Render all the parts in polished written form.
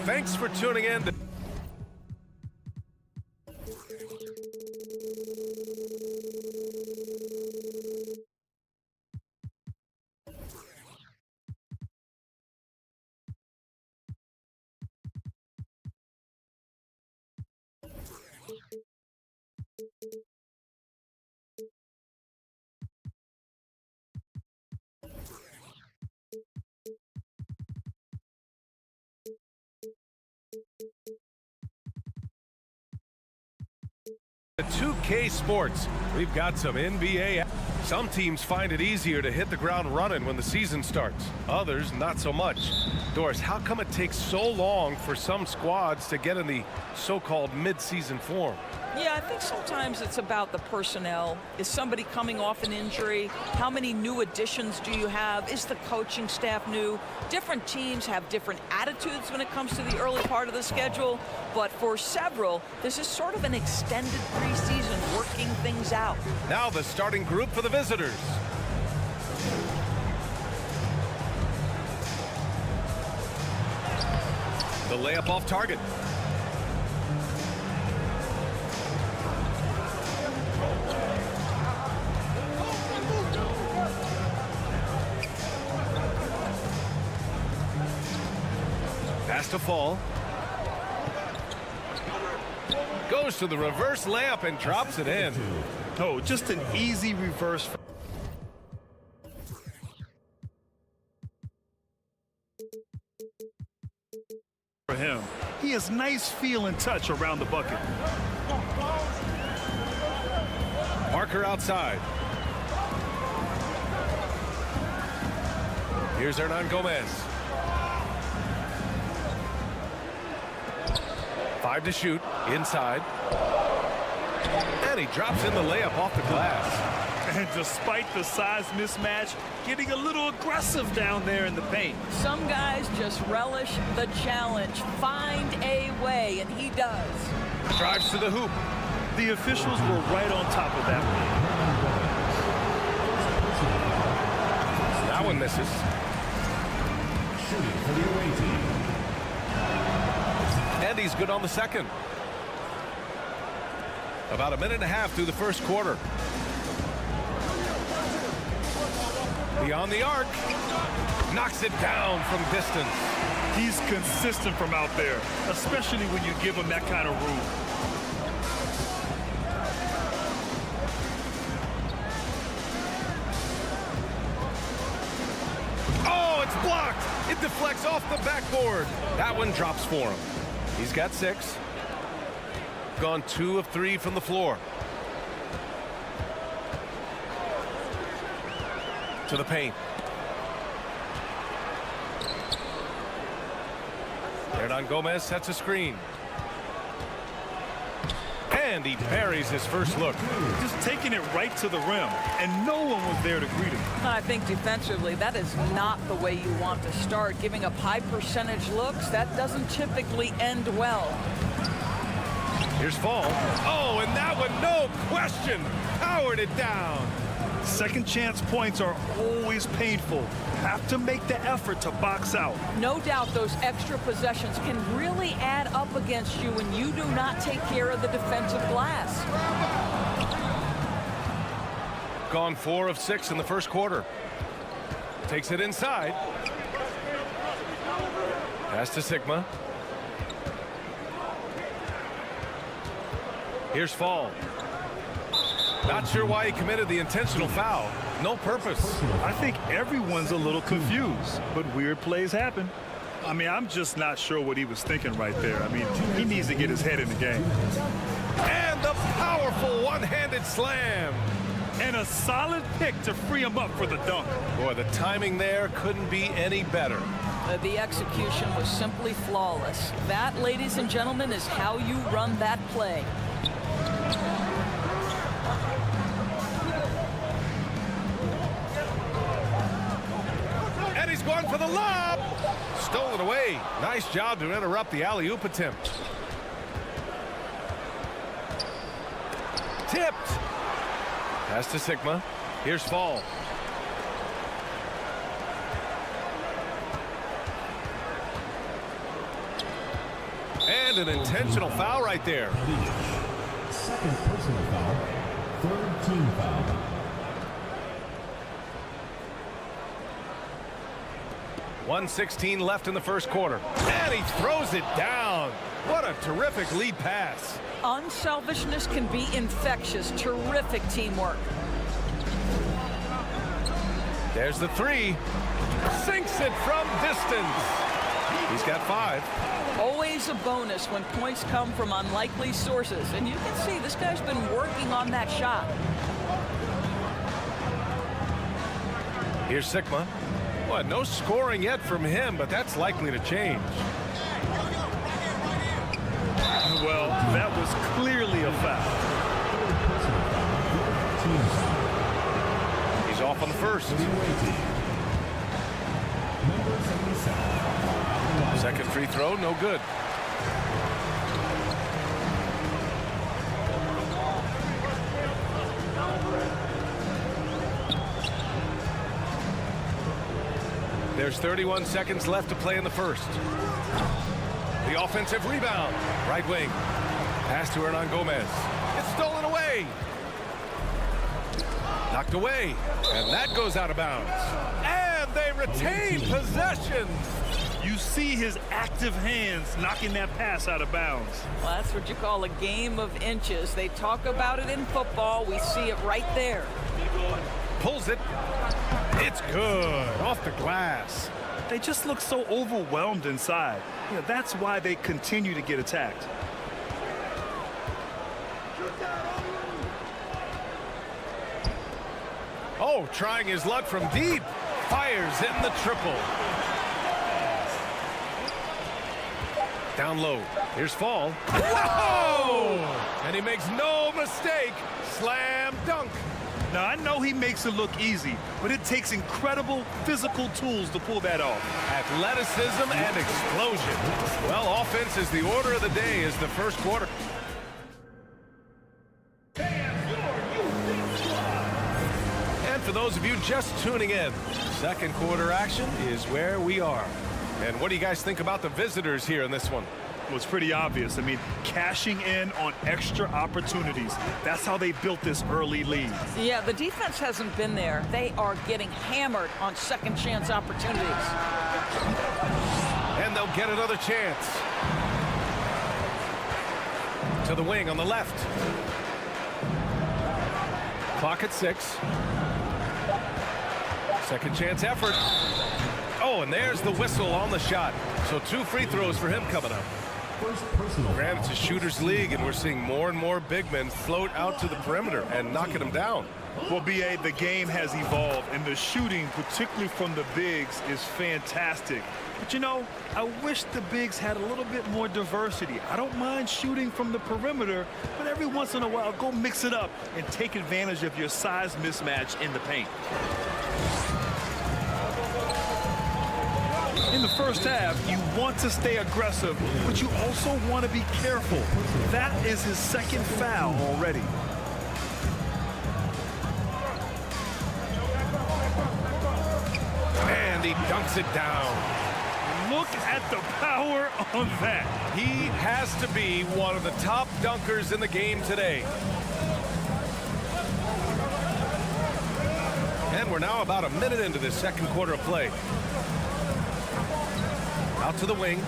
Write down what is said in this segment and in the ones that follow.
Thanks for tuning in. The 2K Sports, we've got some NBA. Some teams find it easier to hit the ground running when the season starts. Others, not so much. Doris, how come it takes so long for some squads to get in the so-called mid-season form? Yeah, I think sometimes it's about the personnel. Is somebody coming off an injury? How many new additions do you have? Is the coaching staff new? Different teams have different attitudes when it comes to the early part of the schedule. But for several, this is sort of an extended preseason, working things out. Now the starting group for the visitors. The layup off target. Pass to fall. Goes to the reverse layup and drops it in. Oh, just an easy reverse. For him, he has nice feel and touch around the bucket. Parker outside. Here's Hernan Gomez. 5 to shoot, inside. And he drops in the layup off the glass. And despite the size mismatch, getting a little aggressive down there in the paint. Some guys just relish the challenge. Find a way, and he does. Drives to the hoop. The officials were right on top of that one. That one misses. Shooting for the away team. And he's good on the second. About a minute and a half through the first quarter. Beyond the arc. Knocks it down from distance. He's consistent from out there, especially when you give him that kind of room. Oh, it's blocked. It deflects off the backboard. That one drops for him. He's got 6. Gone 2 of 3 from the floor. To the paint. Hernan Gomez sets a screen. And he buries his first look. Just taking it right to the rim, and no one was there to greet him. I think defensively, that is not the way you want to start. Giving up high percentage looks, that doesn't typically end well. Here's Fall. Oh, and that one, no question, powered it down. Second chance points are always painful. Have to make the effort to box out. No doubt those extra possessions can really add up against you when you do not take care of the defensive glass. Gone 4 of 6 in the first quarter. Takes it inside. Pass to Sigma. Here's Fall. Not sure why he committed the intentional foul. No purpose. I think everyone's a little confused, but weird plays happen. I mean, I'm just not sure what he was thinking right there. I mean, he needs to get his head in the game. And the powerful one-handed slam. And a solid pick to free him up for the dunk. Boy, the timing there couldn't be any better. The execution was simply flawless. That, ladies and gentlemen, is how you run that play. And he's going for the lob. Stolen away. Nice job to interrupt the alley-oop attempt. Tipped. Pass to Sigma. Here's Fall. And an intentional foul right there. Second personal foul. Third team foul. .116 left in the first quarter. And he throws it down. What a terrific lead pass. Unselfishness can be infectious. Terrific teamwork. There's the three. Sinks it from distance. He's got 5. Always a bonus when points come from unlikely sources. And you can see this guy's been working on that shot. Here's Sigma. Well, no scoring yet from him, but that's likely to change. Well, that was clearly a foul. He's off on the first. Second free throw, no good. There's 31 seconds left to play in the first. The offensive rebound. Right wing. Pass to Hernan Gomez. It's stolen away. Knocked away. And that goes out of bounds. And they retain possession. You see his active hands knocking that pass out of bounds. Well, that's what you call a game of inches. They talk about it in football. We see it right there. Pulls it. It's good. Off the glass. They just look so overwhelmed inside. You know, that's why they continue to get attacked. Oh, trying his luck from deep. Fires in the triple. Down low. Here's Fall. Whoa! And he makes no mistake. Slam dunk. Now, I know he makes it look easy, but it takes incredible physical tools to pull that off. Athleticism and explosion. Well, offense is the order of the day as the first quarter. And for those of you just tuning in, second quarter action is where we are. And what do you guys think about the visitors here in this one? Well, it's pretty obvious. I mean, cashing in on extra opportunities. That's how they built this early lead. Yeah, the defense hasn't been there. They are getting hammered on second chance opportunities. And they'll get another chance. To the wing on the left. Clock at 6. Second chance effort. Oh, and there's the whistle on the shot. So 2 free throws for him coming up. Granted, it's a shooter's league, and we're seeing more and more big men float out to the perimeter and knocking them down. Well, B.A., the game has evolved, and the shooting, particularly from the bigs, is fantastic. But, you know, I wish the bigs had a little bit more diversity. I don't mind shooting from the perimeter, but every once in a while, go mix it up and take advantage of your size mismatch in the paint. In the first half, you want to stay aggressive, but you also want to be careful. That is his second foul already. And he dunks it down. Look at the power on that. He has to be one of the top dunkers in the game today. And we're now about a minute into this second quarter of play. Out to the wing.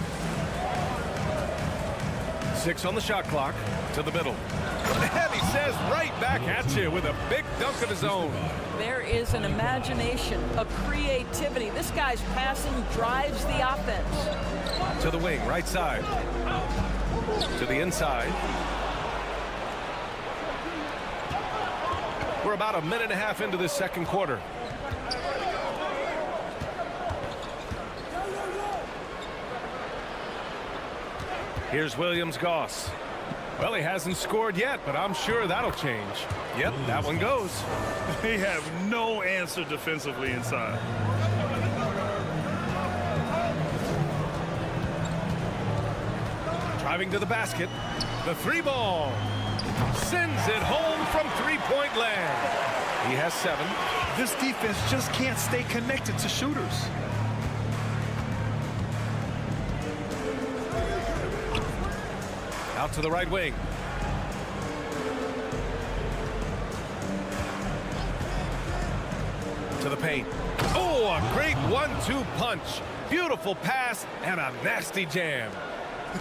6 on the shot clock. To the middle. And he says right back at you with a big dunk of his own. There is an imagination, a creativity. This guy's passing drives the offense. To the wing, right side. To the inside. We're about a minute and a half into this second quarter. Here's Williams-Goss. Well, he hasn't scored yet, but I'm sure that'll change. Yep, that one goes. They have no answer defensively inside. Driving to the basket. The 3-ball. Sends it home from three-point land. He has 7. This defense just can't stay connected to shooters. Out to the right wing. To the paint. Oh, a great 1-2 punch. Beautiful pass and a nasty jam.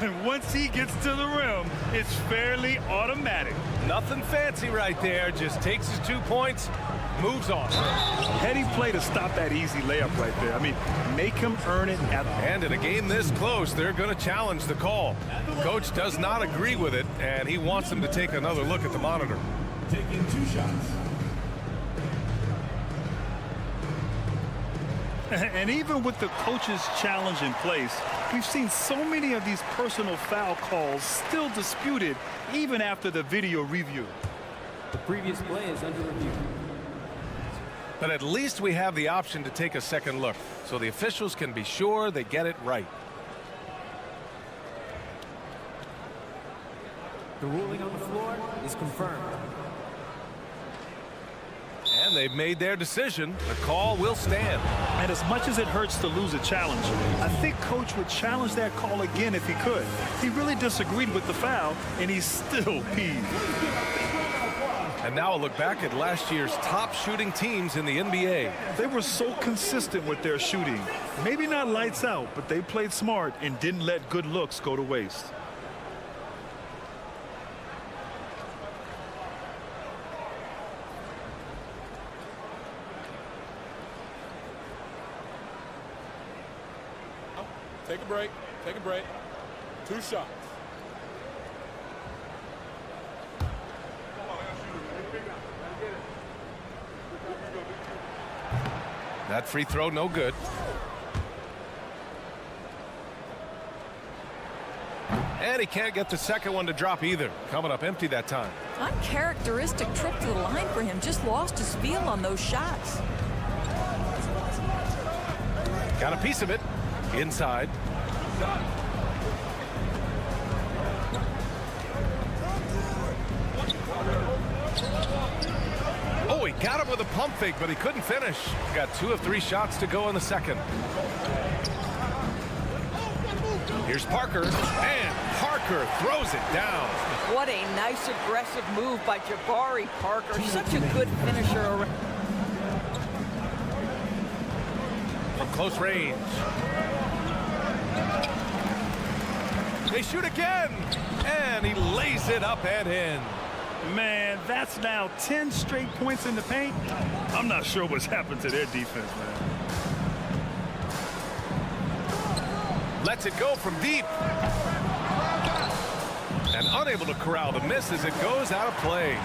And once he gets to the rim, it's fairly automatic. Nothing fancy right there. Just takes his 2 points, moves on. Heady play to stop that easy layup right there. I mean, make him earn it at all. And in a game this close, they're going to challenge the call. Coach does not agree with it, and he wants him to take another look at the monitor. Taking 2 shots. And even with the coach's challenge in place, we've seen so many of these personal foul calls still disputed even after the video review. The previous play is under review. But at least we have the option to take a second look, so the officials can be sure they get it right. The ruling on the floor is confirmed. And they've made their decision. The call will stand. And as much as it hurts to lose a challenge, I think Coach would challenge that call again if he could. He really disagreed with the foul, and he's still peeved. And now a look back at last year's top shooting teams in the NBA. They were so consistent with their shooting. Maybe not lights out, but they played smart and didn't let good looks go to waste. Take a break. Take a break. 2 shots. That free throw, no good. And he can't get the second one to drop either. Coming up empty that time. Uncharacteristic trip to the line for him. Just lost his feel on those shots. Got a piece of it. Inside. Oh, he got him with a pump fake, but he couldn't finish. Got 2 of 3 shots to go in the second. Here's Parker, and Parker throws it down. What a nice aggressive move by Jabari Parker. Such a good finisher. From close range. They shoot again, and he lays it up and in. Man, that's now 10 straight points in the paint. I'm not sure what's happened to their defense, man. Lets it go from deep. And unable to corral the miss as it goes out of play.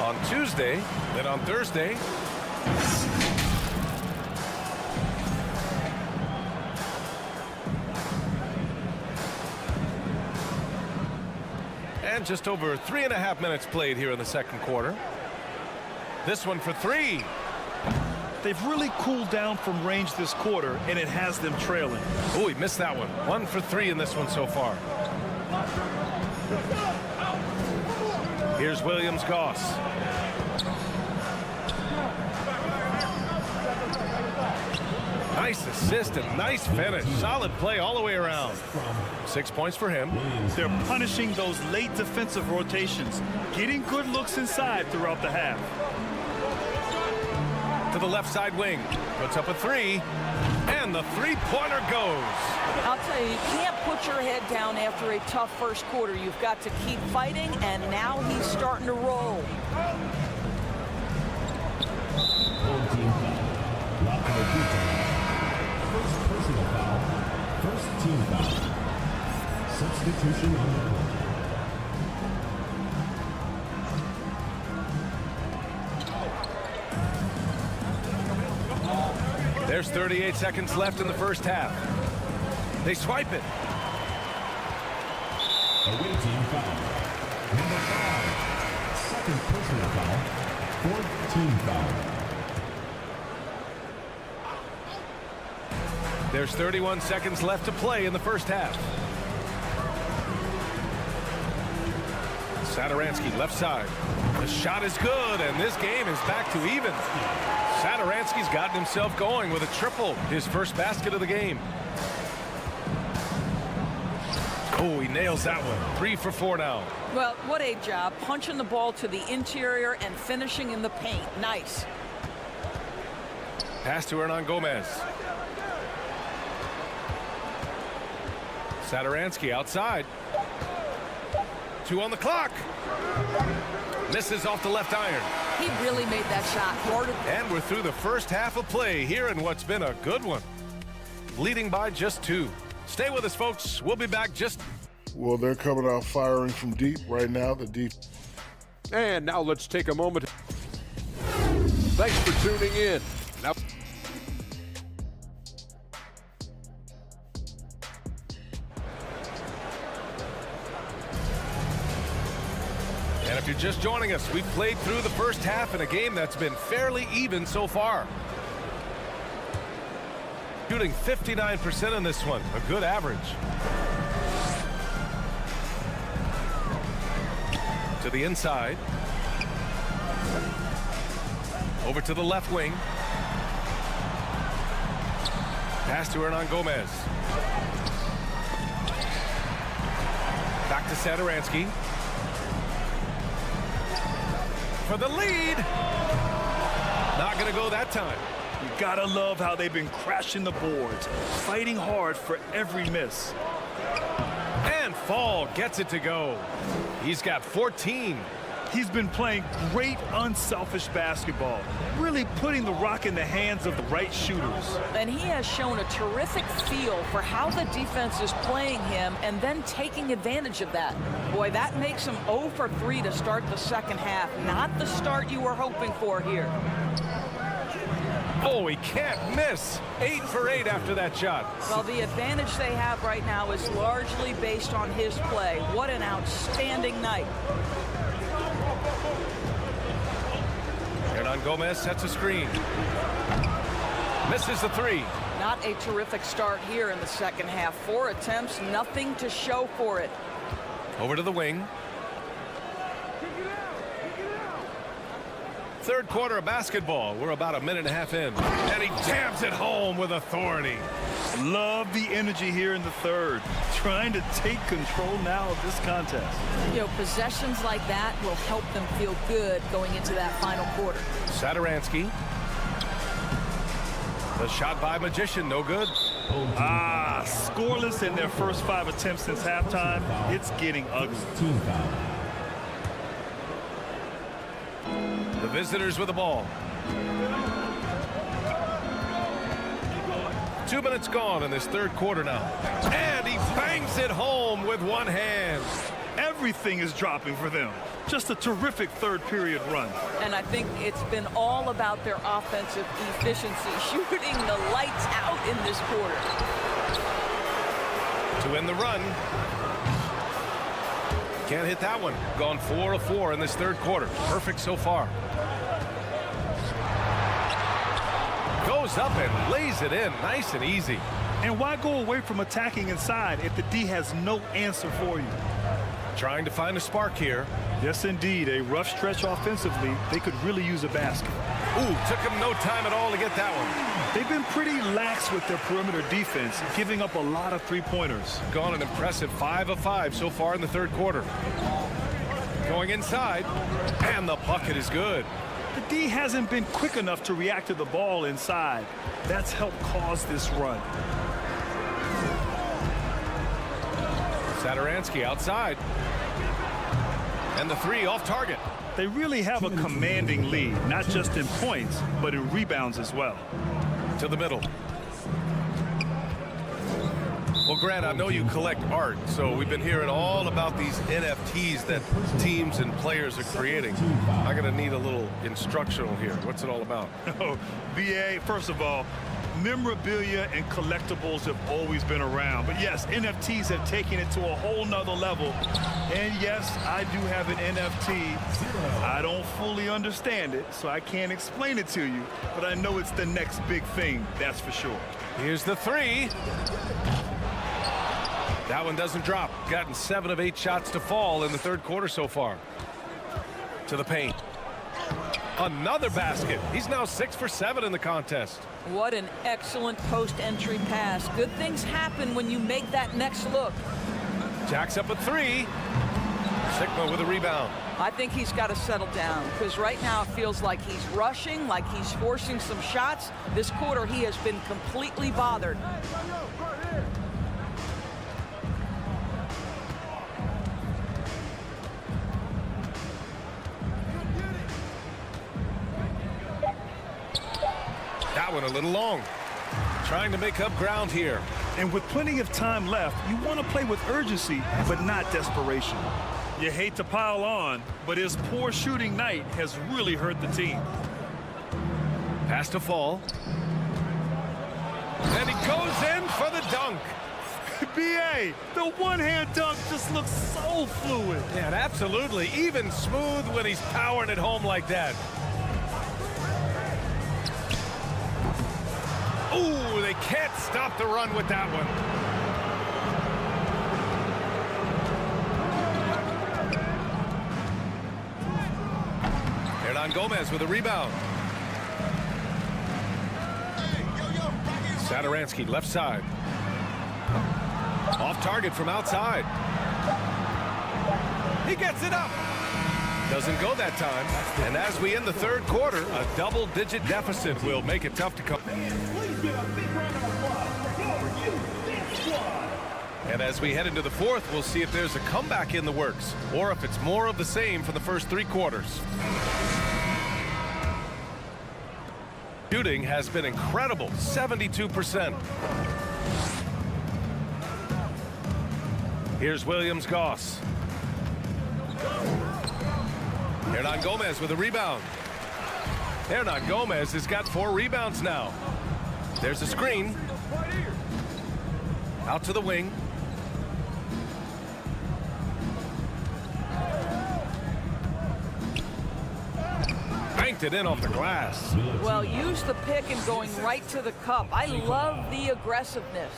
On Tuesday, then on Thursday. And just over 3.5 minutes played here in the second quarter. This one for 3. They've really cooled down from range this quarter, and it has them trailing. Oh, he missed that one. 1 for 3 in this one so far. Here's Williams-Goss. Nice assist and nice finish. Solid play all the way around. 6 points for him. They're punishing those late defensive rotations, getting good looks inside throughout the half. To the left side wing. Puts up a three. And the three-pointer goes. I'll tell you, you can't put your head down after a tough first quarter. You've got to keep fighting, and now he's starting to roll. Home team foul. Lock of the first personal foul. First team foul. Substitution on the court. There's 38 seconds left in the first half. They swipe it. Away team foul. Number 5. Second personal foul. Fourth team foul. There's 31 seconds left to play in the first half. Satoransky left side. The shot is good, and this game is back to even. Satoransky's gotten himself going with a triple, his first basket of the game. Oh, he nails that one. 3 for 4 now. Well, what a job. Punching the ball to the interior and finishing in the paint. Nice. Pass to Hernan Gomez. Satoransky outside. 2 on the clock. Misses off the left iron. He really made that shot harder. And we're through the first half of play here in what's been a good one. Leading by just 2. Stay with us, folks. We'll be back just... Well, they're coming out firing from deep right now. The deep. And now let's take a moment. Thanks for tuning in. Now. And if you're just joining us, we've played through the first half in a game that's been fairly even so far. Shooting 59% in this one, a good average. To the inside. Over to the left wing. Pass to Hernan Gomez. Back to Satoransky. For the lead. Not going to go that time. You gotta love how they've been crashing the boards, fighting hard for every miss. And Fall gets it to go. He's got 14. He's been playing great unselfish basketball, really putting the rock in the hands of the right shooters. And he has shown a terrific feel for how the defense is playing him and then taking advantage of that. Boy, that makes him 0 for 3 to start the second half. Not the start you were hoping for here. Oh, he can't miss. 8 for 8 after that shot. Well, the advantage they have right now is largely based on his play. What an outstanding night. Hernan Gomez sets a screen. Misses the 3. Not a terrific start here in the second half. 4 attempts, nothing to show for it. Over to the wing. Third quarter of basketball. We're about a minute and a half in. And he jams it home with authority. Love the energy here in the third. Trying to take control now of this contest. You know, possessions like that will help them feel good going into that final quarter. Satoransky. The shot by Magician, no good. Scoreless in their first 5 attempts since halftime. It's getting ugly. Team foul. The visitors with the ball. 2 minutes gone in this third quarter now. And he bangs it home with one hand. Everything is dropping for them. Just a terrific third period run. And I think it's been all about their offensive efficiency, shooting the lights out in this quarter. To end the run. Can't hit that one. Gone 4 of 4 in this third quarter. Perfect so far. Goes up and lays it in. Nice and easy. And why go away from attacking inside if the D has no answer for you? Trying to find a spark here. Yes, indeed. A rough stretch offensively. They could really use a basket. Ooh, took him no time at all to get that one. They've been pretty lax with their perimeter defense, giving up a lot of three-pointers. Gone an impressive 5 of 5 so far in the third quarter. Going inside, and the bucket is good. The D hasn't been quick enough to react to the ball inside. That's helped cause this run. Satoransky outside. And the three off target. They really have a commanding lead, not just in points, but in rebounds as well. To the middle. Well, Grant, I know you collect art, so we've been hearing all about these NFTs that teams and players are creating. I'm going to need a little instructional here. What's it all about? Oh, BA, first of all, memorabilia and collectibles have always been around. But yes, NFTs have taken it to a whole nother level. And yes, I do have an NFT. I don't fully understand it, so I can't explain it to you. But I know it's the next big thing, that's for sure. Here's the three. That one doesn't drop. Gotten 7 of 8 shots to fall in the third quarter so far. To the paint. Another basket. He's now 6 for 7 in the contest. What an excellent post-entry pass. Good things happen when you make that next look. Jacks up a 3. Sigma with a rebound. I think he's got to settle down because right now it feels like he's rushing, like he's forcing some shots. This quarter he has been completely bothered. That one a little long. Trying to make up ground here. And with plenty of time left, you want to play with urgency, but not desperation. You hate to pile on, but his poor shooting night has really hurt the team. Pass to fall. And he goes in for the dunk. BA, the one-hand dunk just looks so fluid. Yeah, absolutely. Even smooth when he's powering it home like that. Ooh, they can't stop the run with that one. Hernan Gomez with a rebound. Satoransky left side. Off target from outside. He gets it up. Doesn't go that time. And as we end the third quarter, a double-digit deficit will make it tough to come. And as we head into the fourth, we'll see if there's a comeback in the works or if it's more of the same for the first 3 quarters. Shooting has been incredible, 72%. Here's Williams-Goss. Hernan Gomez with a rebound. Hernan Gomez has got 4 rebounds now. There's a screen. Out to the wing. Banked it in off the glass. Well, use the pick and going right to the cup. I love the aggressiveness.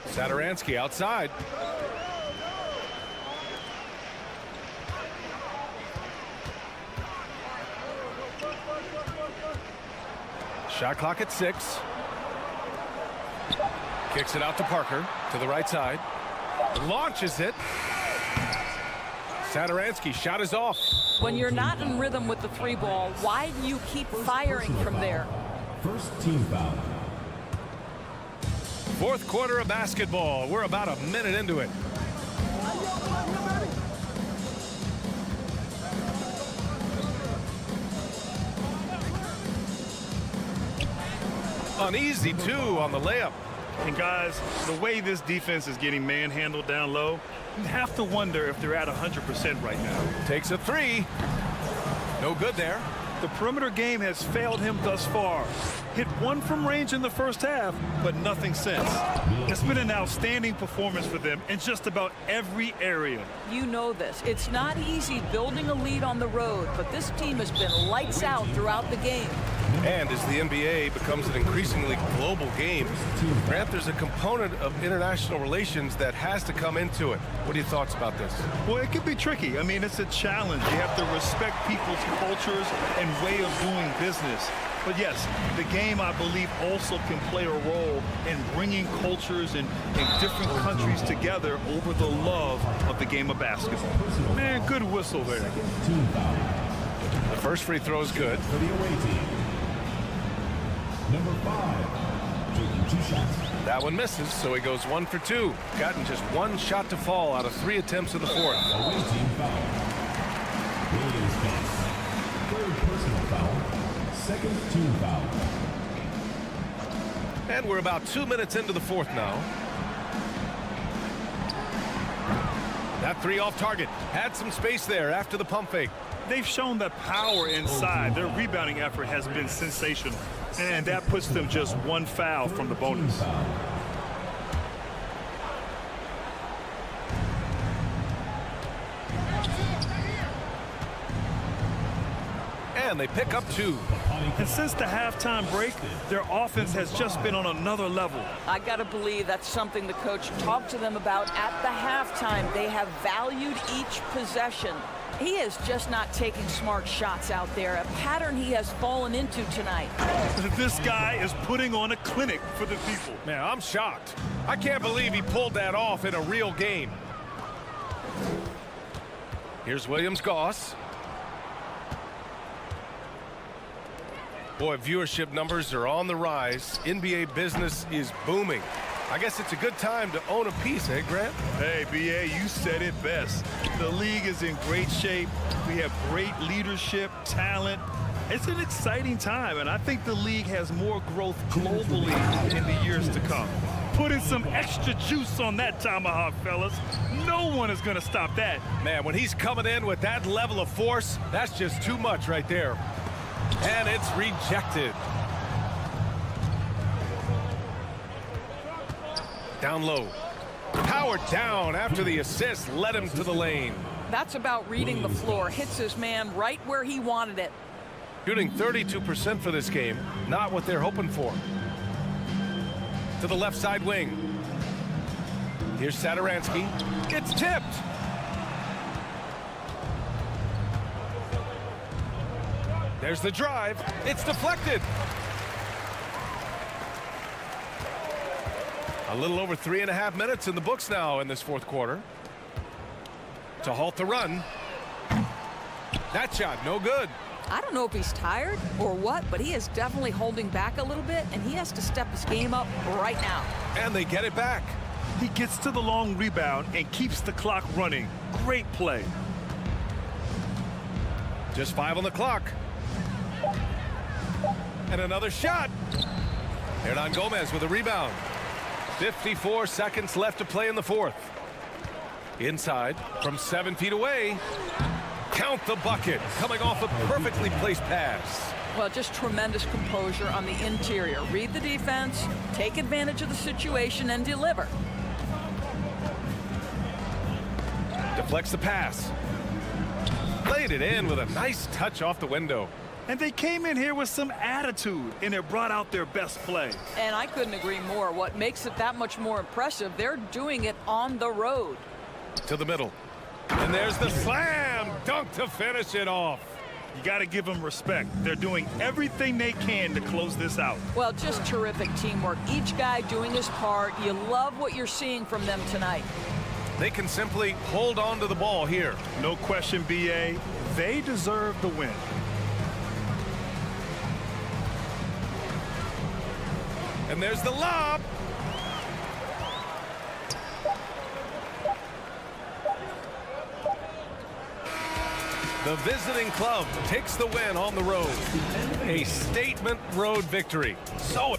Satoransky outside. Shot clock at 6. Kicks it out to Parker to the right side. Launches it. Satoransky shot is off. When you're not in rhythm with the 3 ball, why do you keep firing from there? First team foul. Fourth quarter of basketball. We're about a minute into it. An easy 2 on the layup. And guys, the way this defense is getting manhandled down low, you have to wonder if they're at 100% right now. Takes a 3. No good there. The perimeter game has failed him thus far. Hit 1 from range in the first half, but nothing since. It's been an outstanding performance for them in just about every area. You know this. It's not easy building a lead on the road, but this team has been lights out throughout the game. And as the NBA becomes an increasingly global game, Grant, there's a component of international relations that has to come into it. What are your thoughts about this? Well, it can be tricky. I mean, it's a challenge. You have to respect people's cultures and way of doing business. But yes, the game, I believe, also can play a role in bringing cultures in different countries together over the love of the game of basketball. Man, good whistle there. Team foul. The first free throw is good. For the away team. Number 5. Taking 2 shots. That one misses, so he goes 1 for 2. Gotten just 1 shot to fall out of 3 attempts in the fourth. Away team foul. Williams. Third personal foul. Second team foul. And we're about 2 minutes into the fourth now. That 3 off target. Had some space there after the pump fake. They've shown that power inside. Their rebounding effort has been sensational. And that puts them just 1 foul from the bonus. And they pick up 2. And since the halftime break, their offense has just been on another level. I got to believe that's something the coach talked to them about at the halftime. They have valued each possession. He is just not taking smart shots out there, a pattern he has fallen into tonight. This guy is putting on a clinic for the people. Man, I'm shocked. I can't believe he pulled that off in a real game. Here's Williams-Goss. Boy, viewership numbers are on the rise. NBA business is booming. I guess it's a good time to own a piece, eh, Grant? Hey, B.A., you said it best. The league is in great shape. We have great leadership, talent. It's an exciting time, and I think the league has more growth globally in the years to come. Put in some extra juice on that tomahawk, fellas. No one is going to stop that. Man, when he's coming in with that level of force, that's just too much right there. And it's rejected. Down low. Powered down after the assist led him to the lane. That's about reading the floor. Hits his man right where he wanted it. Shooting 32% for this game. Not what they're hoping for. To the left side wing. Here's Satoransky. It's tipped. There's the drive. It's deflected. A little over 3.5 minutes in the books now in this fourth quarter. To halt the run. That shot, no good. I don't know if he's tired or what, but he is definitely holding back a little bit, and he has to step his game up right now. And they get it back. He gets to the long rebound and keeps the clock running. Great play. Just 5 on the clock. And another shot. Hernan Gomez with a rebound. 54 seconds left to play in the fourth. Inside from 7 feet away. Count the bucket. Coming off a perfectly placed pass. Well, just tremendous composure on the interior. Read the defense, take advantage of the situation, and deliver. Deflects the pass. Played it in with a nice touch off the window. And they came in here with some attitude, and it brought out their best play. And I couldn't agree more. What makes it that much more impressive, they're doing it on the road. To the middle. And there's the slam dunk to finish it off. You got to give them respect. They're doing everything they can to close this out. Well, just terrific teamwork. Each guy doing his part. You love what you're seeing from them tonight. They can simply hold on to the ball here. No question, B.A. They deserve the win. And there's the lob. The visiting club takes the win on the road. A statement road victory. So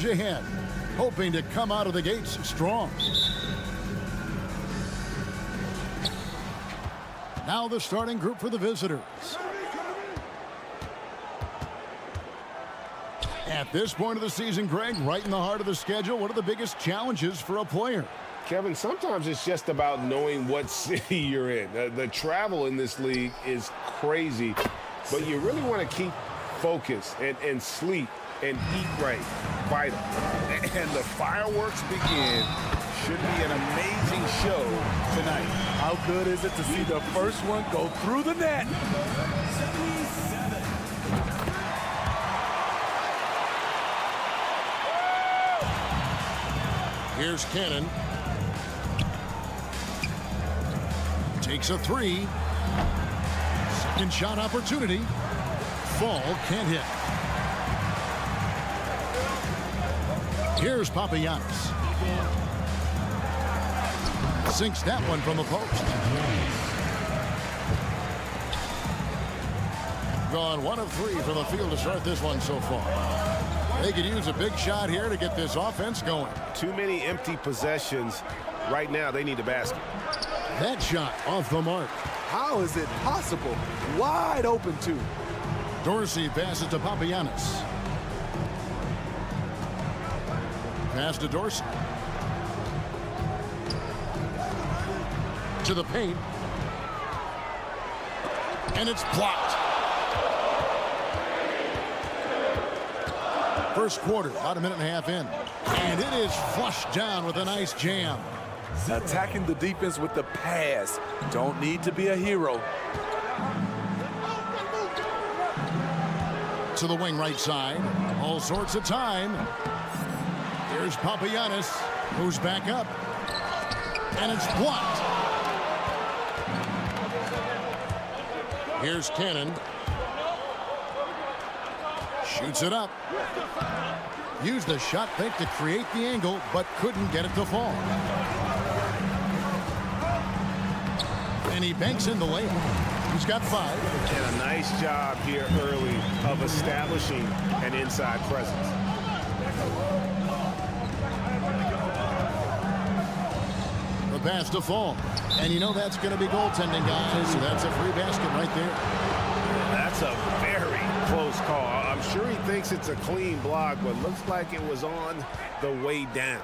Ahead, hoping to come out of the gates strong. Now the starting group for the visitors. At this point of the season, Greg, right in the heart of the schedule, what are the biggest challenges for a player? Kevin, sometimes it's just about knowing what city you're in. The travel in this league is crazy, but you really want to keep focused and sleep and eat right. Vital. And the fireworks begin. Should be an amazing show tonight. How good is it to see the first one go through the net? Here's Cannon. Takes a three. Second shot opportunity. Fall can't hit. Here's Papagiannis. Sinks that one from the post. Gone 1 of 3 from the field to start this one so far. They could use a big shot here to get this offense going. Too many empty possessions. Right now, they need a basket. That shot off the mark. How is it possible? Wide open, too. Dorsey passes to Papagiannis. Pass to Dorsey. To the paint. And it's blocked. First quarter, about a minute and a half in. And it is flushed down with a nice jam. Attacking the defense with the pass. Don't need to be a hero. To the wing right side. All sorts of time. Here's Papagiannis, who's back up. And it's blocked. Here's Cannon. Shoots it up. Used the shot fake to create the angle, but couldn't get it to fall. And he banks in the layup. He's got 5. And a nice job here early of establishing an inside presence. The pass to Fall. And you know that's going to be goaltending, guys. So that's a free basket right there. That's a very close call. I'm sure he thinks it's a clean block, but looks like it was on the way down.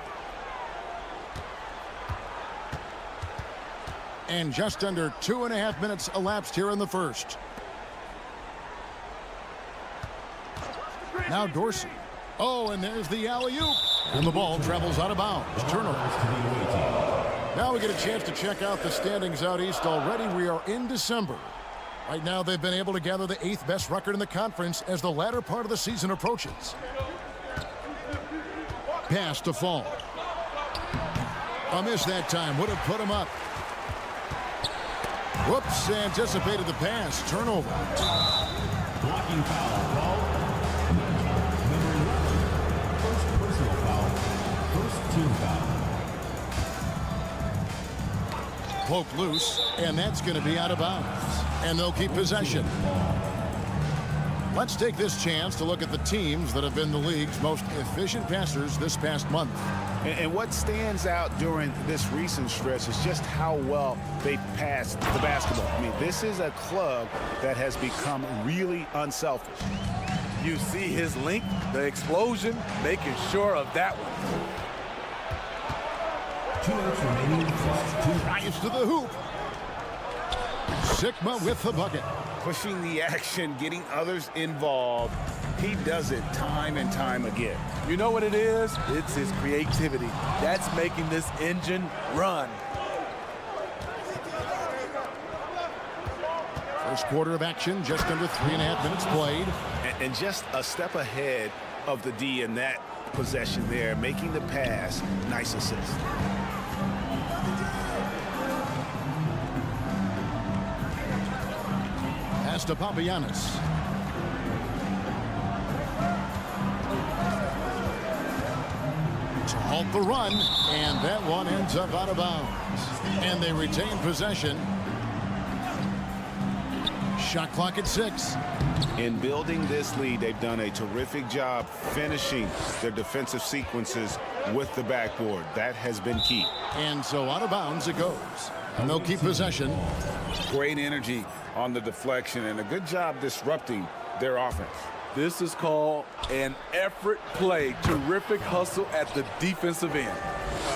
And just under 2.5 minutes elapsed here in the first. Now Dorsey. Oh, and there's the alley-oop. And the ball travels out of bounds. Turnover. Now Now we get a chance to check out the standings out east already. We are in December. Right now, they've been able to gather the 8th best record in the conference as the latter part of the season approaches. Pass to Fall. A miss that time. Would have put him up. Whoops, anticipated the pass. Turnover. Blocking foul called. Number 11. First personal foul. First team foul. Poke loose, and that's going to be out of bounds. And they'll keep possession. Let's take this chance to look at the teams that have been the league's most efficient passers this past month. And what stands out during this recent stretch is just how well they passed the basketball. I mean, this is a club that has become really unselfish. You see his length, the explosion, making sure of that one. 2 minutes remaining. Drives to the hoop. Sigma with the bucket. Pushing the action, getting others involved. He does it time and time again. You know what it is? It's his creativity. That's making this engine run. First quarter of action, just under 3.5 minutes played. And just a step ahead of the D in that possession there, making the pass. Nice assist. Pass to Papagiannis. To halt the run, and that one ends up out of bounds. And they retain possession. Shot clock at 6. In building this lead, they've done a terrific job finishing their defensive sequences with the backboard. That has been key. And so out of bounds it goes. And they'll keep possession. Great energy on the deflection and a good job disrupting their offense. This is called an effort play. Terrific hustle at the defensive end.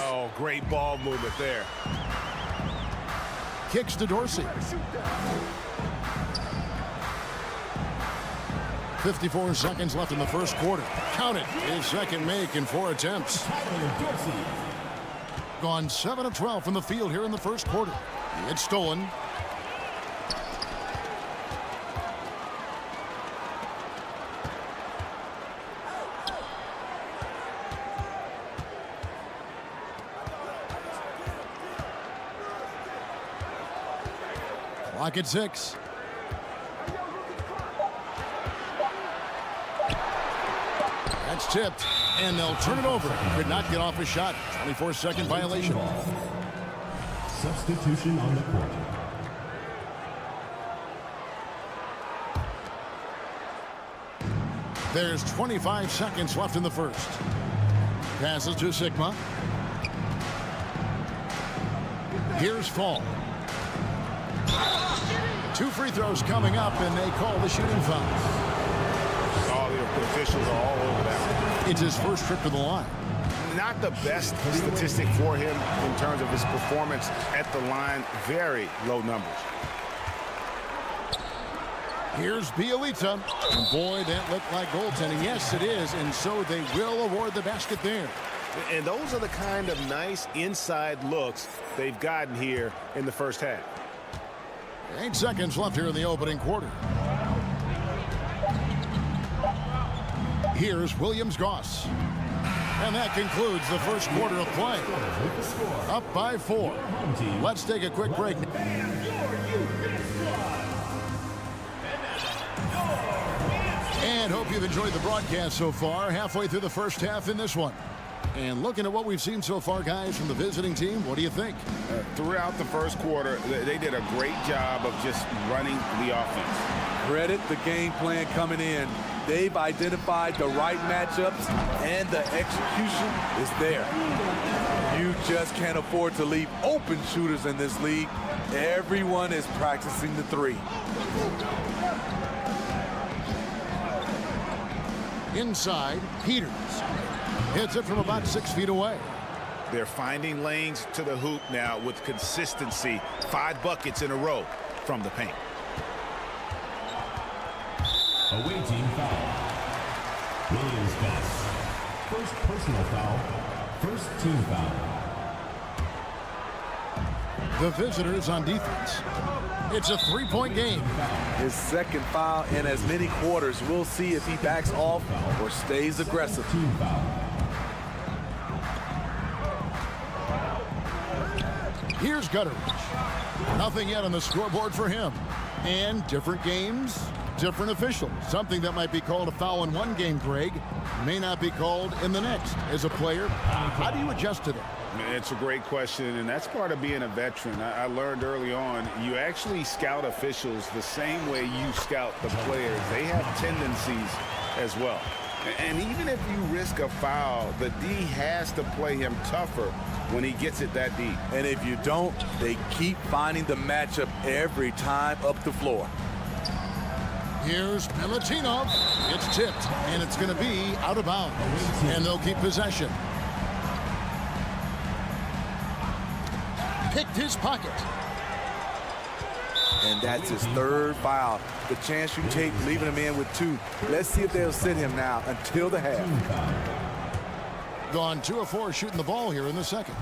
Oh, great ball movement there. Kicks to Dorsey. 54 seconds left in the first quarter. Count it. His second make in 4 attempts. Gone 7 of 12 from the field here in the first quarter. It's stolen. Clock at 6. That's tipped, and they'll turn it over. Could not get off a shot. 24-second violation. Substitution on the court. There's 25 seconds left in the first. Passes to Sigma. Here's Fall. 2 free throws coming up, and they call the shooting foul. All the officials are all over that. It's his first trip to the line. Not the best statistic for him in terms of his performance at the line. Very low numbers. Here's Bjelica. And boy, that looked like goaltending. Yes, it is, and so they will award the basket there. And those are the kind of nice inside looks they've gotten here in the first half. 8 seconds left here in the opening quarter. Here's Williams-Goss. And that concludes the first quarter of play. Up by 4. Let's take a quick break. And hope you've enjoyed the broadcast so far. Halfway through the first half in this one. And looking at what we've seen so far, guys, from the visiting team, what do you think? Throughout the first quarter, they did a great job of just running the offense. Credit the game plan coming in. They've identified the right matchups, and the execution is there. You just can't afford to leave open shooters in this league. Everyone is practicing the 3. Inside, Peters. Hits it from about 6 feet away. They're finding lanes to the hoop now with consistency. 5 buckets in a row from the paint. Away team foul. Williams-Goss. First personal foul. First team foul. The visitors on defense. It's a three-point game. His second foul in as many quarters. We'll see if he backs off or stays aggressive. Team foul. Here's Gutteridge. Nothing yet on the scoreboard for him. And different games, different officials. Something that might be called a foul in one game, Greg, may not be called in the next. As a player, how do you adjust to that? It's a great question, and that's part of being a veteran. I learned early on, you actually scout officials the same way you scout the players. They have tendencies as well. And even if you risk a foul, the D has to play him tougher when he gets it that deep. And if you don't, they keep finding the matchup every time up the floor. Here's Milutinov. It's tipped, and it's going to be out of bounds. And they'll keep possession. Picked his pocket. And that's his third foul. The chance you take leaving him in with two. Let's see if they'll sit him now until the half. Gone 2 of 4 shooting the ball here in the second.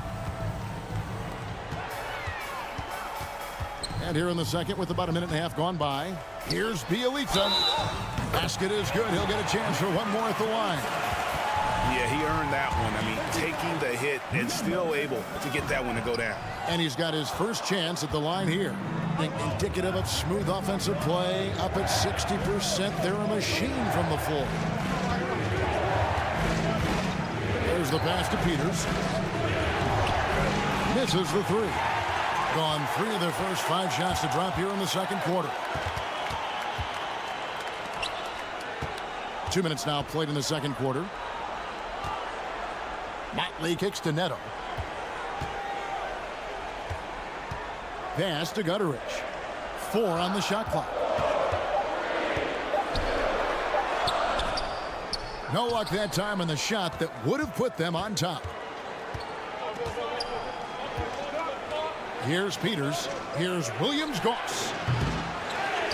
And here in the second with about a minute and a half gone by. Here's Bjelica. Basket is good. He'll get a chance for one more at the line. Yeah, he earned that one. I mean, taking the hit and still able to get that one to go down. And he's got his first chance at the line here. Indicative of smooth offensive play. Up at 60%. They're a machine from the floor. There's the pass to Peters. Misses the three. Gone 3 of their first 5 shots to drop here in the second quarter. 2 minutes now played in the second quarter. Motley kicks to Neto. Pass to Gutteridge. 4 on the shot clock. No luck that time in the shot that would have put them on top. Here's Peters. Here's Williams-Goss.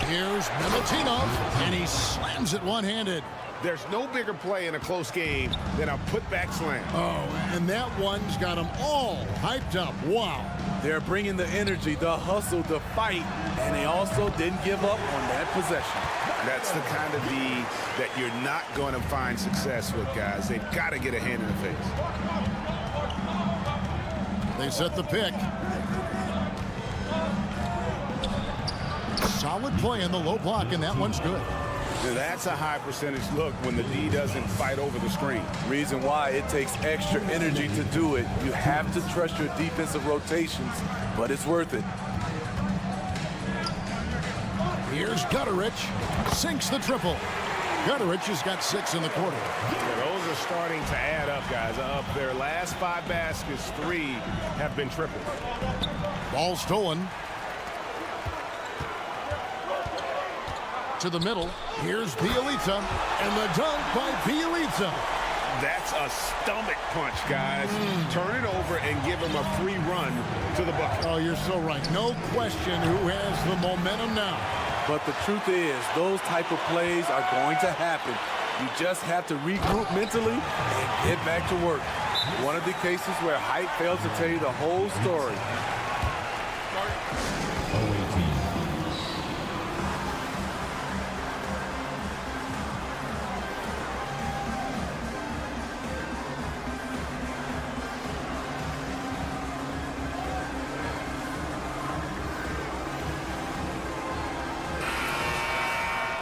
Here's Milutinov, and he slams it one-handed. There's no bigger play in a close game than a putback slam. Oh, and that one's got them all hyped up. Wow. They're bringing the energy, the hustle, the fight, and they also didn't give up on that possession. That's the kind of D that you're not going to find success with, guys. They've got to get a hand in the face. They set the pick. Solid play in the low block, and that one's good. Now that's a high percentage look when the D doesn't fight over the screen. Reason why it takes extra energy to do it. You have to trust your defensive rotations, but it's worth it. Here's Gutteridge. Sinks the triple. Gutteridge has got 6 in the quarter. Yeah, those are starting to add up, guys. Of their last 5 baskets, 3 have been tripled. Ball stolen. To the middle. Here's Bjelica. And the dunk by Bjelica. That's a stomach punch, guys. Turn it over and give him a free run to the bucket. Oh, you're so right. No question who has the momentum now. But the truth is, those type of plays are going to happen. You just have to regroup mentally and get back to work. One of the cases where height fails to tell you the whole story.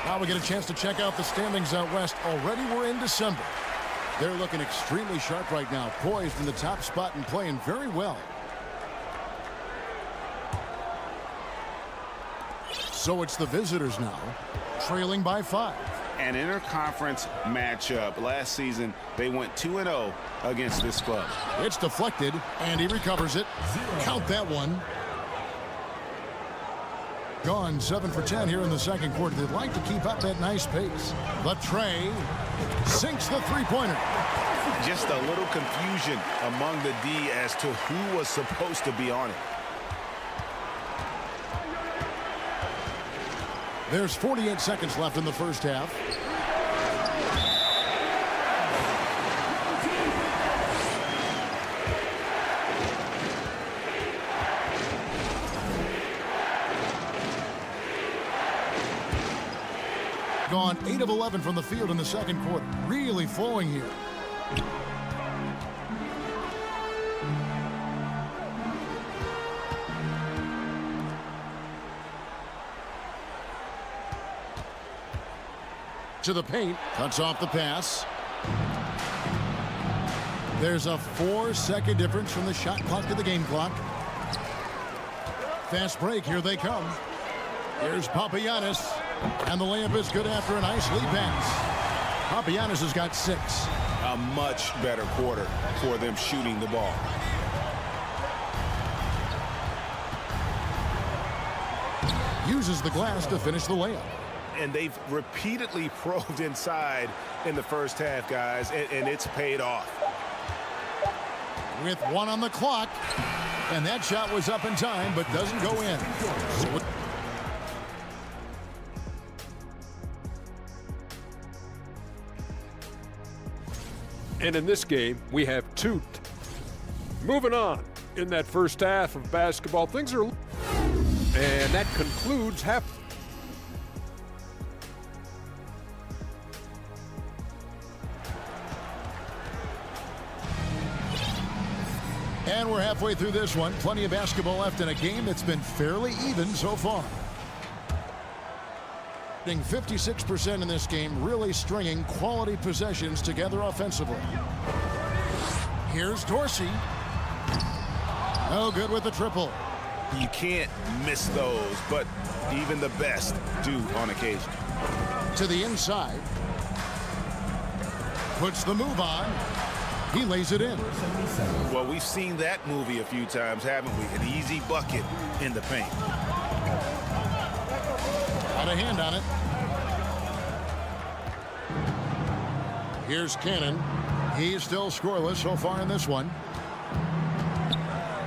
Now we get a chance to check out the standings out west. Already we're in December. They're looking extremely sharp right now, poised in the top spot and playing very well. So it's the visitors now, trailing by 5. An interconference matchup. Last season, they went 2-0 against this club. It's deflected, and he recovers it. Count that one. Gone 7 for 10 here in the second quarter. They'd like to keep up that nice pace. But Trey sinks the three-pointer. Just a little confusion among the D as to who was supposed to be on it. There's 48 seconds left in the first half. Gone 8 of 11 from the field in the second quarter. Really flowing here. To the paint. Cuts off the pass. There's a 4-second difference from the shot clock to the game clock. Fast break. Here they come. Here's Papagiannis. And the layup is good after a nice lead pass. Papagiannis has got 6. A much better quarter for them shooting the ball. Uses the glass to finish the layup. And they've repeatedly probed inside in the first half, guys, and it's paid off. With 1 on the clock. And that shot was up in time, but doesn't go in. And in this game, we have 2. Moving on. In that first half of basketball, things are... And that concludes half... And we're halfway through this one. Plenty of basketball left in a game that's been fairly even so far. 56% in this game, really stringing quality possessions together offensively. Here's Dorsey. No good with the triple. You can't miss those, but even the best do on occasion. To the inside. Puts the move on. He lays it in. Well, we've seen that movie a few times, haven't we? An easy bucket in the paint. Got a hand on it. Here's Cannon. He's still scoreless so far in this one.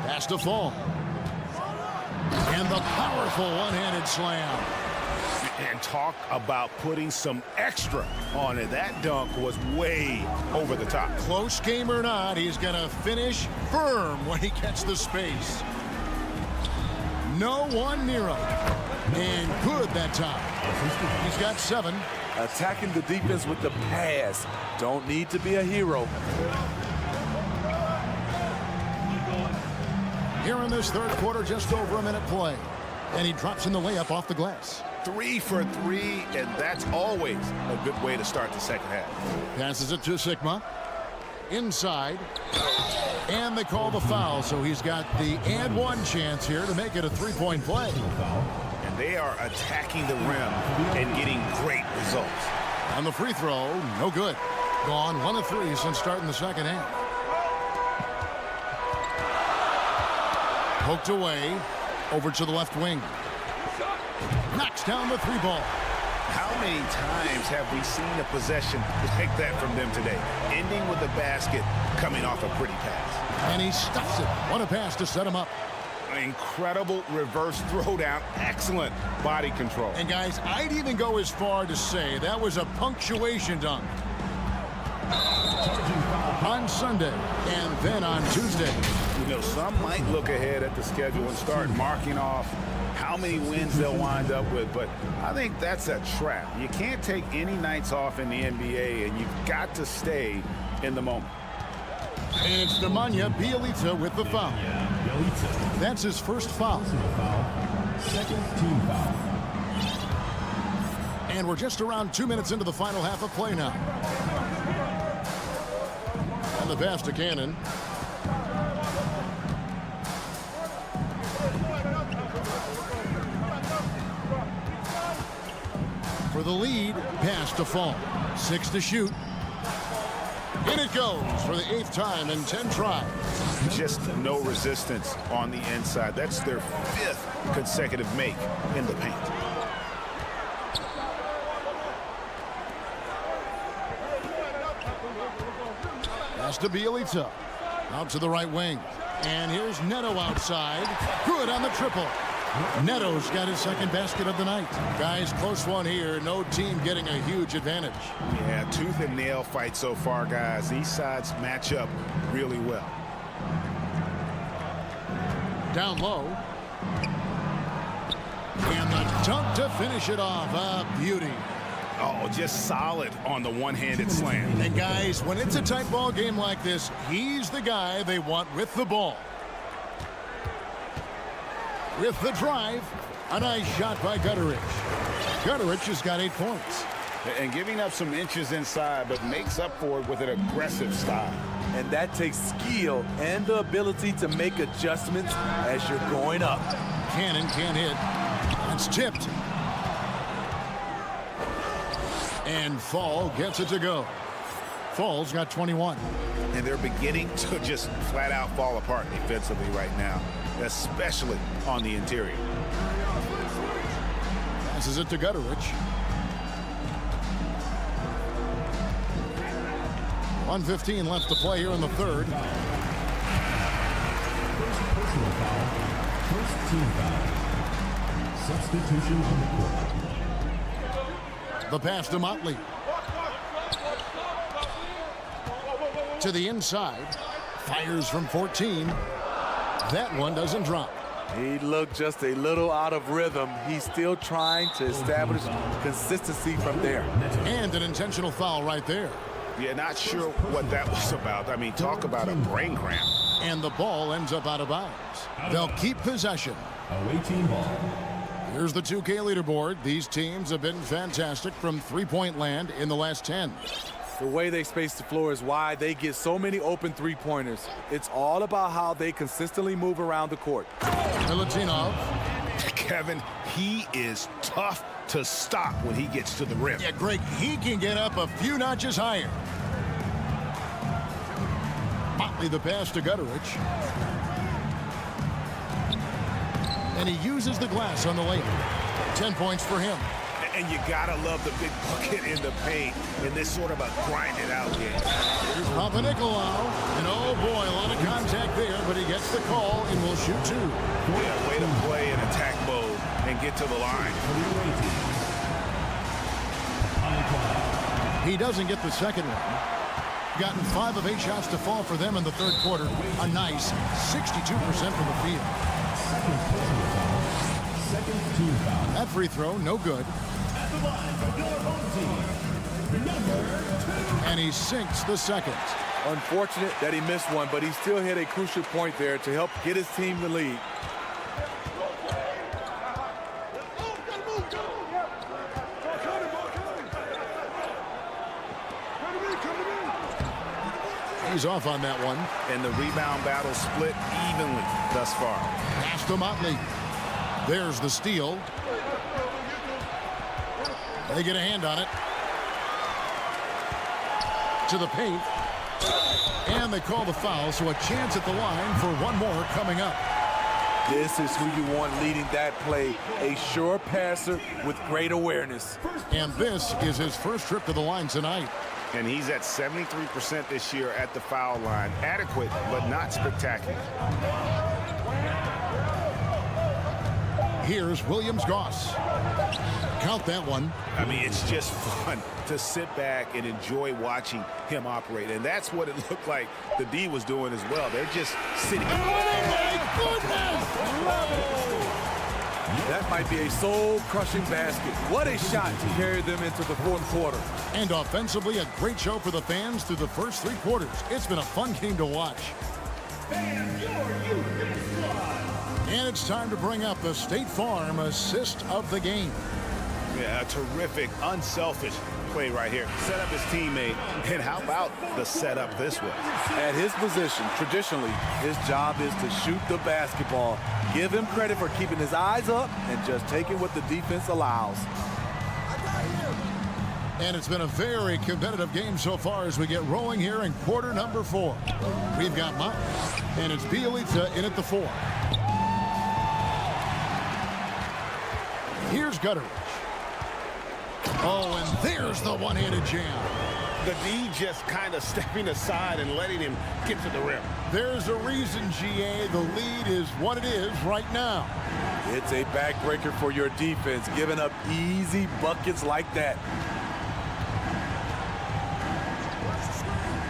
Pass to Fall. And the powerful one-handed slam. And talk about putting some extra on it. That dunk was way over the top. Close game or not, he's going to finish firm when he gets the space. No one near him. And good that time. He's got 7. Attacking the defense with the pass. Don't need to be a hero. Here in this third quarter, just over a minute play. And he drops in the layup off the glass. 3 for 3, and that's always a good way to start the second half. Passes it to Sigma. Inside. And they call the foul, so he's got the and one chance here to make it a 3-point play. And they are attacking the rim and getting great results. On the free throw, no good. Gone 1 of 3 since starting the second half. Poked away. Over to the left wing. Knocks down the 3-ball. How many times have we seen a possession like that from them today? Ending with a basket, coming off a pretty pass. And he stuffs it. What a pass to set him up. An incredible reverse throwdown. Excellent body control. And guys, I'd even go as far to say that was a punctuation dunk. On Sunday and then on Tuesday. You know, some might look ahead at the schedule and start marking off how many wins they'll wind up with, but I think that's a trap. You can't take any nights off in the NBA, and you've got to stay in the moment. And it's Nemanja Bjelica with the foul. That's his first foul. Second team foul. And we're just around 2 minutes into the final half of play now. And the pass to Cannon. For the lead, pass to Fall. 6 to shoot. In it goes for the 8th time in 10 tries. Just no resistance on the inside. That's their 5th consecutive make in the paint. Pass to Bjelica. Out to the right wing. And here's Neto outside. Good on the triple. Neto's got his second basket of the night. Guys, close one here. No team getting a huge advantage. Yeah, tooth and nail fight so far, guys. These sides match up really well. Down low. And the dunk to finish it off. A beauty. Oh, just solid on the one-handed slam. And guys, when it's a tight ball game like this, he's the guy they want with the ball. With the drive, a nice shot by Gutteridge. Gutteridge has got 8 points. And giving up some inches inside, but makes up for it with an aggressive style. And that takes skill and the ability to make adjustments as you're going up. Cannon can't hit. That's tipped. And Fall gets it to go. Fall's got 21. And they're beginning to just flat out fall apart defensively right now, especially on the interior. Passes it to Gutteridge. 1:15 left to play here in the third. First personal foul. First team foul. Substitution on the court. The pass to Motley. To the inside. Fires from 14. That one doesn't drop. He looked just a little out of rhythm. He's still trying to establish consistency from there. And an intentional foul right there. Yeah, not sure what that was about. I mean, talk about a brain cramp. And the ball ends up out of bounds. They'll keep possession. Away team ball. Here's the 2K leaderboard. These teams have been fantastic from three-point land in the last 10. The way they space the floor is why they get so many open three-pointers. It's all about how they consistently move around the court. Milutinov. Kevin, he is tough to stop when he gets to the rim. Yeah, Greg, he can get up a few notches higher. Motley the pass to Gutteridge. And he uses the glass on the layup. 10 points for him. And you gotta love the big bucket in the paint in this sort of a grind-it-out game. Here's Papanikolaou. And oh boy, a lot of contact there, but he gets the call and will shoot 2. Yeah, way to play in attack mode and get to the line. He doesn't get the second one. Gotten 5 of 8 shots to fall for them in the third quarter. A nice 62% from the field. Second team foul. That free throw, no good. At the line for your home team, number 2. And he sinks the second. Unfortunate that he missed one, but he still hit a crucial point there to help get his team the lead. He's off on that one. And the rebound battle split evenly thus far. Pass to Motley. There's the steal. They get a hand on it. To the paint. And they call the foul, so a chance at the line for one more coming up. This is who you want leading that play. A sure passer with great awareness. And this is his first trip to the line tonight. And he's at 73% this year at the foul line. Adequate, but not spectacular. Here's Williams-Goss. Count that one. I mean, it's just fun to sit back and enjoy watching him operate. And that's what it looked like the D was doing as well. They're just sitting. Oh, my goodness! That might be a soul-crushing basket. What a shot to carry them into the fourth quarter. And offensively, a great show for the fans through the first 3 quarters. It's been a fun game to watch. And it's time to bring up the State Farm assist of the game. Yeah, a terrific, unselfish play right here. Set up his teammate. And how about the setup this way? At his position, traditionally, his job is to shoot the basketball. Give him credit for keeping his eyes up and just taking what the defense allows. And it's been a very competitive game so far as we get rolling here in quarter number 4. We've got Mott, and it's Bjelica in at the 4. Here's Gutteridge. Oh, and there's the one-handed jam. The D just kind of stepping aside and letting him get to the rim. There's a reason, GA, the lead is what it is right now. It's a backbreaker for your defense, giving up easy buckets like that.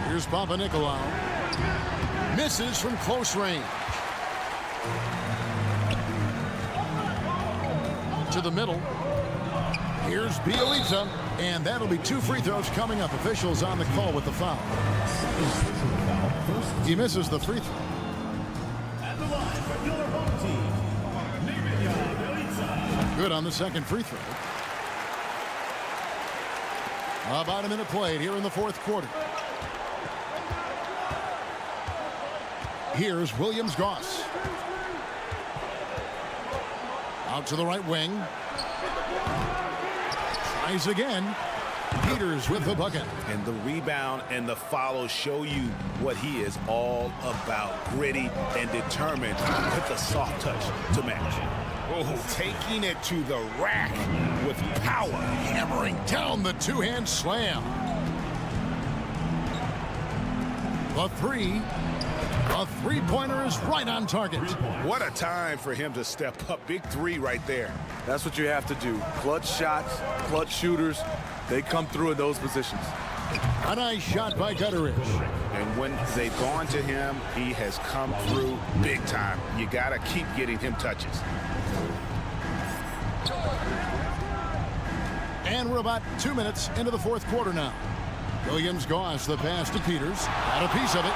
Here's Papanikolaou. Misses from close range. To the middle. Here's Bjelica. And that'll be 2 free throws coming up. Officials on the call with the foul. He misses the free throw. At the line for your home team, Bjelica. Good on the second free throw. About a minute played here in the fourth quarter. Here's Williams-Goss. Out to the right wing. Tries again. Peters with the bucket. And the rebound and the follow show you what he is all about. Gritty and determined with the soft touch to match. Oh, taking it to the rack with power. Hammering down the two-hand slam. The three. A three-pointer is right on target. What a time for him to step up. Big three right there. That's what you have to do. Clutch shots, clutch shooters. They come through in those positions. A nice shot by Gutteridge. And when they've gone to him, he has come through big time. You got to keep getting him touches. And we're about 2 minutes into the fourth quarter now. Williams-Goss, the pass to Peters. Got a piece of it.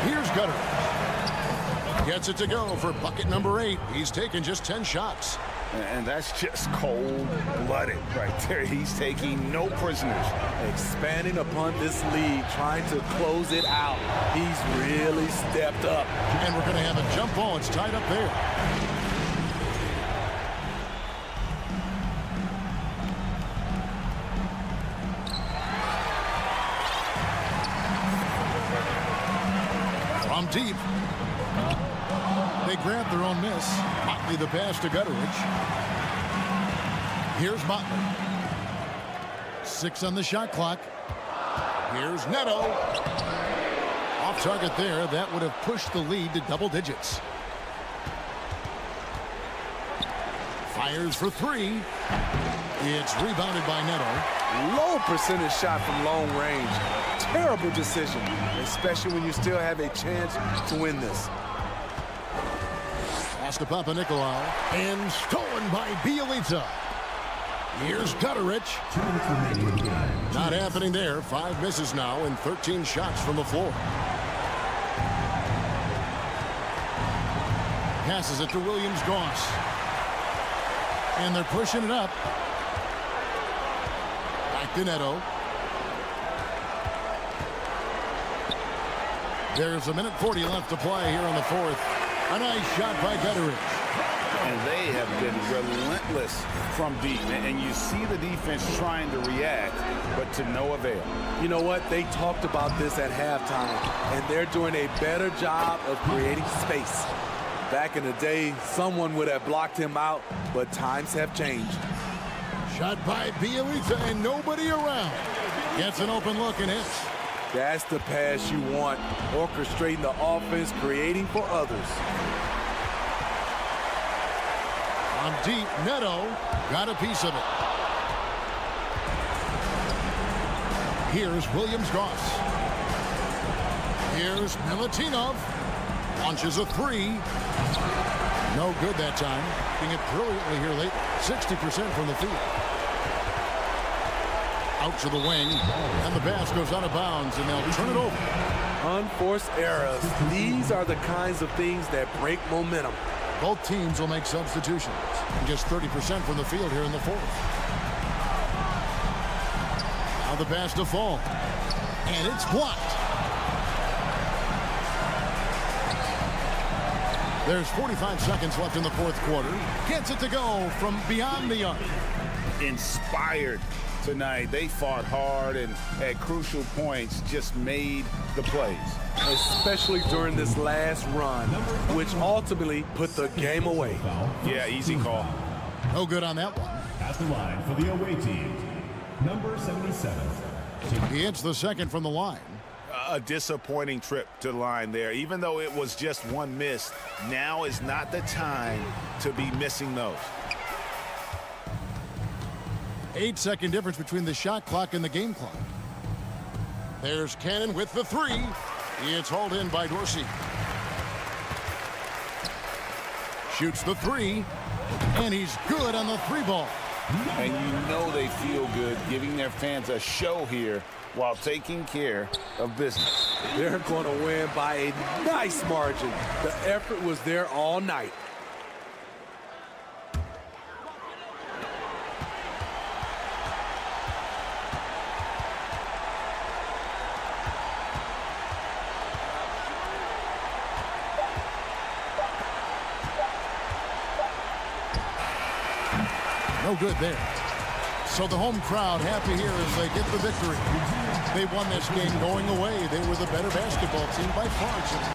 Here's Gutteridge. Gets it to go for bucket number 8. He's taken just 10 shots. And that's just cold-blooded right there. He's taking no prisoners. Expanding upon this lead, trying to close it out. He's really stepped up. And we're going to have a jump ball. It's tied up there. From deep. They grab their own miss. Motley the pass to Gutteridge. Here's Motley. 6 on the shot clock. Here's Neto. Off target there. That would have pushed the lead to double digits. Fires for 3. It's rebounded by Neto. Low percentage shot from long range. Terrible decision, especially when you still have a chance to win this. Pass to Papanikolaou. And stolen by Bjelica. Here's Gutteridge. Not happening there. 5 misses now and 13 shots from the floor. Passes it to Williams-Goss. And they're pushing it up. Back to Neto. There's 1:40 left to play here in the fourth. A nice shot by Gutteridge. And they have been relentless from deep. And you see the defense trying to react, but to no avail. You know what? They talked about this at halftime, and they're doing a better job of creating space. Back in the day, someone would have blocked him out, but times have changed. Shot by Bjelica and nobody around. Gets an open look and hits. That's the pass you want. Orchestrating the offense, creating for others. On deep, Neto got a piece of it. Here's Williams-Goss. Here's Milutinov. Launches a 3. No good that time. Hitting it brilliantly here late. 60% from the field. Out to the wing, and the pass goes out of bounds, and they'll turn it over. Unforced errors. These are the kinds of things that break momentum. Both teams will make substitutions. Just 30% from the field here in the fourth. Now the pass to Fall, and it's blocked. There's 45 seconds left in the fourth quarter. Gets it to go from beyond the arc. Inspired tonight. They fought hard and at crucial points just made the plays. Especially during this last run, which ultimately put the game away. Yeah, easy call. No good on that one. At the line for the away team, number 77. He hits the second from the line. A disappointing trip to the line there. Even though it was just one miss, now is not the time to be missing those. 8-second difference between the shot clock and the game clock. There's Cannon with the 3. It's hauled in by Dorsey. Shoots the 3. And he's good on the 3-ball. And you know they feel good giving their fans a show here while taking care of business. They're going to win by a nice margin. The effort was there all night. No good there. So the home crowd happy here as they get the victory. They won this game going away. They were the better basketball team by far.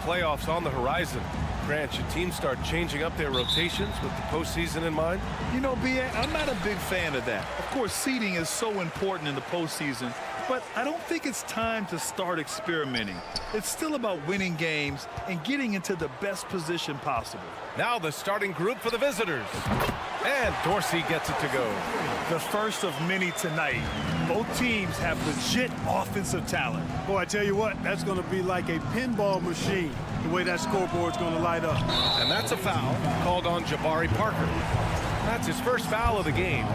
Playoffs on the horizon. Grant, should teams start changing up their rotations with the postseason in mind? You know, B.A., I'm not a big fan of that. Of course, seeding is so important in the postseason, but I don't think it's time to start experimenting. It's still about winning games and getting into the best position possible. Now the starting group for the visitors. And Dorsey gets it to go. The first of many tonight. Both teams have legit offensive talent. Boy, I tell you what, that's going to be like a pinball machine, the way that scoreboard's going to light up. And that's a foul called on Jabari Parker. That's his first foul of the game.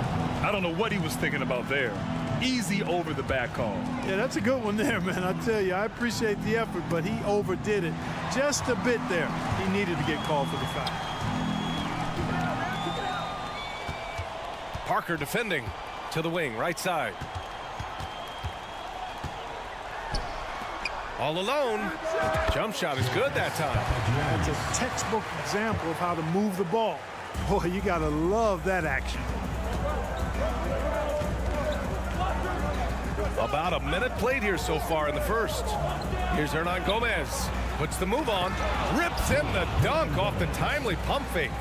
I don't know what he was thinking about there. Easy over the back call. Yeah, that's a good one there, man. I tell you, I appreciate the effort, but he overdid it just a bit there. He needed to get called for the foul. Parker defending to the wing, right side. All alone. Jump shot is good that time. That's a textbook example of how to move the ball. Boy, you got to love that action. About a minute played here so far in the first. Here's Hernan Gomez. Puts the move on. Rips in the dunk off the timely pump fake.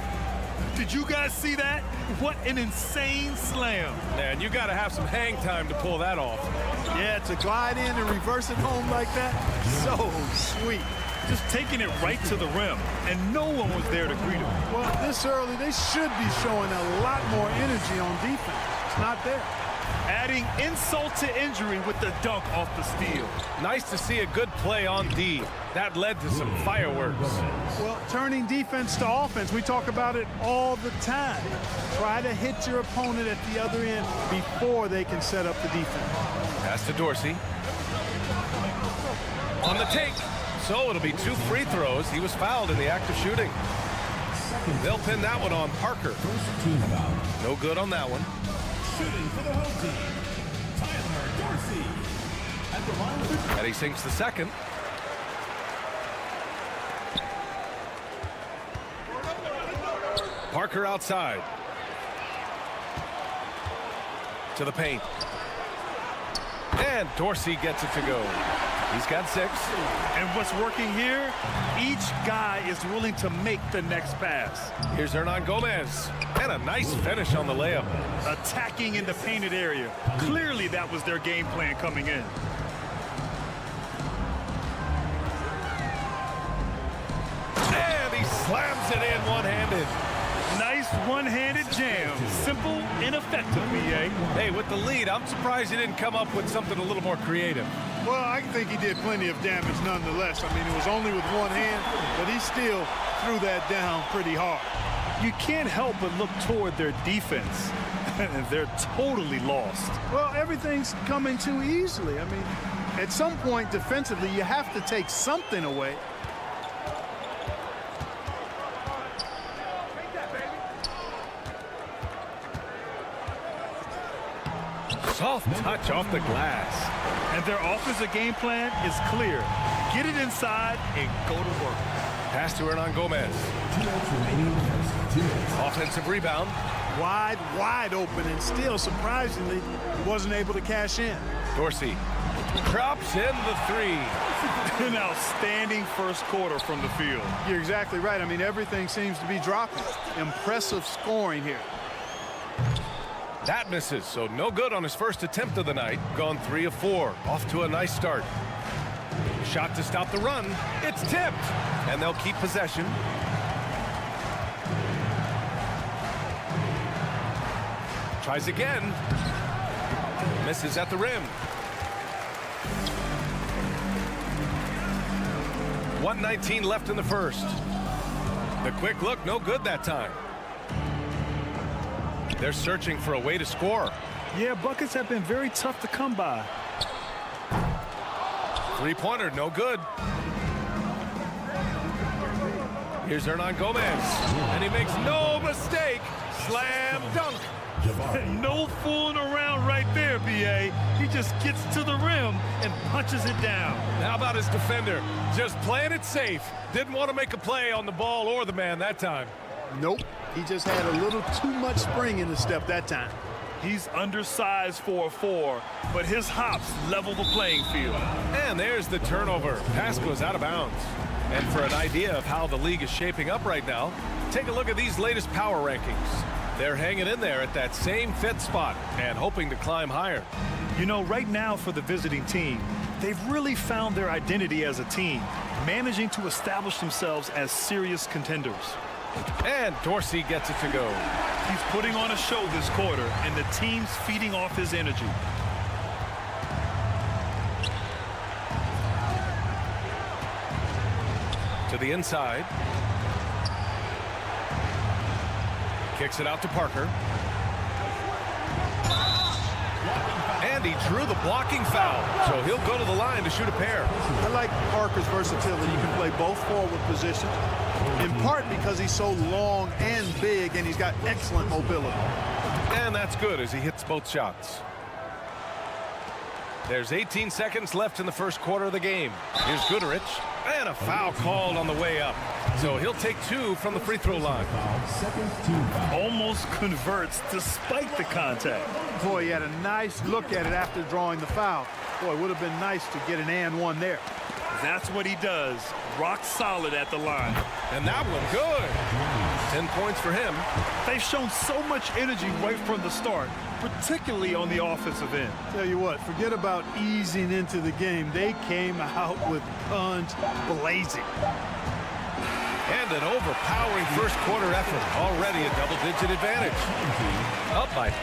Did you guys see that? What an insane slam. Man, you got to have some hang time to pull that off. Yeah, to glide in and reverse it home like that, so sweet. Just taking it right to the rim, and no one was there to greet him. Well, this early, they should be showing a lot more energy on defense. It's not there. Adding insult to injury with the dunk off the steal. Nice to see a good play on D. That led to some fireworks. Well, turning defense to offense, we talk about it all the time. Try to hit your opponent at the other end before they can set up the defense. Pass to Dorsey. On the take. So it'll be 2 free throws. He was fouled in the act of shooting. They'll pin that one on Parker. No good on that one. Shooting for the home team, Tyler Dorsey. At the line And he sinks the second. Parker outside. To the paint. And Dorsey gets it to go. He's got 6. And what's working here? Each guy is willing to make the next pass. Here's Hernan Gomez. And a nice finish on the layup. Attacking in the painted area. Clearly that was their game plan coming in. And he slams it in one-handed. Nice one-handed jam. Simple and effective, B.A. Hey, with the lead, I'm surprised he didn't come up with something a little more creative. Well, I think he did plenty of damage nonetheless. I mean, it was only with one hand, but he still threw that down pretty hard. You can't help but look toward their defense. And they're totally lost. Well, everything's coming too easily. I mean, at some point defensively, you have to take something away. Soft touch off the glass. And their offensive game plan is clear. Get it inside and go to work. Pass to Hernan Gomez. Offensive rebound. Wide open, and still, surprisingly, he wasn't able to cash in. Dorsey Drops in the three. An outstanding first quarter from the field. You're exactly right. I mean, everything seems to be dropping. Impressive scoring here. That misses, so no good on his first attempt of the night. Gone 3 of 4. Off to a nice start. Shot to stop the run. It's tipped, and they'll keep possession. Tries again. Misses at the rim. 1:19 left in the first. The quick look, no good that time. They're searching for a way to score. Yeah, buckets have been very tough to come by. Three-pointer, no good. Here's Hernan Gomez, and he makes no mistake. Slam dunk. No fooling around right there, B.A. He just gets to the rim and punches it down. How about his defender? Just playing it safe. Didn't want to make a play on the ball or the man that time. Nope. He just had a little too much spring in his step that time. He's undersized for a 4, but his hops level the playing field. And there's the turnover. Pass goes out of bounds. And for an idea of how the league is shaping up right now, take a look at these latest power rankings. They're hanging in there at that same 5th spot and hoping to climb higher. You know, right now for the visiting team, they've really found their identity as a team, managing to establish themselves as serious contenders. And Dorsey gets it to go. He's putting on a show this quarter, and the team's feeding off his energy. To the inside. Kicks it out to Parker. And he drew the blocking foul, so he'll go to the line to shoot a pair. I like Parker's versatility. You can play both forward positions, in part because he's so long and big, and he's got excellent mobility. And that's good as he hits both shots. There's 18 seconds left in the first quarter of the game. Here's Goodrich, and a foul called on the way up. So he'll take 2 from the free throw line. Almost converts despite the contact. Boy, he had a nice look at it after drawing the foul. Boy, it would have been nice to get an and one there. That's what he does. Rock solid at the line. And that one good. 10 points for him. They've shown so much energy right from the start, particularly on the offensive end. Tell you what, forget about easing into the game. They came out with guns blazing. And an overpowering first quarter effort. Already a double-digit advantage. Up by.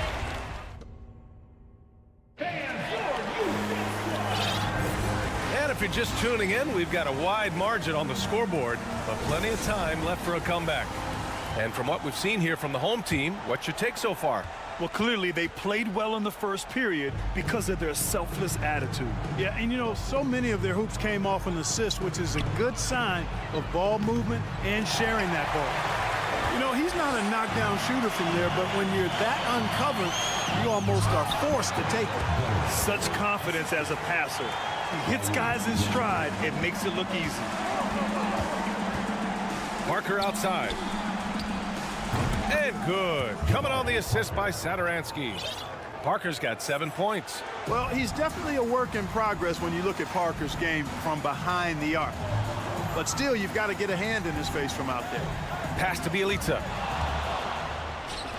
And if you're just tuning in, we've got a wide margin on the scoreboard, but plenty of time left for a comeback. And from what we've seen here from the home team, what's your take so far? Well, clearly they played well in the first period because of their selfless attitude. Yeah, and you know, so many of their hoops came off an assist, which is a good sign of ball movement and sharing that ball. You know, he's not a knockdown shooter from there, but when you're that uncovered, you almost are forced to take it. Such confidence as a passer. He hits guys in stride and makes it look easy. Parker outside. And good. Coming on the assist by Satoransky. Parker's got 7 points. Well, he's definitely a work in progress when you look at Parker's game from behind the arc. But still, you've got to get a hand in his face from out there. Pass to Bjelica.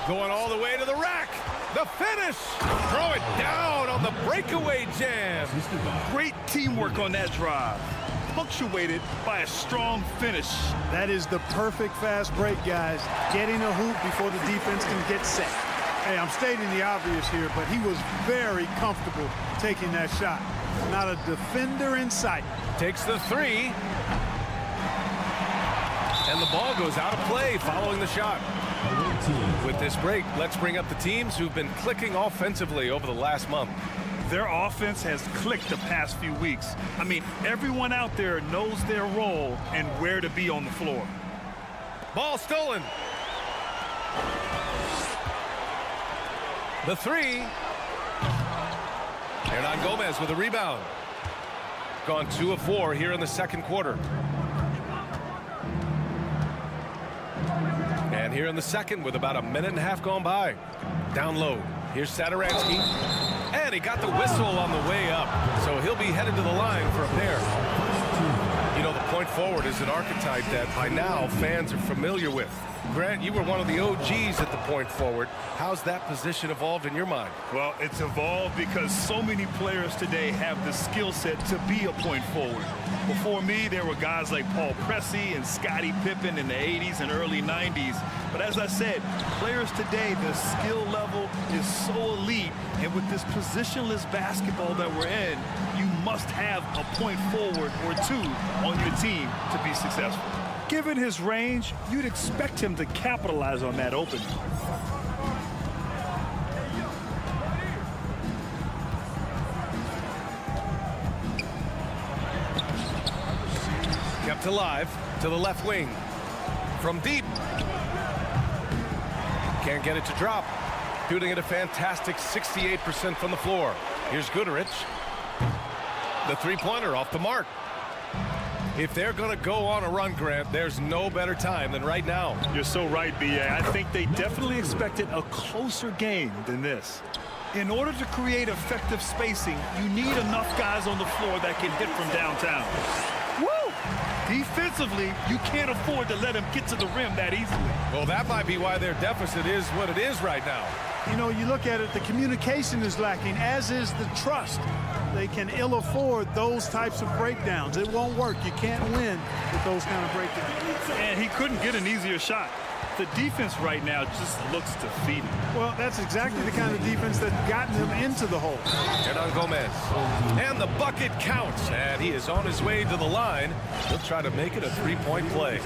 Going all the way to the rack. The finish. Throw it down on the breakaway jam. Great teamwork on that drive. Punctuated by a strong finish. That is the perfect fast break, guys. Getting a hoop before the defense can get set. Hey, I'm stating the obvious here, but he was very comfortable taking that shot. Not a defender in sight. Takes the 3. And the ball goes out of play following the shot. With this break, let's bring up the teams who've been clicking offensively over the last month. Their offense has clicked the past few weeks. I mean, everyone out there knows their role and where to be on the floor. Ball stolen. The 3. Hernan Gomez with a rebound. Gone 2 of 4 here in the second quarter. And here in the second with about a minute and a half gone by. Down low. Here's Satoransky. And he got the whistle on the way up, so he'll be headed to the line for a pair. You know, the point forward is an archetype that by now fans are familiar with. Grant, you were one of the OGs at the point forward. How's that position evolved in your mind? Well, it's evolved because so many players today have the skill set to be a point forward. Before me, there were guys like Paul Pressey and Scottie Pippen in the 80s and early 90s. But as I said, players today, the skill level is so elite. And with this positionless basketball that we're in, you must have a point forward or two on your team to be successful. Given his range, you'd expect him to capitalize on that opening. Kept alive to the left wing. From deep. Can't get it to drop. Shooting at a fantastic 68% from the floor. Here's Goodrich. The three-pointer off the mark. If they're going to go on a run, Grant, there's no better time than right now. You're so right, B.A. I think they definitely expected a closer game than this. In order to create effective spacing, you need enough guys on the floor that can hit from downtown. Woo! Defensively, you can't afford to let him get to the rim that easily. Well, that might be why their deficit is what it is right now. You know, you look at it, the communication is lacking, as is the trust. They can ill afford those types of breakdowns. It won't work. You can't win with those kind of breakdowns. And he couldn't get an easier shot. The defense right now just looks defeated. Well, that's exactly the kind of defense that got him into the hole. Hernan Gomez. And the bucket counts. And he is on his way to the line. He'll try to make it a three-point play.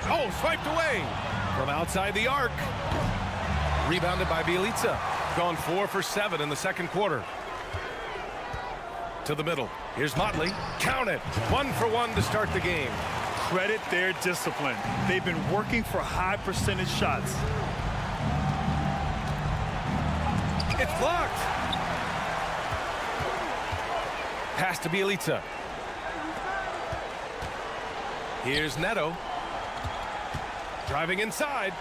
Oh, swiped away from outside the arc. Rebounded by Bjelica. Gone 4 for 7 in the second quarter. To the middle. Here's Motley. Count it. 1 for 1 to start the game. Credit their discipline. They've been working for high percentage shots. It's blocked. Pass to Bjelica. Here's Neto. Driving inside.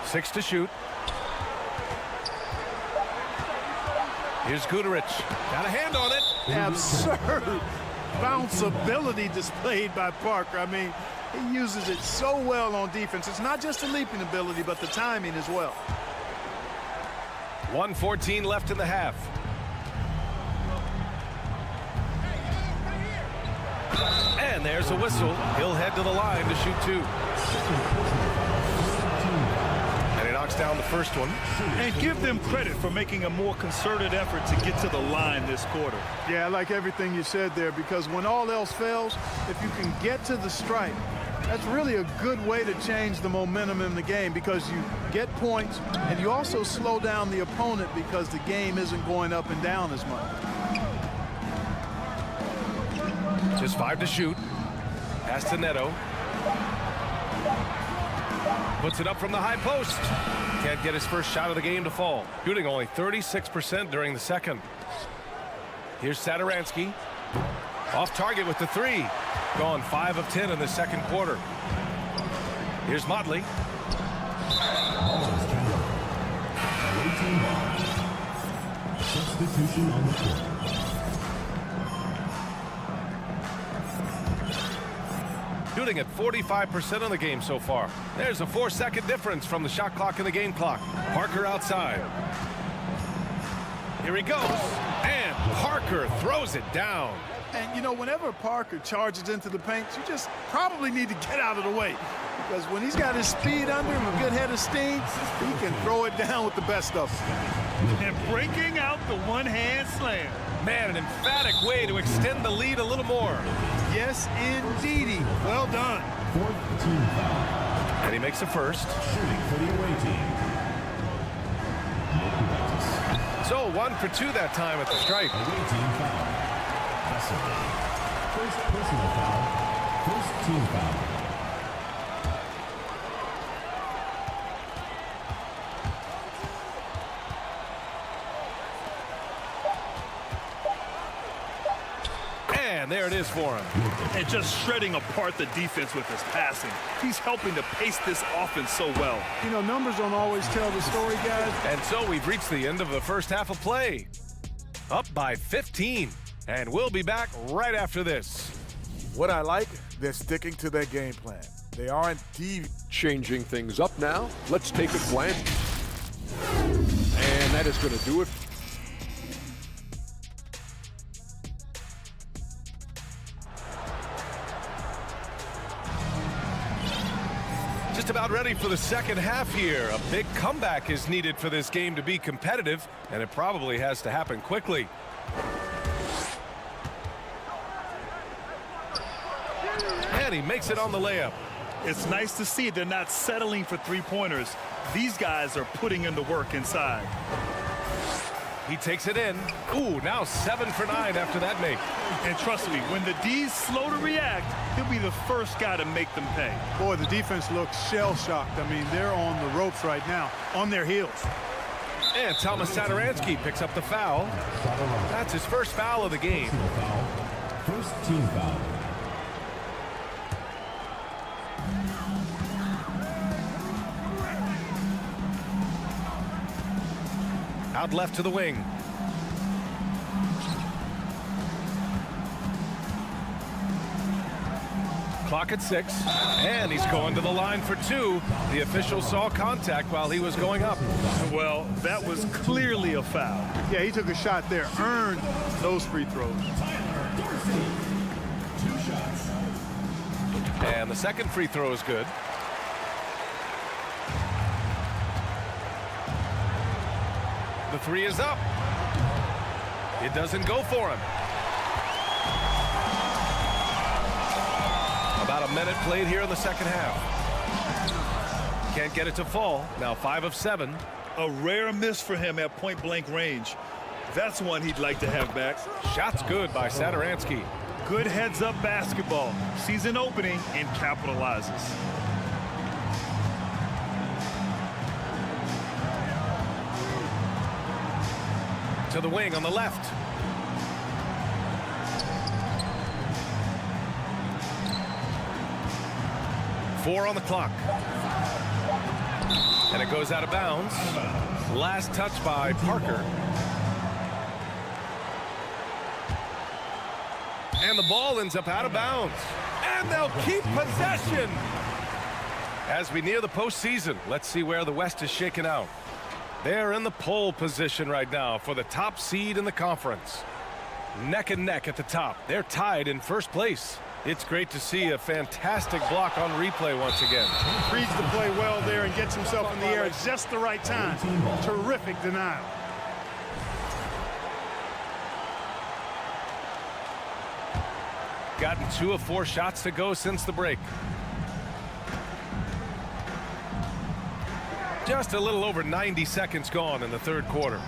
Six to shoot. Here's Goodrich. Got a hand on it. Absurd bounceability displayed by Parker. I mean, he uses it so well on defense. It's not just the leaping ability, but the timing as well. 1:14 left in the half. And there's a whistle. He'll head to the line to shoot 2. And he knocks down the first one. And give them credit for making a more concerted effort to get to the line this quarter. Yeah, I like everything you said there, because when all else fails, if you can get to the stripe, that's really a good way to change the momentum in the game, because you get points and you also slow down the opponent because the game isn't going up and down as much. Just 5 to shoot. Pass to Neto. Puts it up from the high post. Can't get his first shot of the game to fall. Shooting only 36% during the second. Here's Satoransky. Off target with the 3. Gone 5 of 10 in the second quarter. Here's Motley. Substitution on the court. Shooting at 45% of the game so far. There's a 4-second difference from the shot clock and the game clock. Parker outside. Here he goes. And Parker throws it down. And, you know, whenever Parker charges into the paint, you just probably need to get out of the way. Because when he's got his speed under him, a good head of steam, he can throw it down with the best of them. And breaking out the one-hand slam. Man, an emphatic way to extend the lead a little more. Yes, indeedy. Well done. Fourth team foul. And he makes the first. Shooting for the away team. So 1 for 2 that time at the stripe. Away team foul. First personal foul. First team foul. And there it is for him. And just shredding apart the defense with his passing. He's helping to pace this offense so well. You know, numbers don't always tell the story, guys. And so we've reached the end of the first half of play. Up by 15. And we'll be back right after this. What I like, they're sticking to their game plan. They aren't changing things up now. Let's take a glance. And that is going to do it. Just about ready for the second half here. A big comeback is needed for this game to be competitive, and it probably has to happen quickly. And he makes it on the layup. It's nice to see they're not settling for three-pointers. These guys are putting in the work inside. He takes it in. Ooh, now 7 for 9 after that make. And trust me, when the D's slow to react, he'll be the first guy to make them pay. Boy, the defense looks shell-shocked. I mean, they're on the ropes right now, on their heels. And Thomas Satoransky picks up the foul. That's his first foul of the game. First team foul. Out left to the wing. Clock at 6, and he's going to the line for 2. The official saw contact while he was going up. Well, that was clearly a foul. Yeah, he took a shot there, earned those free throws. And the second free throw is good. The 3 is up. It doesn't go for him. About a minute played here in the second half. Can't get it to fall. Now 5 of 7. A rare miss for him at point-blank range. That's one he'd like to have back. Shot's good by Satoransky. Good heads-up basketball. Sees an opening and capitalizes. To the wing on the left. Four on the clock. And it goes out of bounds. Last touch by Parker. And the ball ends up out of bounds. And they'll keep possession. As we near the postseason, let's see where the West is shaken out. They're in the pole position right now for the top seed in the conference. Neck and neck at the top. They're tied in first place. It's great to see a fantastic block on replay once again. Reads the play well there and gets himself in the air at just the right time. Terrific denial. Gotten 2 of 4 shots to go since the break. Just a little over 90 seconds gone in the third quarter.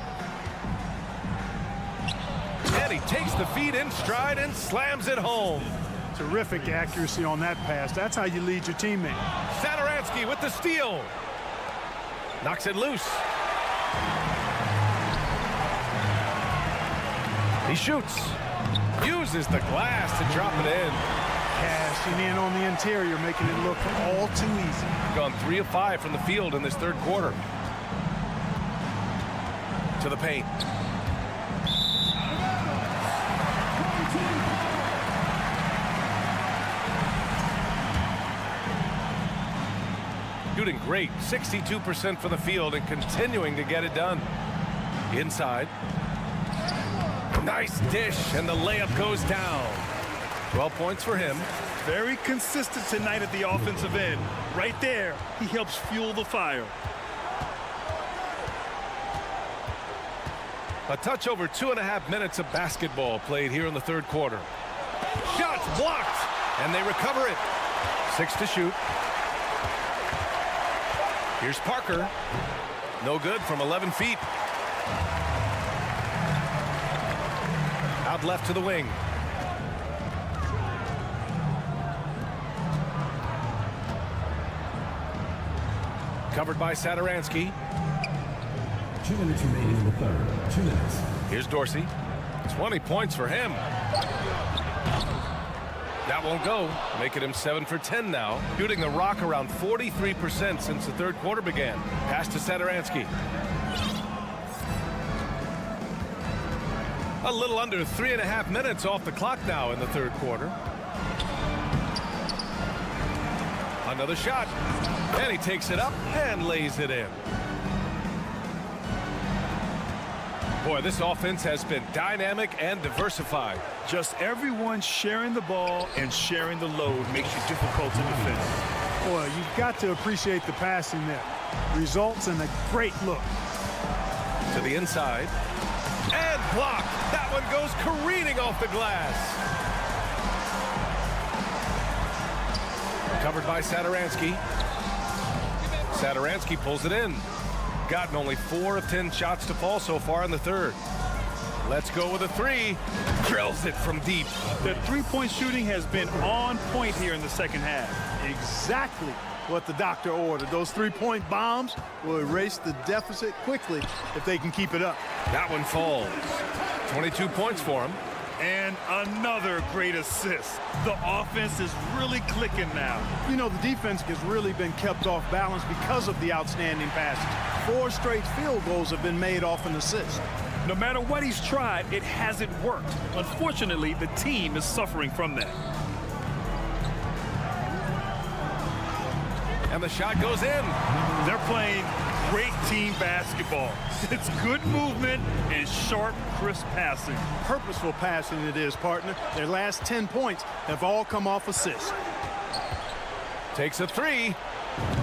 And he takes the feed in stride and slams it home. Terrific accuracy on that pass. That's how you lead your teammate. Satoransky with the steal. Knocks it loose. He shoots. Uses the glass to drop it in. Cashing in on the interior, making it look all too easy. Gone 3 of 5 from the field in this third quarter. To the paint. Shooting great, 62% from the field and continuing to get it done. Inside. Nice dish, and the layup goes down. 12 points for him. Very consistent tonight at the offensive end. Right there, he helps fuel the fire. A touch over 2.5 minutes of basketball played here in the third quarter. Shots blocked, and they recover it. 6 to shoot. Here's Parker. No good from 11 feet. Out left to the wing. Covered by Satoransky. 2 minutes remaining in the third. 2 minutes. Here's Dorsey. 20 points for him. That won't go, making him 7 for 10 now. Shooting the rock around 43% since the third quarter began. Pass to Satoransky. A little under 3.5 minutes off the clock now in the third quarter. Another shot. And he takes it up and lays it in. Boy, this offense has been dynamic and diversified. Just everyone sharing the ball and sharing the load makes you difficult to defend. Boy, you've got to appreciate the passing there. Results in a great look. To the inside. And blocked. That one goes careening off the glass. Covered by Satoransky. Satoransky pulls it in. Gotten only 4 of 10 shots to fall so far in the third. Let's go with a 3. Drills it from deep. The three-point shooting has been on point here in the second half. Exactly what the doctor ordered. Those three-point bombs will erase the deficit quickly if they can keep it up. That one falls. 22 points for him. And another great assist. The offense is really clicking now. You know, the defense has really been kept off balance because of the outstanding passes. 4 straight field goals have been made off an assist. No matter what he's tried, it hasn't worked. Unfortunately, the team is suffering from that. And the shot goes in. They're playing great team basketball. It's good movement and sharp, crisp passing. Purposeful passing it is, partner. Their last 10 points have all come off assists. Takes a 3.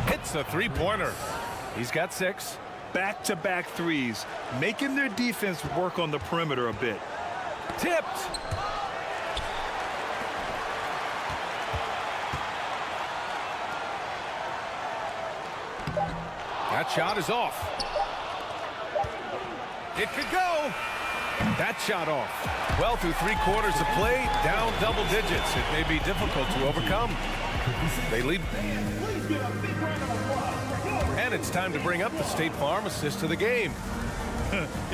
Hits a three-pointer. He's got 6. Back-to-back threes, making their defense work on the perimeter a bit. Tipped. That shot is off. It could go. That shot off. Well, through 3 quarters of play, down double digits. It may be difficult to overcome. They lead. And it's time to bring up the State Farm assist of the game.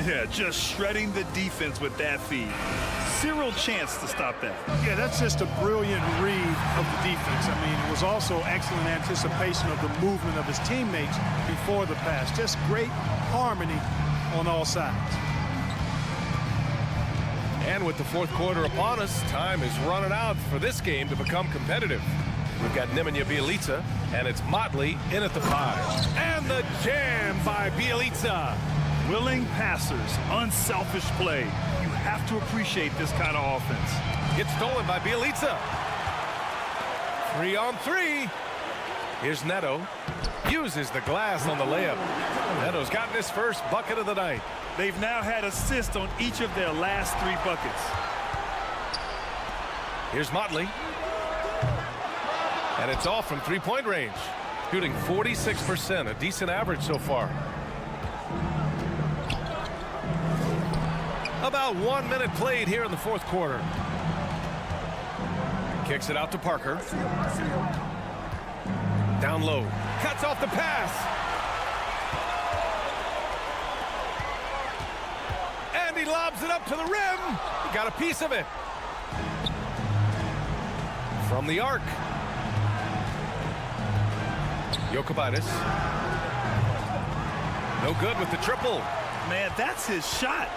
Yeah, just shredding the defense with that feed. Zero chance to stop that. Yeah, that's just a brilliant read of the defense. I mean, it was also excellent anticipation of the movement of his teammates before the pass. Just great harmony on all sides. And with the fourth quarter upon us, time is running out for this game to become competitive. We've got Nemanja Bjelica, and it's Motley in at the 5. And the jam by Bjelica. Willing passers, unselfish play. You have to appreciate this kind of offense. Gets stolen by Bjelica. 3 on 3. Here's Neto. Uses the glass on the layup. Neto's gotten his first bucket of the night. They've now had assists on each of their last 3 buckets. Here's Motley. And it's off from 3-point range. Shooting 46%, a decent average so far. About 1 minute played here in the fourth quarter. Kicks it out to Parker. Down low. Cuts off the pass. And he lobs it up to the rim. He got a piece of it. From the arc. Jokic. No good with the triple. Man, that's his shot.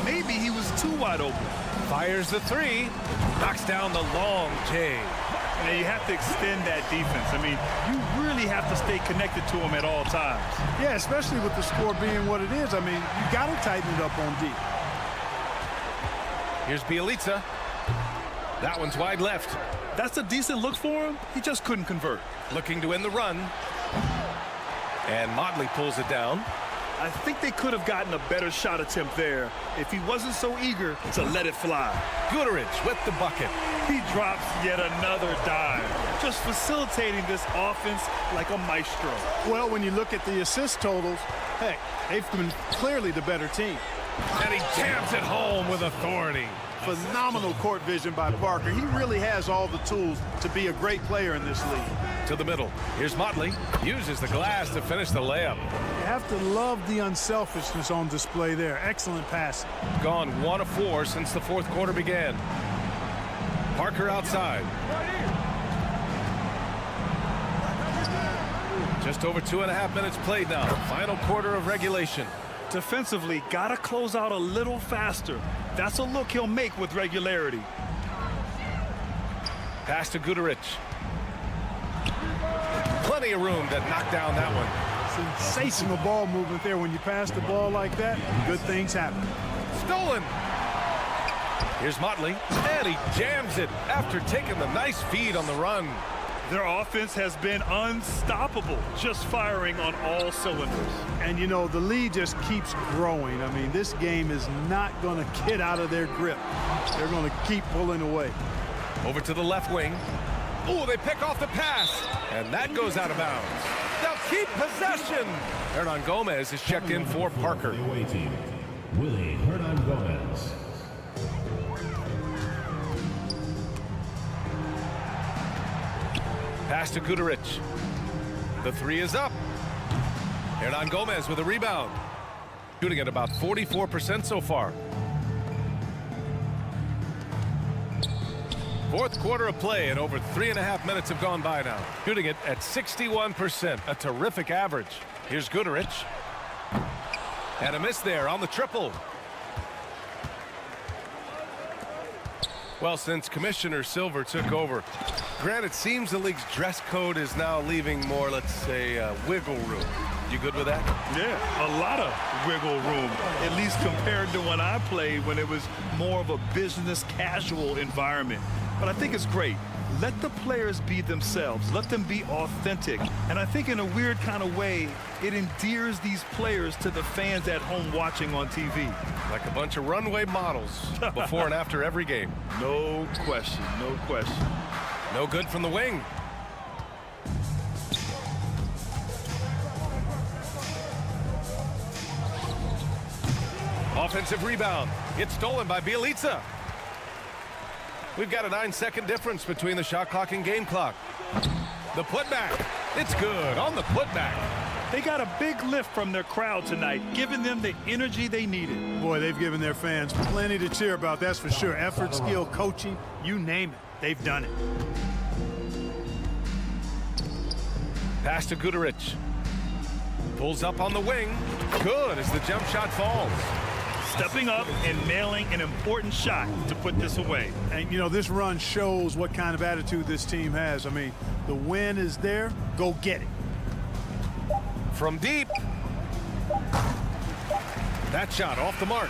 Maybe he was too wide open. Fires the 3. Knocks down the long J. Now you have to extend that defense. I mean, you really have to stay connected to him at all times. Yeah, especially with the score being what it is. I mean, you got to tighten it up on D. Here's Bjelica. That one's wide left. That's a decent look for him. He just couldn't convert. Looking to win the run. And Motley pulls it down. I think they could have gotten a better shot attempt there if he wasn't so eager to let it fly. Goodrich with the bucket. He drops yet another dime, just facilitating this offense like a maestro. Well, when you look at the assist totals, hey, they've been clearly the better team. And he jams it home with authority. Phenomenal court vision by Parker. He really has all the tools to be a great player in this league. To the middle. Here's Motley. Uses the glass to finish the layup. You have to love the unselfishness on display there. Excellent passing. Gone 1 of 4 since the fourth quarter began. Parker outside. Just over 2.5 minutes played now. Final quarter of regulation. Defensively, got to close out a little faster. That's a look he'll make with regularity. Pass to Guduric. Plenty of room to knock down that one. Sensational ball movement there. When you pass the ball like that, good things happen. Stolen. Here's Motley, and he jams it after taking the nice feed on the run. Their offense has been unstoppable, just firing on all cylinders. And, you know, the lead just keeps growing. I mean, this game is not going to get out of their grip. They're going to keep pulling away. Over to the left wing. Oh, they pick off the pass, and that goes out of bounds. They'll keep possession. Hernan Gomez is checked in for Parker. The away team, Willie Hernan Gomez. Pass to Guduric. The three is up. Hernan Gomez with a rebound. Shooting at about 44% so far. Fourth quarter of play, and over 3.5 minutes have gone by now. Shooting it at 61%, a terrific average. Here's Guduric. And a miss there on the triple. Well, since Commissioner Silver took over, Grant, it seems the league's dress code is now leaving more, let's say, wiggle room. You good with that? Yeah, a lot of wiggle room, at least compared to when I played, when it was more of a business casual environment. But I think it's great. Let the players be themselves. Let them be authentic. And I think in a weird kind of way, it endears these players to the fans at home watching on TV. Like a bunch of runway models before and after every game. No question, no question. No good from the wing. Offensive rebound. It's stolen by Bjelica. We've got a 9-second difference between the shot clock and game clock. The putback. It's good on the putback. They got a big lift from their crowd tonight, giving them the energy they needed. Boy, they've given their fans plenty to cheer about, that's for sure. Effort, skill, coaching, you name it. They've done it. Pass to Guduric. Pulls up on the wing. Good as the jump shot falls. Stepping up and nailing an important shot to put this away. And, you know, this run shows what kind of attitude this team has. I mean, the win is there. Go get it. From deep. That shot off the mark.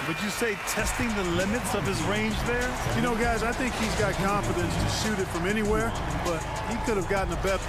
Would you say testing the limits of his range there? You know, guys, I think he's got confidence to shoot it from anywhere, but he could have gotten a better.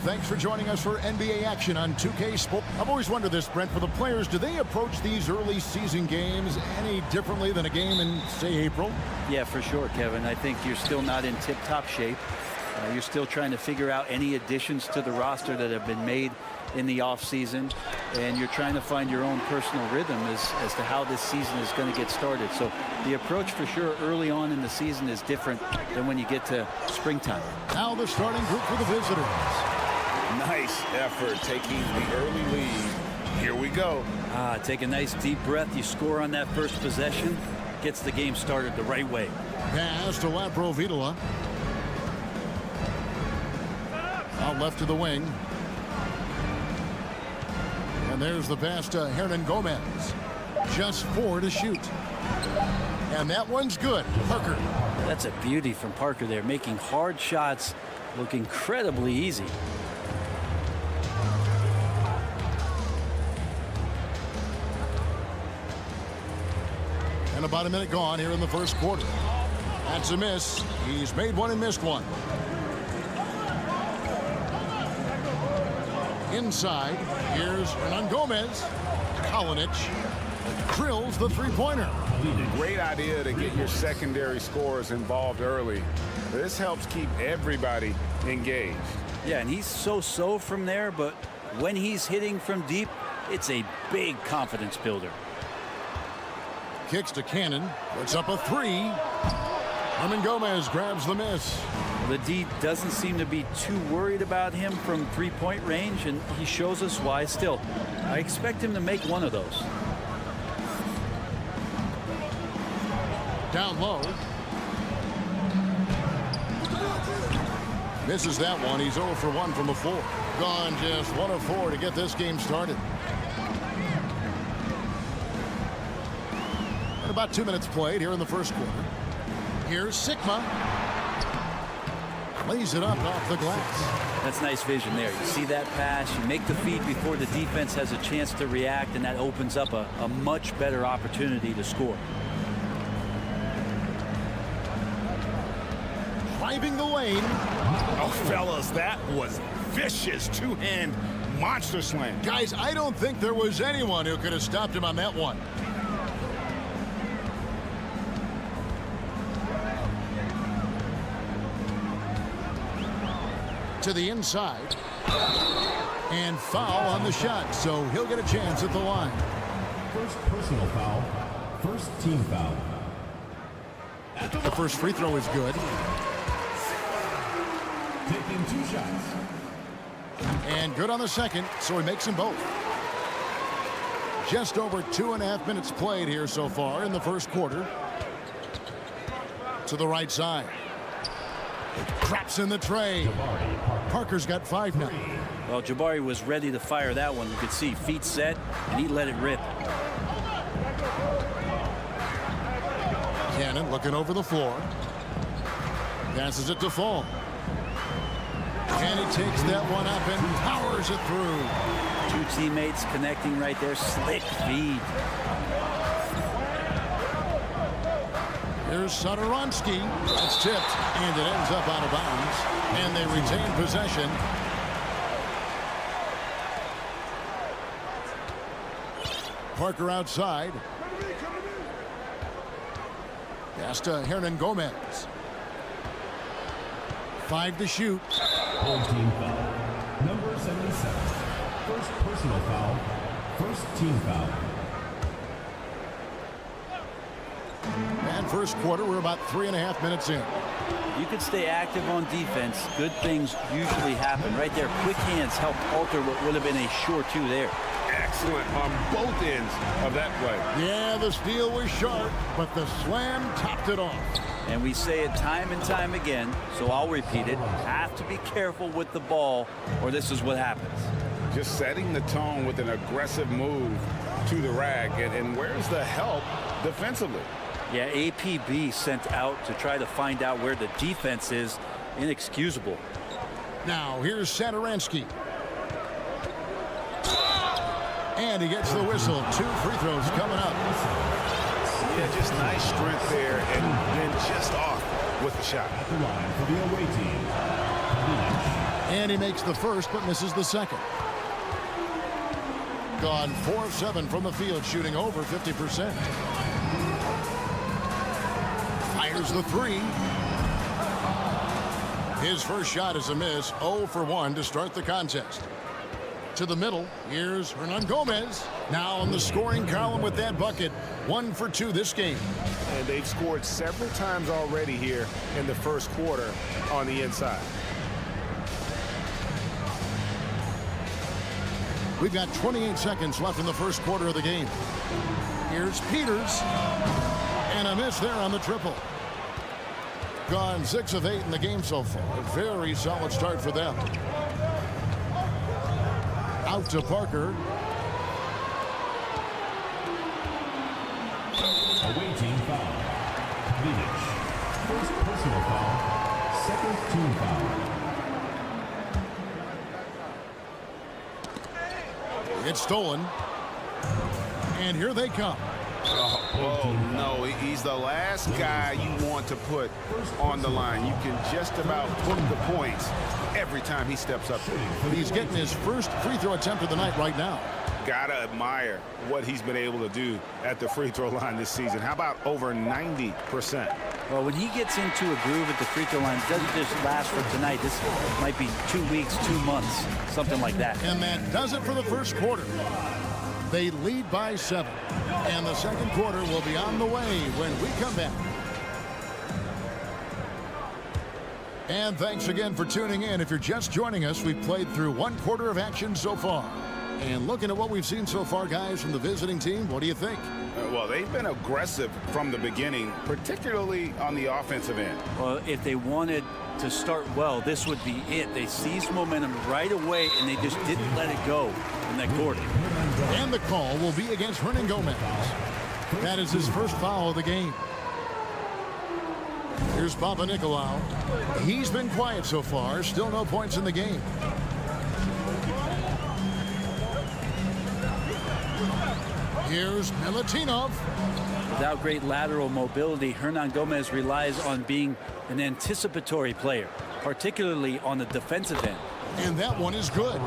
Thanks for joining us for NBA action on 2K Sport. I've always wondered this, Brent, for the players, do they approach these early season games any differently than a game in, say, April? Yeah, for sure, Kevin. I think you're still not in tip-top shape. You're still trying to figure out any additions to the roster that have been made in the offseason, and you're trying to find your own personal rhythm as to how this season is going to get started. So the approach for sure early on in the season is different than when you get to springtime. Now the starting group for the visitors. Nice effort taking the early lead. Here we go. Take a nice deep breath. You score on that first possession. Gets the game started the right way. Pass to Bjelica. Out left to the wing. And there's the pass to Gomez. Just 4 to shoot. And that one's good. Parker. That's a beauty from Parker there, making hard shots look incredibly easy. And about a minute gone here in the first quarter. That's a miss. He's made one and missed one. Inside, here's Gomez. Kalinic drills the three-pointer. Great idea to get your secondary scorers involved early. This helps keep everybody engaged. Yeah, and he's so-so from there, but when he's hitting from deep, it's a big confidence builder. Kicks to Cannon, puts up a 3. Gomez grabs the miss. The D doesn't seem to be too worried about him from three-point range, and he shows us why. Still, I expect him to make one of those. Down low. Misses that one. He's 0 for 1 from the floor. Gone just 1 of 4 to get this game started. And about 2 minutes played here in the first quarter. Here's Sigma. Lays it up off the glass. That's nice vision there. You see that pass, you make the feed before the defense has a chance to react, and that opens up a much better opportunity to score. Driving the lane. Oh, fellas, that was vicious two-hand monster slam. Guys, I don't think there was anyone who could have stopped him on that one. To the inside. And foul on the shot, so he'll get a chance at the line. First personal foul. First team foul. The first free throw is good. Taking 2 shots. And good on the second, so he makes them both. Just over 2.5 minutes played here so far in the first quarter. To the right side. Traps in the tray. Parker's got 5 now. Well, Jabari was ready to fire that one. You could see feet set, and he let it rip. Cannon looking over the floor. Passes it to Fall. And he takes that one up and powers it through. 2 teammates connecting right there. Slick feed. Here's Satoransky. That's tipped, and it ends up out of bounds. And they retain possession. Parker outside. Pass to Gomez. 5 to shoot. Full team foul. Number 77. First personal foul. First team foul. And first quarter, we're about 3.5 minutes in. You could stay active on defense. Good things usually happen. Right there, quick hands helped alter what would have been a sure two there. Excellent on both ends of that play. Yeah, the steal was sharp, but the slam topped it off. And we say it time and time again, so I'll repeat it. Have to be careful with the ball, or this is what happens. Just setting the tone with an aggressive move to the rack. And where's the help defensively? Yeah, APB sent out to try to find out where the defense is. Inexcusable. Now, here's Satoransky. And he gets the whistle. 2 free throws coming up. Yeah, just nice strength there, and then just off with the shot. And he makes the first, but misses the second. Gone 4 of 7 from the field, shooting over 50%. Fires the 3. His first shot is a miss. 0 for 1 to start the contest. To the middle, here's Hernan Gomez. Now on the scoring column with that bucket. 1 for 2 this game. And they've scored several times already here in the first quarter on the inside. We've got 28 seconds left in the first quarter of the game. Here's Peters. And a miss there on the triple. Gone 6 of 8 in the game so far. A very solid start for them. Out to Parker. Awaiting foul. Vidic. First personal foul. Second team foul. It's stolen. And here they come. Oh, no, he's the last guy you want to put on the line. You can just about put the points every time he steps up there. He's getting his first free throw attempt of the night right now. Gotta admire what he's been able to do at the free throw line this season. How about over 90%? Well, when he gets into a groove at the free throw line, it doesn't just last for tonight. This might be 2 weeks, 2 months, something like that. And that does it for the first quarter. They lead by 7. And the second quarter will be on the way when we come back. And thanks again for tuning in. If you're just joining us, we've played through 1 quarter of action so far. And looking at what we've seen so far, guys, from the visiting team, what do you think? Well, they've been aggressive from the beginning, particularly on the offensive end. Well, if they wanted to start well, this would be it. They seized momentum right away, and they just didn't let it go in that quarter. And the call will be against Hernan Gomez. That is his first foul of the game. Here's Papanikolaou. He's been quiet so far. Still no points in the game. Here's Milutinov. Without great lateral mobility, Hernan Gomez relies on being an anticipatory player, particularly on the defensive end. And that one is good.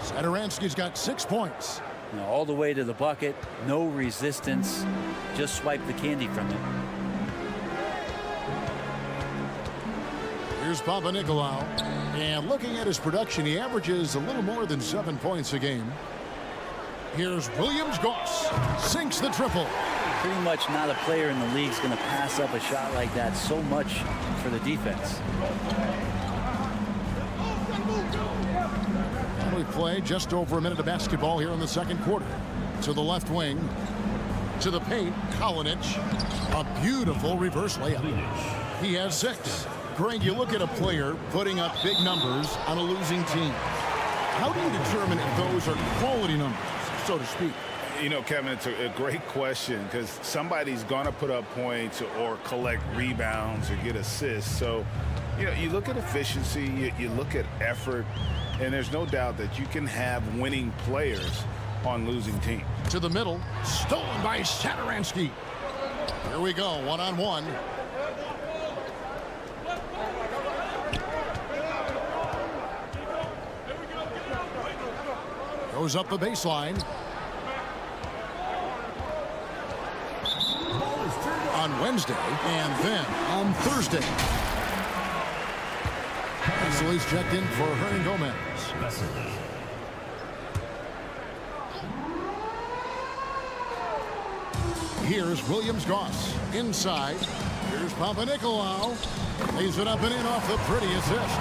Satoransky's got 6 points. Now, all the way to the bucket, no resistance, just swipe the candy from him. Here's Papanikolaou. And looking at his production, he averages a little more than 7 points a game. Here's Williams-Goss. Sinks the triple. Pretty much not a player in the league is going to pass up a shot like that so much for the defense. And we play just over a minute of basketball here in the second quarter. To the left wing. To the paint. Kalinic. A beautiful reverse layup. He has 6. Greg, you look at a player putting up big numbers on a losing team. How do you determine if those are quality numbers, so to speak? You know, Kevin, it's a great question because somebody's going to put up points or collect rebounds or get assists. So, you know, you look at efficiency, you look at effort, and there's no doubt that you can have winning players on losing teams. To the middle, stolen by Satoransky. Here we go, one-on-one. Goes up the baseline. On Wednesday and then on Thursday. Wesley's checked in for Hernan Gomez. Here's Williams-Goss inside. Here's Papanikolaou. Lays it up and in off the pretty assist.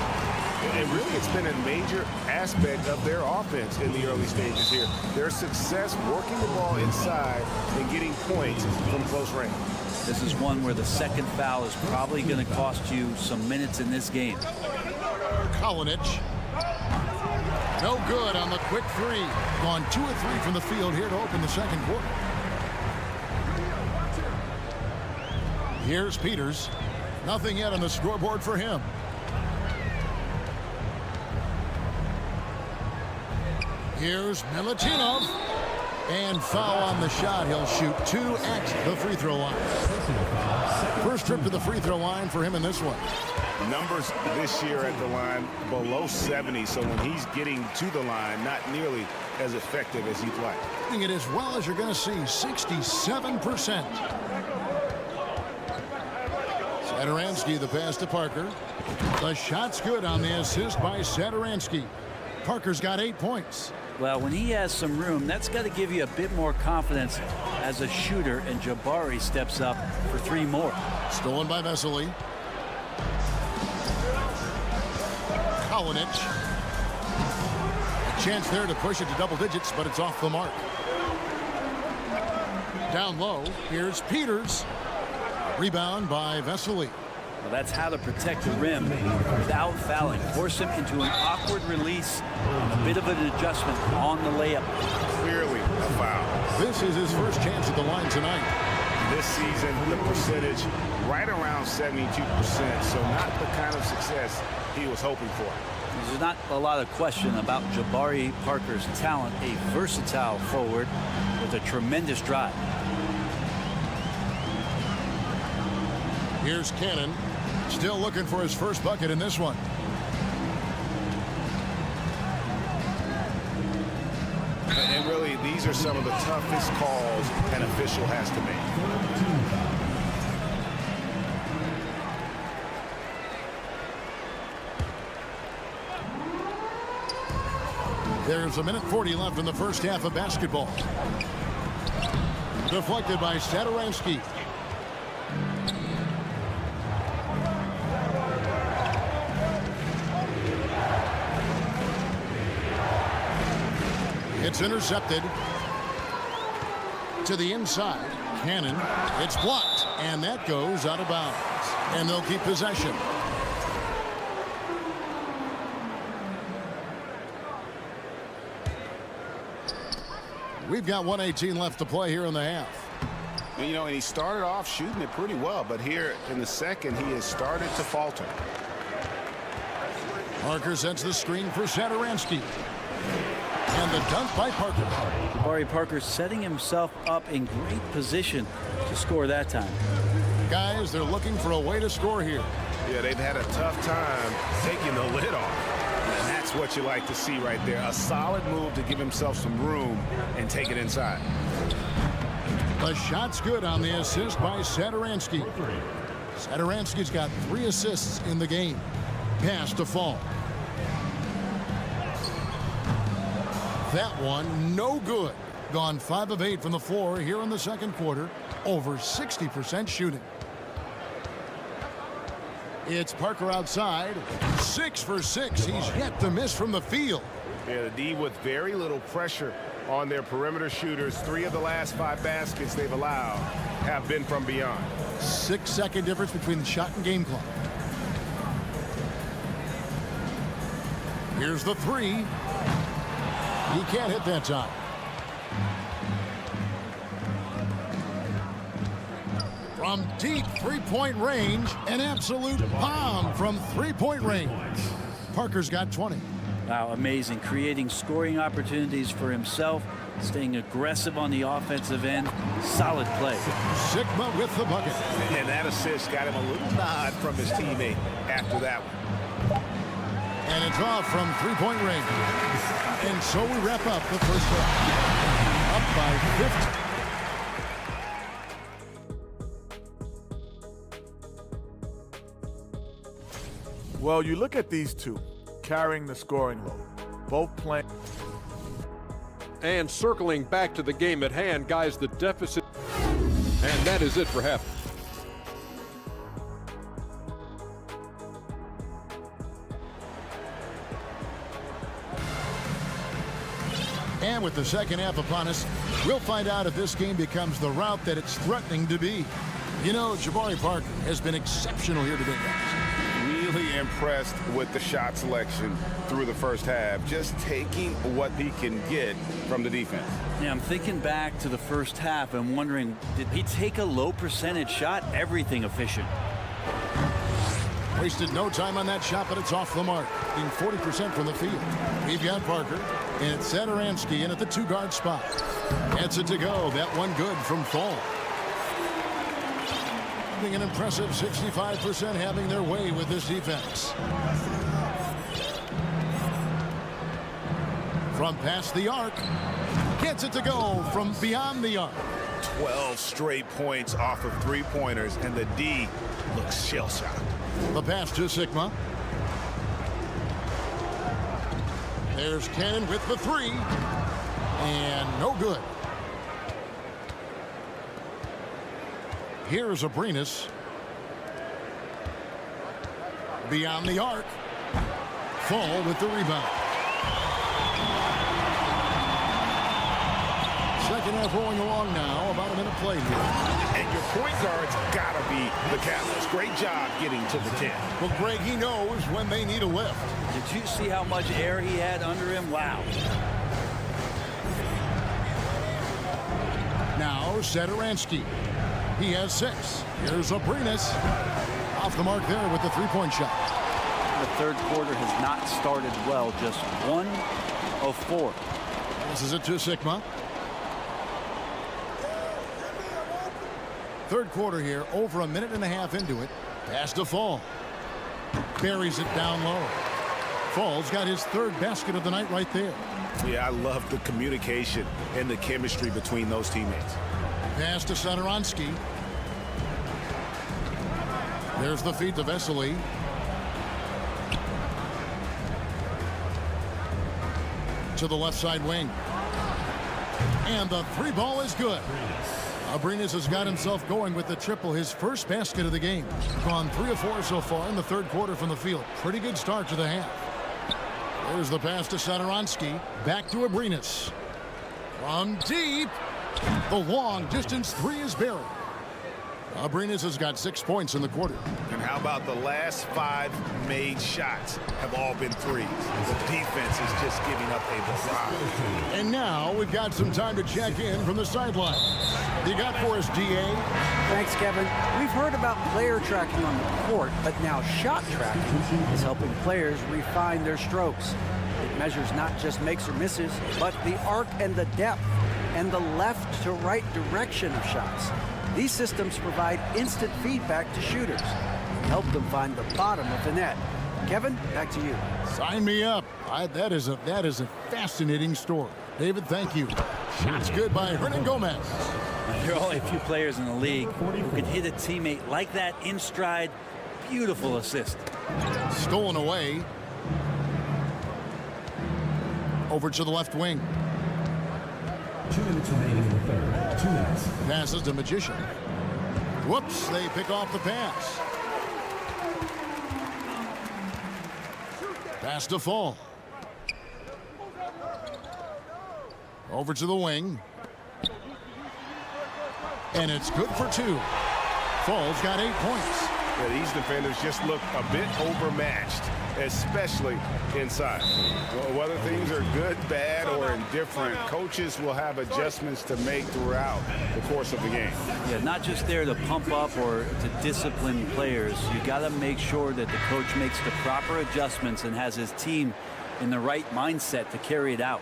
And really, it's been a major aspect of their offense in the early stages here. Their success working the ball inside and getting points from close range. This is one where the second foul is probably going to cost you some minutes in this game. Kalinic. No good on the quick three. Gone 2 of 3 from the field here to open the second quarter. Here's Peters. Nothing yet on the scoreboard for him. Here's Milutinov. And foul on the shot. He'll shoot 2 at the free throw line. First trip to the free throw line for him in this one. Numbers this year at the line below 70, so when he's getting to the line, not nearly as effective as he'd like. Doing it as well as you're going to see, 67%. Satoransky, the pass to Parker. The shot's good on the assist by Satoransky. Parker's got 8 points. Well, when he has some room, that's got to give you a bit more confidence as a shooter, and Jabari steps up for 3 more. Stolen by Vesely. Kalinic. A chance there to push it to double digits, but it's off the mark. Down low, here's Peters. Rebound by Vesely. Well, that's how to protect the rim without fouling. Force him into an awkward release, a bit of an adjustment on the layup. Clearly a foul. This is his first chance at the line tonight. This season, the percentage right around 72%, so not the kind of success he was hoping for. There's not a lot of question about Jabari Parker's talent, a versatile forward with a tremendous drive. Here's Cannon, still looking for his first bucket in this one. And really, these are some of the toughest calls an official has to make. There's a minute 40 left in the first half of basketball. Deflected by Satoransky. It's intercepted to the inside. Cannon. It's blocked, and that goes out of bounds. And they'll keep possession. We've got 1:18 left to play here in the half. You know, and he started off shooting it pretty well, but here in the second, he has started to falter. Parker sets the screen for Satoransky. And the dunk by Parker. Jabari Parker setting himself up in great position to score that time. Guys, they're looking for a way to score here. Yeah, they've had a tough time taking the lid off. And that's what you like to see right there. A solid move to give himself some room and take it inside. The shot's good on the assist by Satoransky. Satoransky's got 3 assists in the game. Pass to Fall. That one, no good. Gone 5 of 8 from the floor here in the second quarter. Over 60% shooting. It's Parker outside. 6 for 6. He's yet to miss from the field. Yeah, the D with very little pressure on their perimeter shooters. 3 of the last 5 baskets they've allowed have been from beyond. 6-second difference between the shot and game clock. Here's the 3. He can't hit that time. From deep three-point range, an absolute bomb from three-point range. Parker's got 20. Wow, amazing. Creating scoring opportunities for himself, staying aggressive on the offensive end. Solid play. Sigma with the bucket. And that assist got him a little nod from his teammate after that one. And it's off from three-point range. And so we wrap up the first half. Up by 50. Well, you look at these two carrying the scoring load. Both playing. And circling back to the game at hand, guys, the deficit. And that is it for half. And with the second half upon us, we'll find out if this game becomes the route that it's threatening to be. You know, Jabari Parker has been exceptional here today, guys. Really impressed with the shot selection through the first half, just taking what he can get from the defense. Yeah, I'm thinking back to the first half and wondering, did he take a low percentage shot? Everything efficient. Wasted no time on that shot, but it's off the mark. Being 40% from the field. We've got Parker, and it's Satoransky in at the 2-guard spot. Gets it to go. That one good from Fall. An impressive 65% having their way with this defense. From past the arc. Gets it to go from beyond the arc. 12 straight points off of three-pointers, and the D looks shell-shocked. The pass to Sigma. There's Cannon with the 3. And no good. Here's Abrinas. Beyond the arc. Fall with the rebound. Second half rolling along now. About a minute played here. And your point guard's got to be the catalyst. Great job getting to the 10. Well, Greg, he knows when they need a lift. Did you see how much air he had under him? Wow. Now, Satoransky. He has 6. Here's Abrinas. Off the mark there with the 3-point shot. The third quarter has not started well. Just 1 of 4. This is it to Sigma. Third quarter here, over a minute and a half into it. Pass to Fall. Buries it down low. Fall's got his 3rd basket of the night right there. Yeah, I love the communication and the chemistry between those teammates. Pass to Satoransky. There's the feed to Vesely. To the left side wing. And the 3-ball is good. Abrinas has got himself going with the triple, his first basket of the game. Gone 3 of 4 so far in the third quarter from the field. Pretty good start to the half. There's the pass to Satoransky. Back to Abrinas. From deep. The long distance 3 is buried. Abrinas has got 6 points in the quarter. And how about the last 5 made shots have all been threes? The defense is just giving up a barrage. And now we've got some time to check in from the sideline. You got for us, DA? Thanks, Kevin. We've heard about player tracking on the court, but now shot tracking is helping players refine their strokes. It measures not just makes or misses, but the arc and the depth and the left to right direction of shots. These systems provide instant feedback to shooters and help them find the bottom of the net. Kevin, back to you. Sign me up. That is a fascinating story. David, thank you. Shots good by Hernan Gomez. There are only a few players in the league who can hit a teammate like that in stride. Beautiful assist. Stolen away. Over to the left wing. 2 minutes remaining in the third. 2 minutes. Passes to Magician. Whoops, they pick off the pass. Pass to Fall. Over to the wing. And it's good for 2. Fall's got 8 points. Yeah, these defenders just look a bit overmatched, especially inside. Well, whether things are good, bad, or indifferent, coaches will have adjustments to make throughout the course of the game. Yeah, not just there to pump up or to discipline players. You got to make sure that the coach makes the proper adjustments and has his team in the right mindset to carry it out.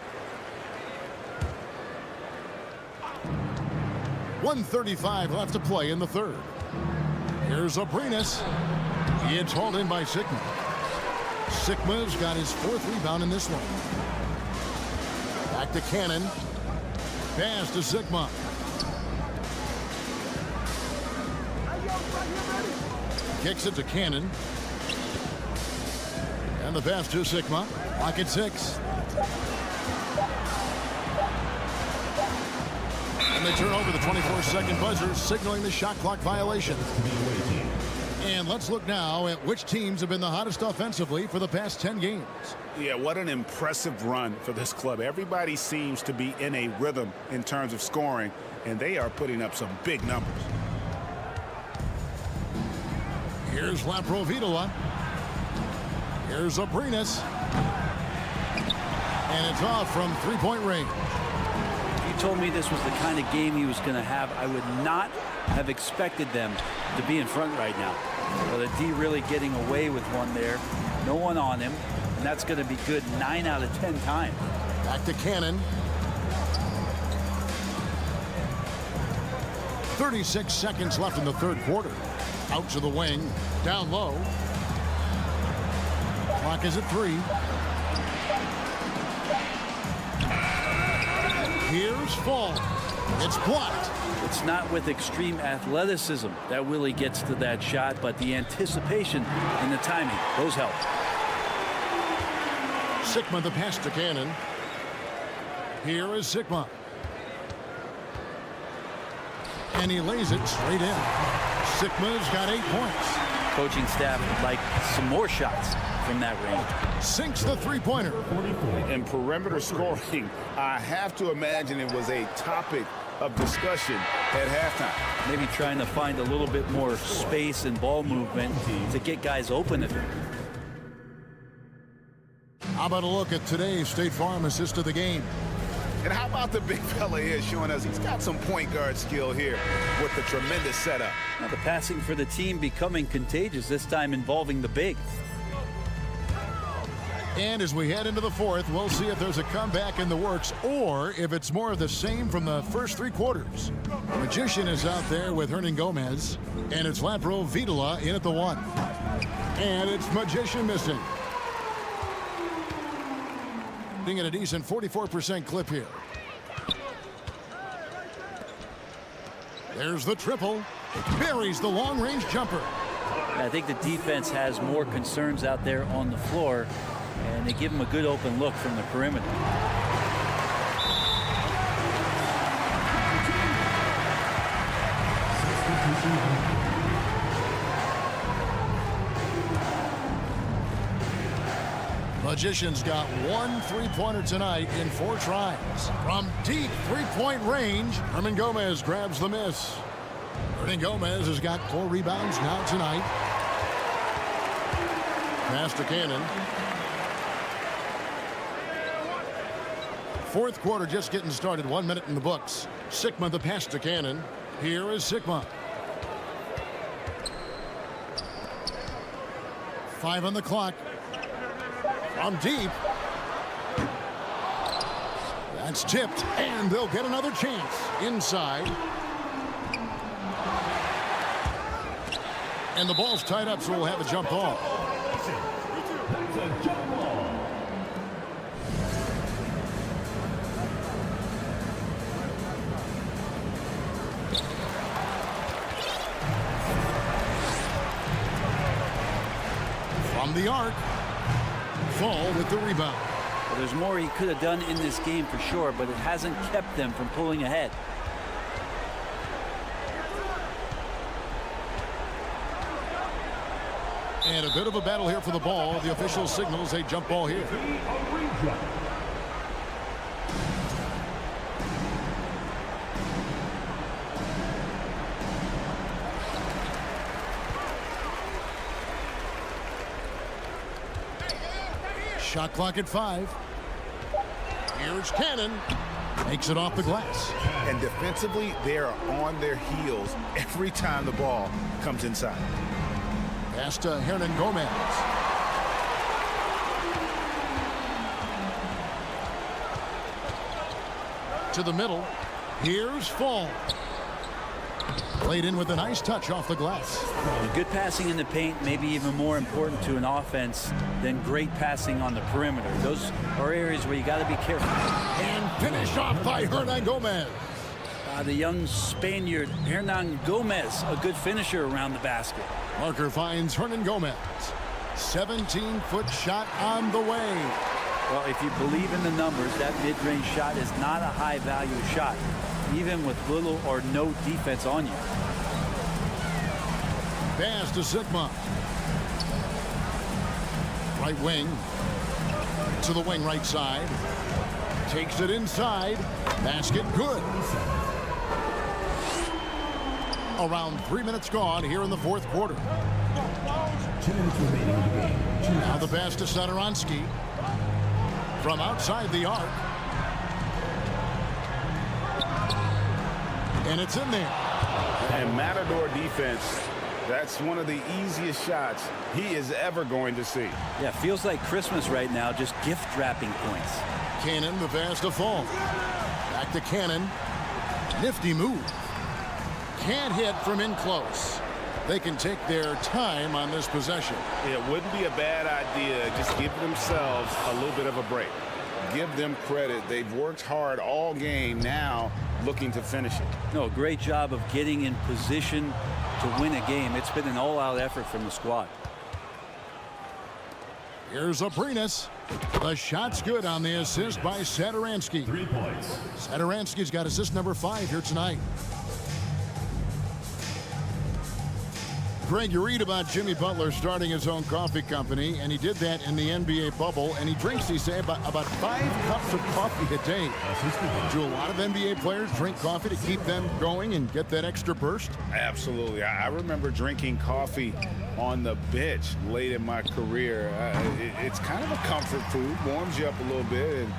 1:35 left to play in the third. Here's Abrinas. It's hauled in by Sigma. Sigma's got his 4th rebound in this one. Back to Cannon. Pass to Sigma. Kicks it to Cannon. And the pass to Sigma. Lock at 6. And they turn over the 24-second buzzer, signaling the shot clock violation. And let's look now at which teams have been the hottest offensively for the past 10 games. Yeah, what an impressive run for this club. Everybody seems to be in a rhythm in terms of scoring, and they are putting up some big numbers. Here's Laprovitola. Here's Abrinas. And it's off from three-point range. If you told me this was the kind of game he was going to have, I would not have expected them to be in front right now. Well, the D really getting away with one there. No one on him, and that's going to be good 9 out of 10 times. Back to Cannon. 36 seconds left in the third quarter. Out to the wing, down low. Clock is at 3. Here's Fall. It's blocked. It's not with extreme athleticism that Willie gets to that shot, but the anticipation and the timing, those help. Sigma the pass to Cannon. Here is Sigma. And he lays it straight in. Sigma's got 8 points. Coaching staff would like some more shots from that range. Sinks the three-pointer. And perimeter scoring, I have to imagine it was a topic of discussion at halftime. Maybe trying to find a little bit more space and ball movement to get guys open. How about a look at today's State Farm assist of the game? And how about the big fella here showing us he's got some point guard skill here with the tremendous setup. Now the passing for the team becoming contagious, this time involving the big. And as we head into the fourth, we'll see if there's a comeback in the works or if it's more of the same from the first 3 quarters. Magician is out there with Hernan Gomez, and it's Laprovitola in at the 1. And it's Magician missing. At a decent 44% clip here. There's the triple. Buries the long-range jumper. I think the defense has more concerns out there on the floor, and they give him a good open look from the perimeter. Magician's got 1 3-pointer tonight in 4 tries. From deep 3-point range, Hernan Gomez grabs the miss. Hernan Gomez has got 4 rebounds now tonight. Pass to Cannon. Fourth quarter just getting started. 1 minute in the books. Sigma the pass to Cannon. Here is Sigma. 5 on the clock. From deep. That's tipped, and they'll get another chance. Inside. And the ball's tied up, so we'll have a jump ball. From the arc. Fall with the rebound. Well, there's more he could have done in this game for sure, but it hasn't kept them from pulling ahead. And a bit of a battle here for the ball. The official signals a jump ball here. Shot clock at 5. Here's Cannon. Makes it off the glass. And defensively, they are on their heels every time the ball comes inside. Pass to Hernan Gomez. To the middle. Here's Fall. Played in with a nice touch off the glass. Good passing in the paint may be even more important to an offense than great passing on the perimeter. Those are areas where you got to be careful. And finish off by Hernan Gomez. The young Spaniard, Hernan Gomez, a good finisher around the basket. Marker finds Hernan Gomez. 17-foot shot on the way. Well, if you believe in the numbers, that mid-range shot is not a high-value shot. even with little or no defense on you. Pass to Sigma. Right wing. To the wing right side. Takes it inside. Basket good. Around 3 minutes gone here in the fourth quarter. 2 minutes remaining in the game. Now the pass to Satoransky. From outside the arc. And it's in there. And Matador defense, that's one of the easiest shots he is ever going to see. Yeah, feels like Christmas right now, just gift wrapping points. Cannon, the pass to Fall. Back to Cannon. Nifty move. Can't hit from in close. They can take their time on this possession. It wouldn't be a bad idea. Just give themselves a little bit of a break. Give them credit. They've worked hard all game, now looking to finish it. No, great job of getting in position to win a game. It's been an all-out effort from the squad. Here's Aprinas. The shot's good on the assist by Satoransky. 3 points. Satoransky's got assist number 5 here tonight. Greg, you read about Jimmy Butler starting his own coffee company, and he did that in the NBA bubble, and he drinks, he say, about 5 cups of coffee a day. Do a lot of NBA players drink coffee to keep them going and get that extra burst? Absolutely. I remember drinking coffee on the bench late in my career. It's kind of a comfort food, warms you up a little bit, and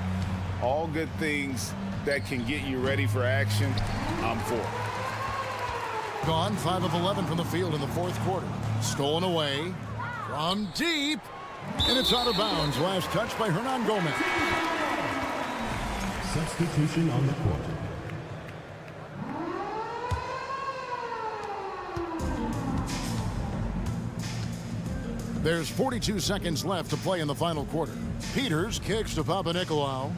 all good things that can get you ready for action, I'm for. Gone 5 of 11 from the field in the fourth quarter. Stolen away from deep, and it's out of bounds. Last touch by Hernan Gomez. Substitution on the court. There's 42 seconds left to play in the final quarter. Peters kicks to Papanikolaou.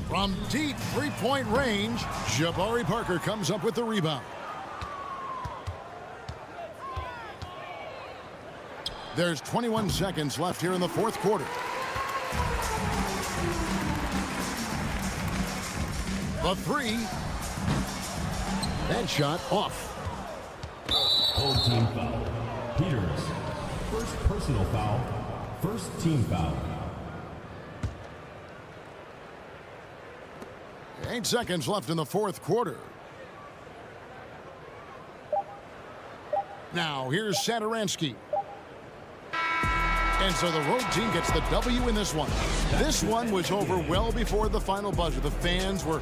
From deep three-point range, Jabari Parker comes up with the rebound. There's 21 seconds left here in the fourth quarter. The three. That shot off. Full team foul. Peters. First personal foul. First team foul. 8 seconds left in the fourth quarter. Now here's Satoransky. And so the road team gets the W in this one. This one was over well before the final buzzer. The fans were...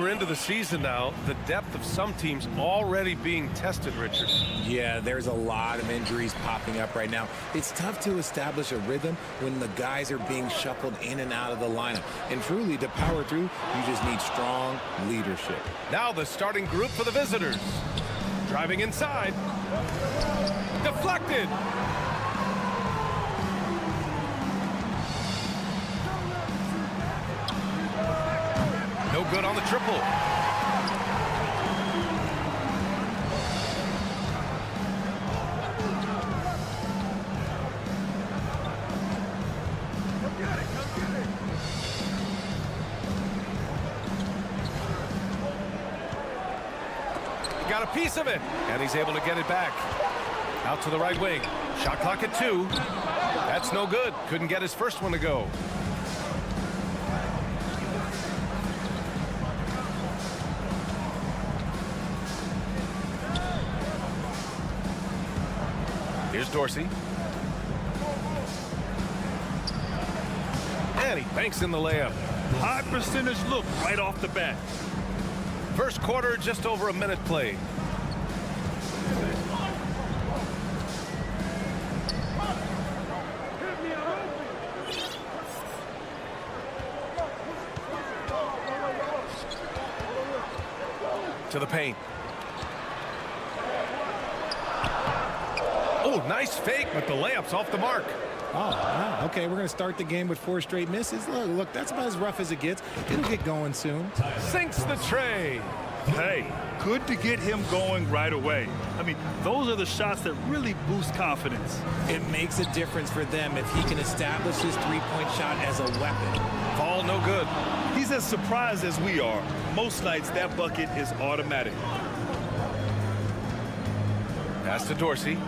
deeper into the season now, the depth of some teams already being tested, Richard. Yeah, there's a lot of injuries popping up right now. It's tough to establish a rhythm when the guys are being shuffled in and out of the lineup. And truly, to power through, you just need strong leadership. Now the starting group for the visitors. Driving inside. Deflected. No good on the triple. Got a piece of it, and he's able to get it back. Out to the right wing. Shot clock at 2. That's no good. Couldn't get his first one to go. Here's Dorsey. And he banks in the layup. High percentage look right off the bat. First quarter, just over a minute played. To the paint. Oh, nice fake, but the layup's off the mark. Oh, wow. Okay, we're going to start the game with 4 straight misses. Look, that's about as rough as it gets. It'll get going soon. Sinks the tray. Hey, good to get him going right away. I mean, those are the shots that really boost confidence. It makes a difference for them if he can establish his three-point shot as a weapon. Ball no good. He's as surprised as we are. Most nights, that bucket is automatic. Pass to Dorsey.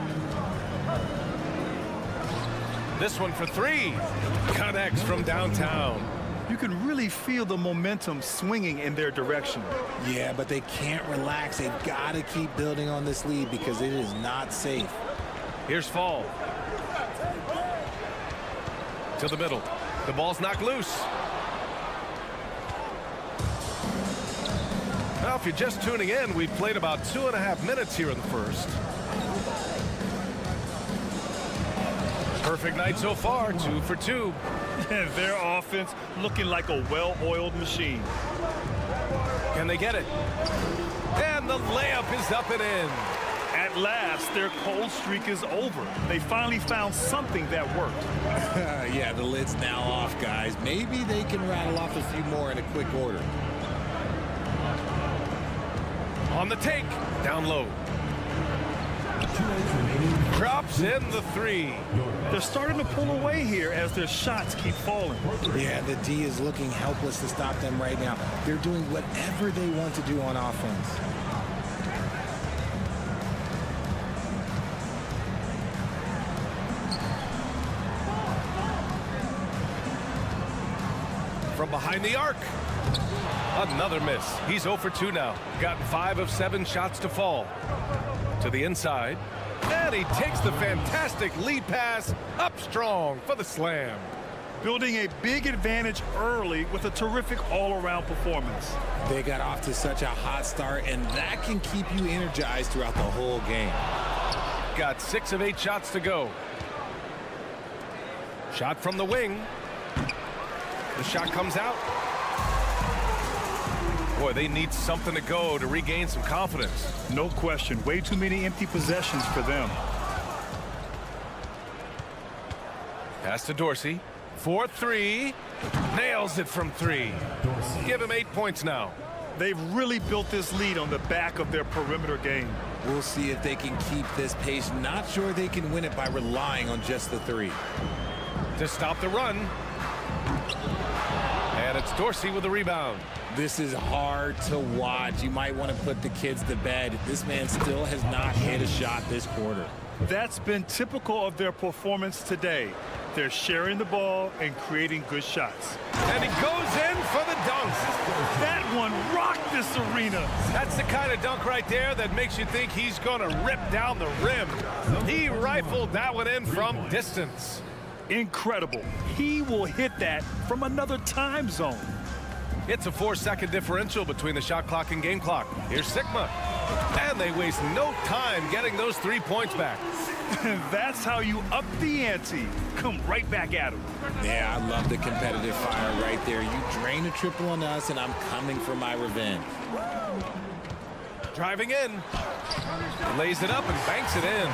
This one for 3. Connects from downtown. You can really feel the momentum swinging in their direction. Yeah, but they can't relax. They've got to keep building on this lead because it is not safe. Here's Fall. To the middle. The ball's knocked loose. Now, if you're just tuning in, we've played about 2.5 minutes here in the first. Perfect night so far, 2 for 2. And their offense looking like a well-oiled machine. Can they get it? And the layup is up and in. At last, their cold streak is over. They finally found something that worked. Yeah, the lid's now off, guys. Maybe they can rattle off a few more in a quick order. On the take, down low. Drops in the 3. They're starting to pull away here as their shots keep falling. Yeah, the D is looking helpless to stop them right now. They're doing whatever they want to do on offense. From behind the arc. Another miss. He's 0 for 2 now. Got 5 of 7 shots to fall. To the inside. And he takes the fantastic lead pass up strong for the slam. Building a big advantage early with a terrific all-around performance. They got off to such a hot start, and that can keep you energized throughout the whole game. Got 6 of 8 shots to go. Shot from the wing. The shot comes out. Boy, they need something to go to regain some confidence. No question. Way too many empty possessions for them. Pass to Dorsey. 4-3. Nails it from 3. Give him 8 points now. They've really built this lead on the back of their perimeter game. We'll see if they can keep this pace. Not sure they can win it by relying on just the 3. To stop the run. And it's Dorsey with the rebound. This is hard to watch. You might want to put the kids to bed. This man still has not hit a shot this quarter. That's been typical of their performance today. They're sharing the ball and creating good shots. And he goes in for the dunk. That one rocked this arena. That's the kind of dunk right there that makes you think he's going to rip down the rim. He rifled that one in from distance. Incredible. He will hit that from another time zone. It's a 4-second differential between the shot clock and game clock. Here's Sigma. And they waste no time getting those 3 points back. That's how you up the ante. Come right back at them. Yeah, I love the competitive fire right there. You drain a triple on us, and I'm coming for my revenge. Driving in. Lays it up and banks it in.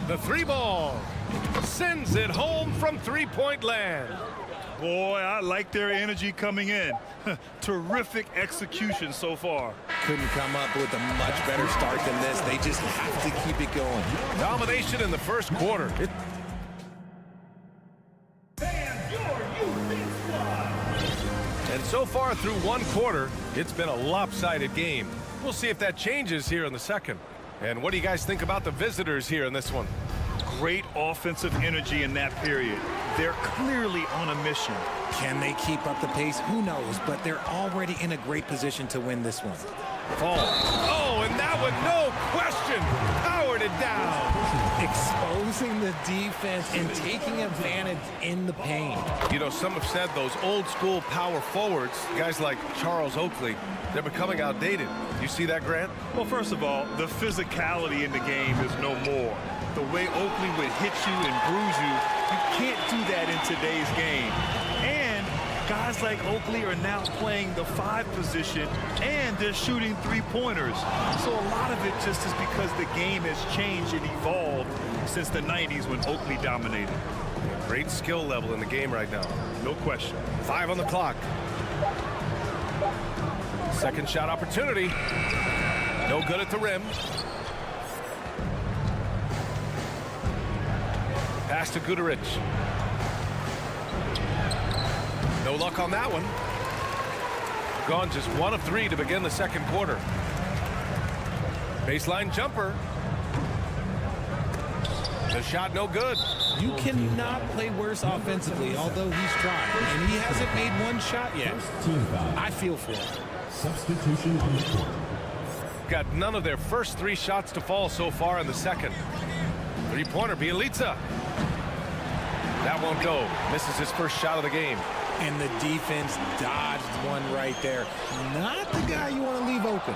The 3-ball. Sends it home from 3-point land. Boy, I like their energy coming in. Terrific execution so far. Couldn't come up with a much better start than this. They just have to keep it going. Domination in the first quarter. And so far through one quarter, it's been a lopsided game. We'll see if that changes here in the second. And what do you guys think about the visitors here in this one? Great offensive energy in that period. They're clearly on a mission. Can they keep up the pace? Who knows, but they're already in a great position to win this one. Fall. Oh, and that one, no question, powered it down. Exposing the defense and taking advantage in the paint. You know, some have said those old school power forwards, guys like Charles Oakley, they're becoming outdated. You see that, Grant? Well, first of all, the physicality in the game is no more. The way Oakley would hit you and bruise you, you can't do that in today's game. And guys like Oakley are now playing the 5 position, and they're shooting 3-pointers. So a lot of it just is because the game has changed and evolved since the 90s when Oakley dominated. Great skill level in the game right now. No question. 5 on the clock. Second shot opportunity. No good at the rim. Pass to Guduric. No luck on that one. Gone just 1 of 3 to begin the second quarter. Baseline jumper. The shot no good. You cannot play worse offensively, although he's trying, and he hasn't made one shot yet. I feel for him. Substitution on the court. Got none of their first 3 shots to fall so far in the second. 3-pointer, Bjelica. That won't go. Misses his first shot of the game. And the defense dodged one right there. Not the guy you want to leave open.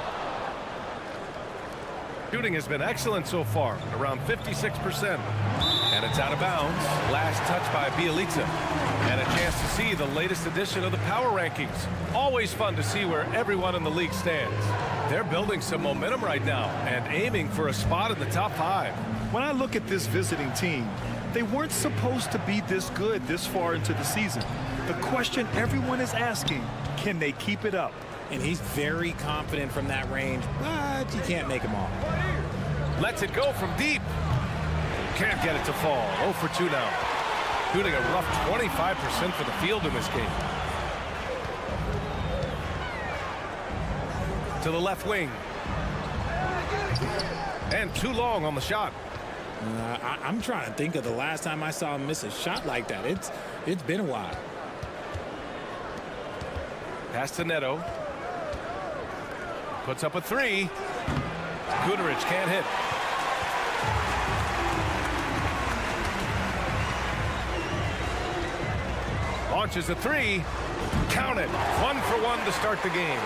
Shooting has been excellent so far, around 56%. And it's out of bounds. Last touch by Bjelica. And a chance to see the latest edition of the power rankings. Always fun to see where everyone in the league stands. They're building some momentum right now and aiming for a spot in the top 5. When I look at this visiting team, they weren't supposed to be this good this far into the season. The question everyone is asking, can they keep it up? And he's very confident from that range, but you can't make him all. Lets it go from deep. Can't get it to fall. 0 for 2 now. Shooting a rough 25% for the field in this game. To the left wing. And too long on the shot. I'm trying to think of the last time I saw him miss a shot like that. It's been a while. Pass to Neto. Puts up a 3. Guduric can't hit. Launches a 3. Count it. 1 for 1 to start the game.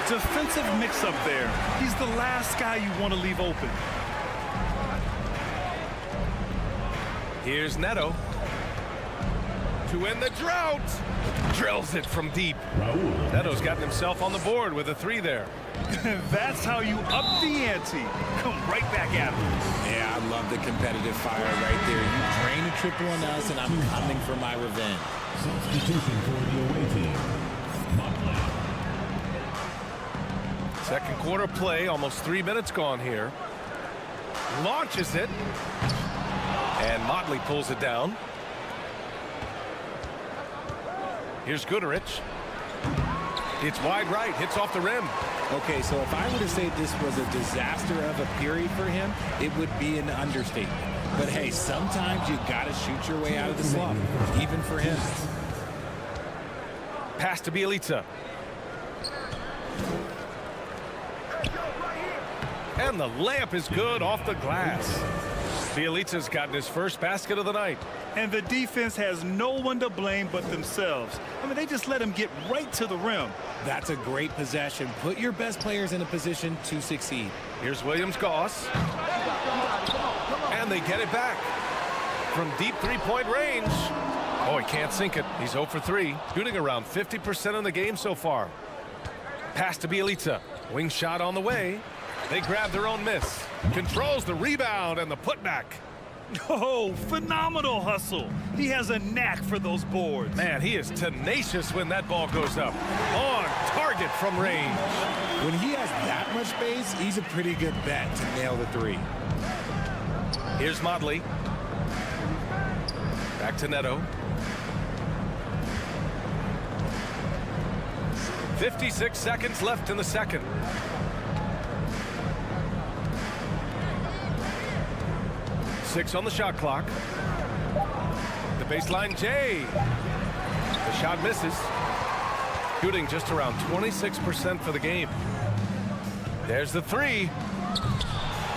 Defensive mix-up there. He's the last guy you want to leave open. Here's Neto. To end the drought. Drills it from deep. Neto's gotten himself on the board with a 3 there. That's how you up the ante. Come right back at him. Yeah, I love the competitive fire right there. You drain a triple on us, and I'm coming for my revenge. Substitution for the away team. Second quarter play, almost 3 minutes gone here. Launches it. And Motley pulls it down. Here's Guduric. It's wide right, hits off the rim. Okay, so if I were to say this was a disaster of a period for him, it would be an understatement. But hey, sometimes you gotta shoot your way out of the slump, even for him. Pass to Bjelica. And the layup is good off the glass. Bjelica's gotten his first basket of the night. And the defense has no one to blame but themselves. I mean, they just let him get right to the rim. That's a great possession. Put your best players in a position to succeed. Here's Williams-Goss. And they get it back. From deep three-point range. Oh, he can't sink it. He's 0 for 3. Shooting around 50% in the game so far. Pass to Bjelica. Wing shot on the way. They grab their own miss. Controls the rebound and the putback. Oh, phenomenal hustle. He has a knack for those boards. Man, he is tenacious when that ball goes up. On target from range. When he has that much space, he's a pretty good bet to nail the 3. Here's Motley. Back to Neto. 56 seconds left in the second. Six on the shot clock. The baseline J. The shot misses. Shooting just around 26% for the game. There's the 3.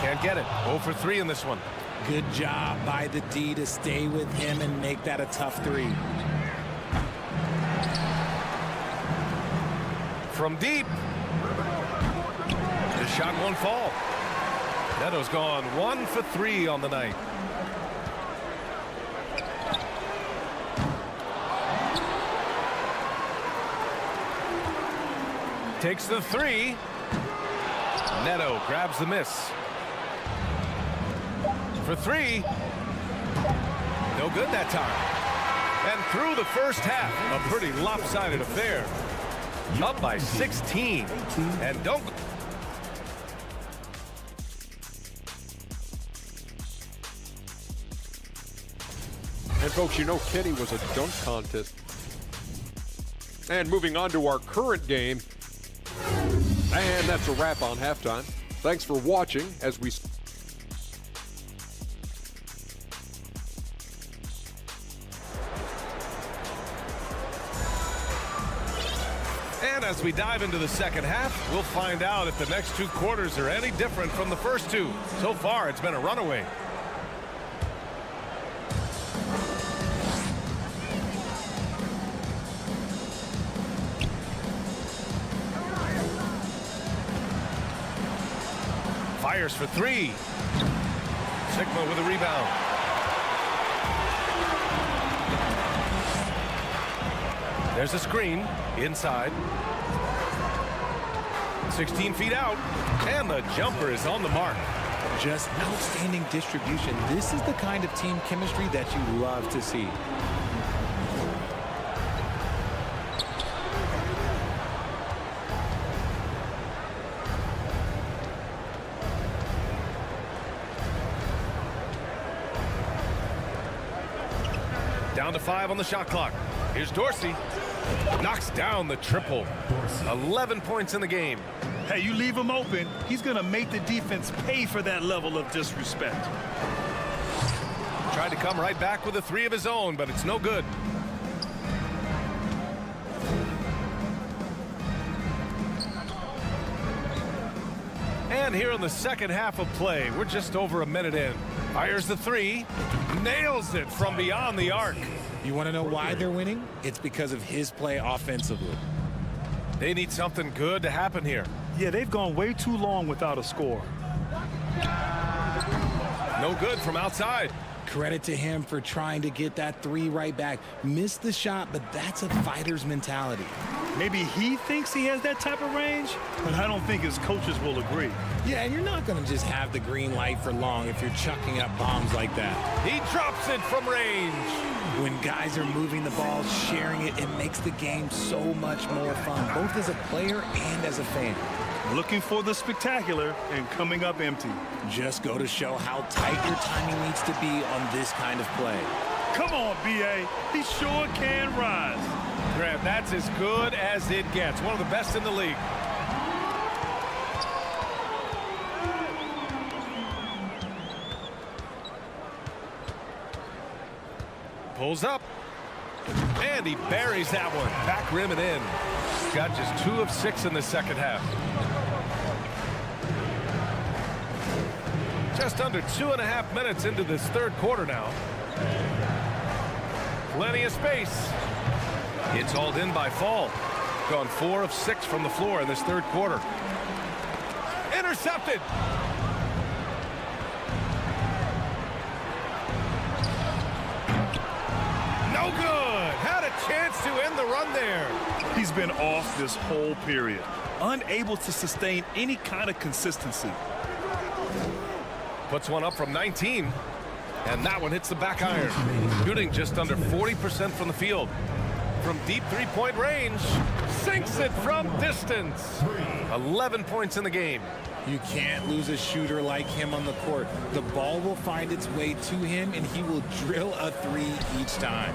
Can't get it. 0 for 3 in this one. Good job by the D to stay with him and make that a tough 3. From deep. The shot won't fall. Neto's gone 1 for 3 on the night. Takes the 3. Neto grabs the miss. For 3. No good that time. And through the first half, a pretty lopsided affair. Up by 16. And don't... And folks, you know Kenny was a dunk contest. And moving on to our current game. And that's a wrap on halftime. Thanks for watching as we... And as we dive into the second half, we'll find out if the next 2 quarters are any different from the first 2. So far, it's been a runaway. Fires for 3. Sigma with a rebound. There's a screen inside. 16 feet out, and the jumper is on the mark. Just outstanding distribution. This is the kind of team chemistry that you love to see. Down to 5 on the shot clock. Here's Dorsey. Knocks down the triple. 11 points in the game. Hey, you leave him open, he's going to make the defense pay for that level of disrespect. Tried to come right back with a 3 of his own, but it's no good. And here in the second half of play, we're just over a minute in. Fires the 3, nails it from beyond the arc. You want to know why they're winning? It's because of his play offensively. They need something good to happen here. Yeah, they've gone way too long without a score. No good from outside. Credit to him for trying to get that 3 right back. Missed the shot, but that's a fighter's mentality. Maybe he thinks he has that type of range, but I don't think his coaches will agree. Yeah, and you're not going to just have the green light for long if you're chucking up bombs like that. He drops it from range. When guys are moving the ball, sharing it, it makes the game so much more fun, both as a player and as a fan. Looking for the spectacular and coming up empty. Just go to show how tight your timing needs to be on this kind of play. Come on, B.A. He sure can rise. Grant, that's as good as it gets. One of the best in the league. Pulls up. And he buries that one. Back rim and in. Got just 2 of 6 in the second half. Just under 2.5 minutes into this third quarter now. Plenty of space. It's hauled in by Fall. Gone 4 of 6 from the floor in this third quarter. Intercepted. No good. Had a chance to end the run there. He's been off this whole period, unable to sustain any kind of consistency. Puts one up from 19, and that one hits the back iron. Shooting just under 40% from the field. From deep three-point range, sinks it from distance. 11 points in the game. You can't lose a shooter like him on the court. The ball will find its way to him, and he will drill a three each time.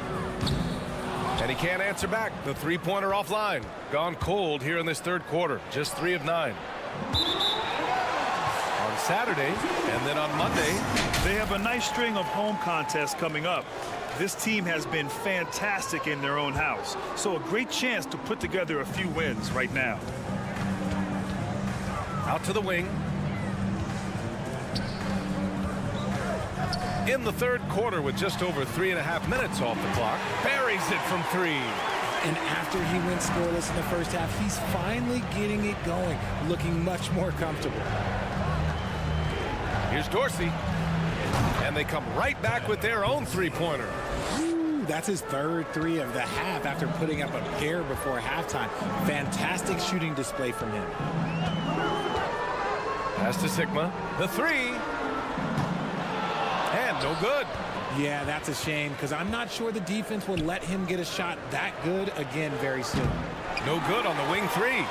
And he can't answer back. The three-pointer offline. Gone cold here in this third quarter. Just 3 of 9. On Saturday, and then on Monday. They have a nice string of home contests coming up. This team has been fantastic in their own house, so a great chance to put together a few wins right now. Out to the wing. In the third quarter with just over 3.5 minutes off the clock. Buries it from 3. And after he went scoreless in the first half, he's finally getting it going, looking much more comfortable. Here's Dorsey. And they come right back with their own three-pointer. That's his third 3 of the half after putting up a pair before halftime. Fantastic shooting display from him. Pass to Sigma. The 3. And no good. Yeah, that's a shame because I'm not sure the defense will let him get a shot that good again very soon. No good on the wing 3.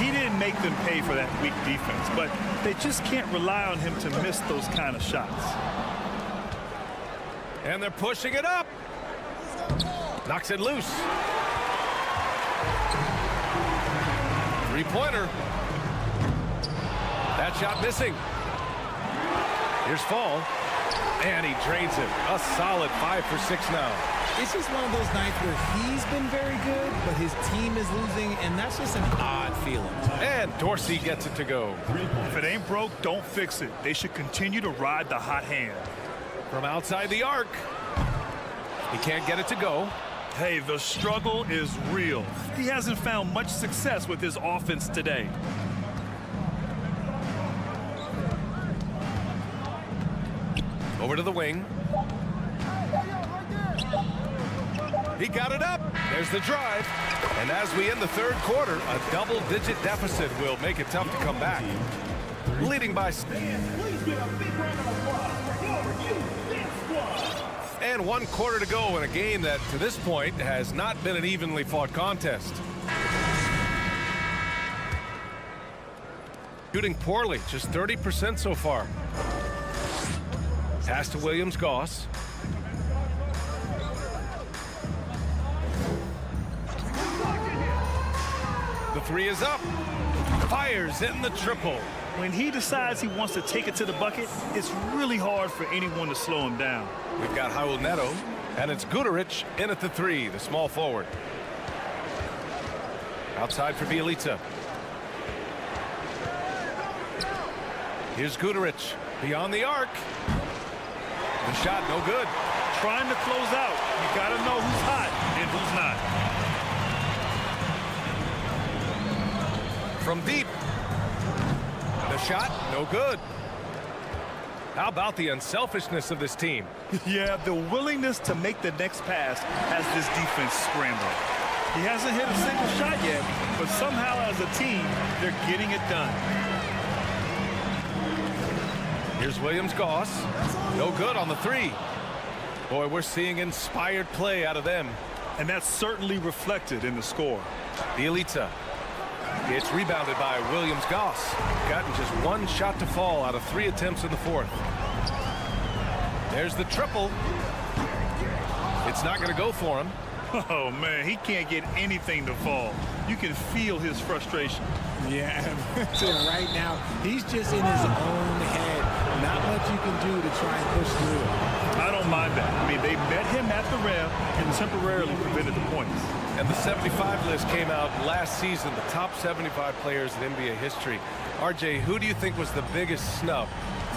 He didn't make them pay for that weak defense, but they just can't rely on him to miss those kind of shots. And they're pushing it up. Knocks it loose. Three-pointer. That shot missing. Here's Fall. And he drains it. A solid 5 for 6 now. It's just one of those nights where he's been very good, but his team is losing, and that's just an odd feeling. And Dorsey gets it to go. If it ain't broke, don't fix it. They should continue to ride the hot hand. From outside the arc. He can't get it to go. Hey, the struggle is real. He hasn't found much success with his offense today. Over to the wing. He got it up. There's the drive. And as we end the third quarter, a double-digit deficit will make it tough to come back. Leading by... And 1 quarter to go in a game that, to this point, has not been an evenly fought contest. Shooting poorly, just 30% so far. Pass to Williams-Goss. The 3 is up. Fires in the triple. When he decides he wants to take it to the bucket, it's really hard for anyone to slow him down. We've got Raul Neto, and it's Guduric in at the 3, the small forward. Outside for Bjelica. Here's Guduric, beyond the arc. The shot, no good. Trying to close out. You got to know who's hot and who's not. From deep. The shot, no good. How about the unselfishness of this team? Yeah, the willingness to make the next pass has this defense scrambling. He hasn't hit a single shot yet, but somehow as a team, they're getting it done. Here's Williams-Goss. No good on the 3. Boy, we're seeing inspired play out of them. And that's certainly reflected in the score. Bjelica. It's rebounded by Williams-Goss. Gotten just 1 shot to fall out of 3 attempts in the 4th. There's the triple. It's not going to go for him. Oh, man, he can't get anything to fall. You can feel his frustration. Yeah, right now, he's just in his own head. Not much you can do to try and push through it. I don't mind that. I mean, they met him at the rim and temporarily prevented the points. And the 75 list came out last season, the top 75 players in NBA history. RJ, who do you think was the biggest snub?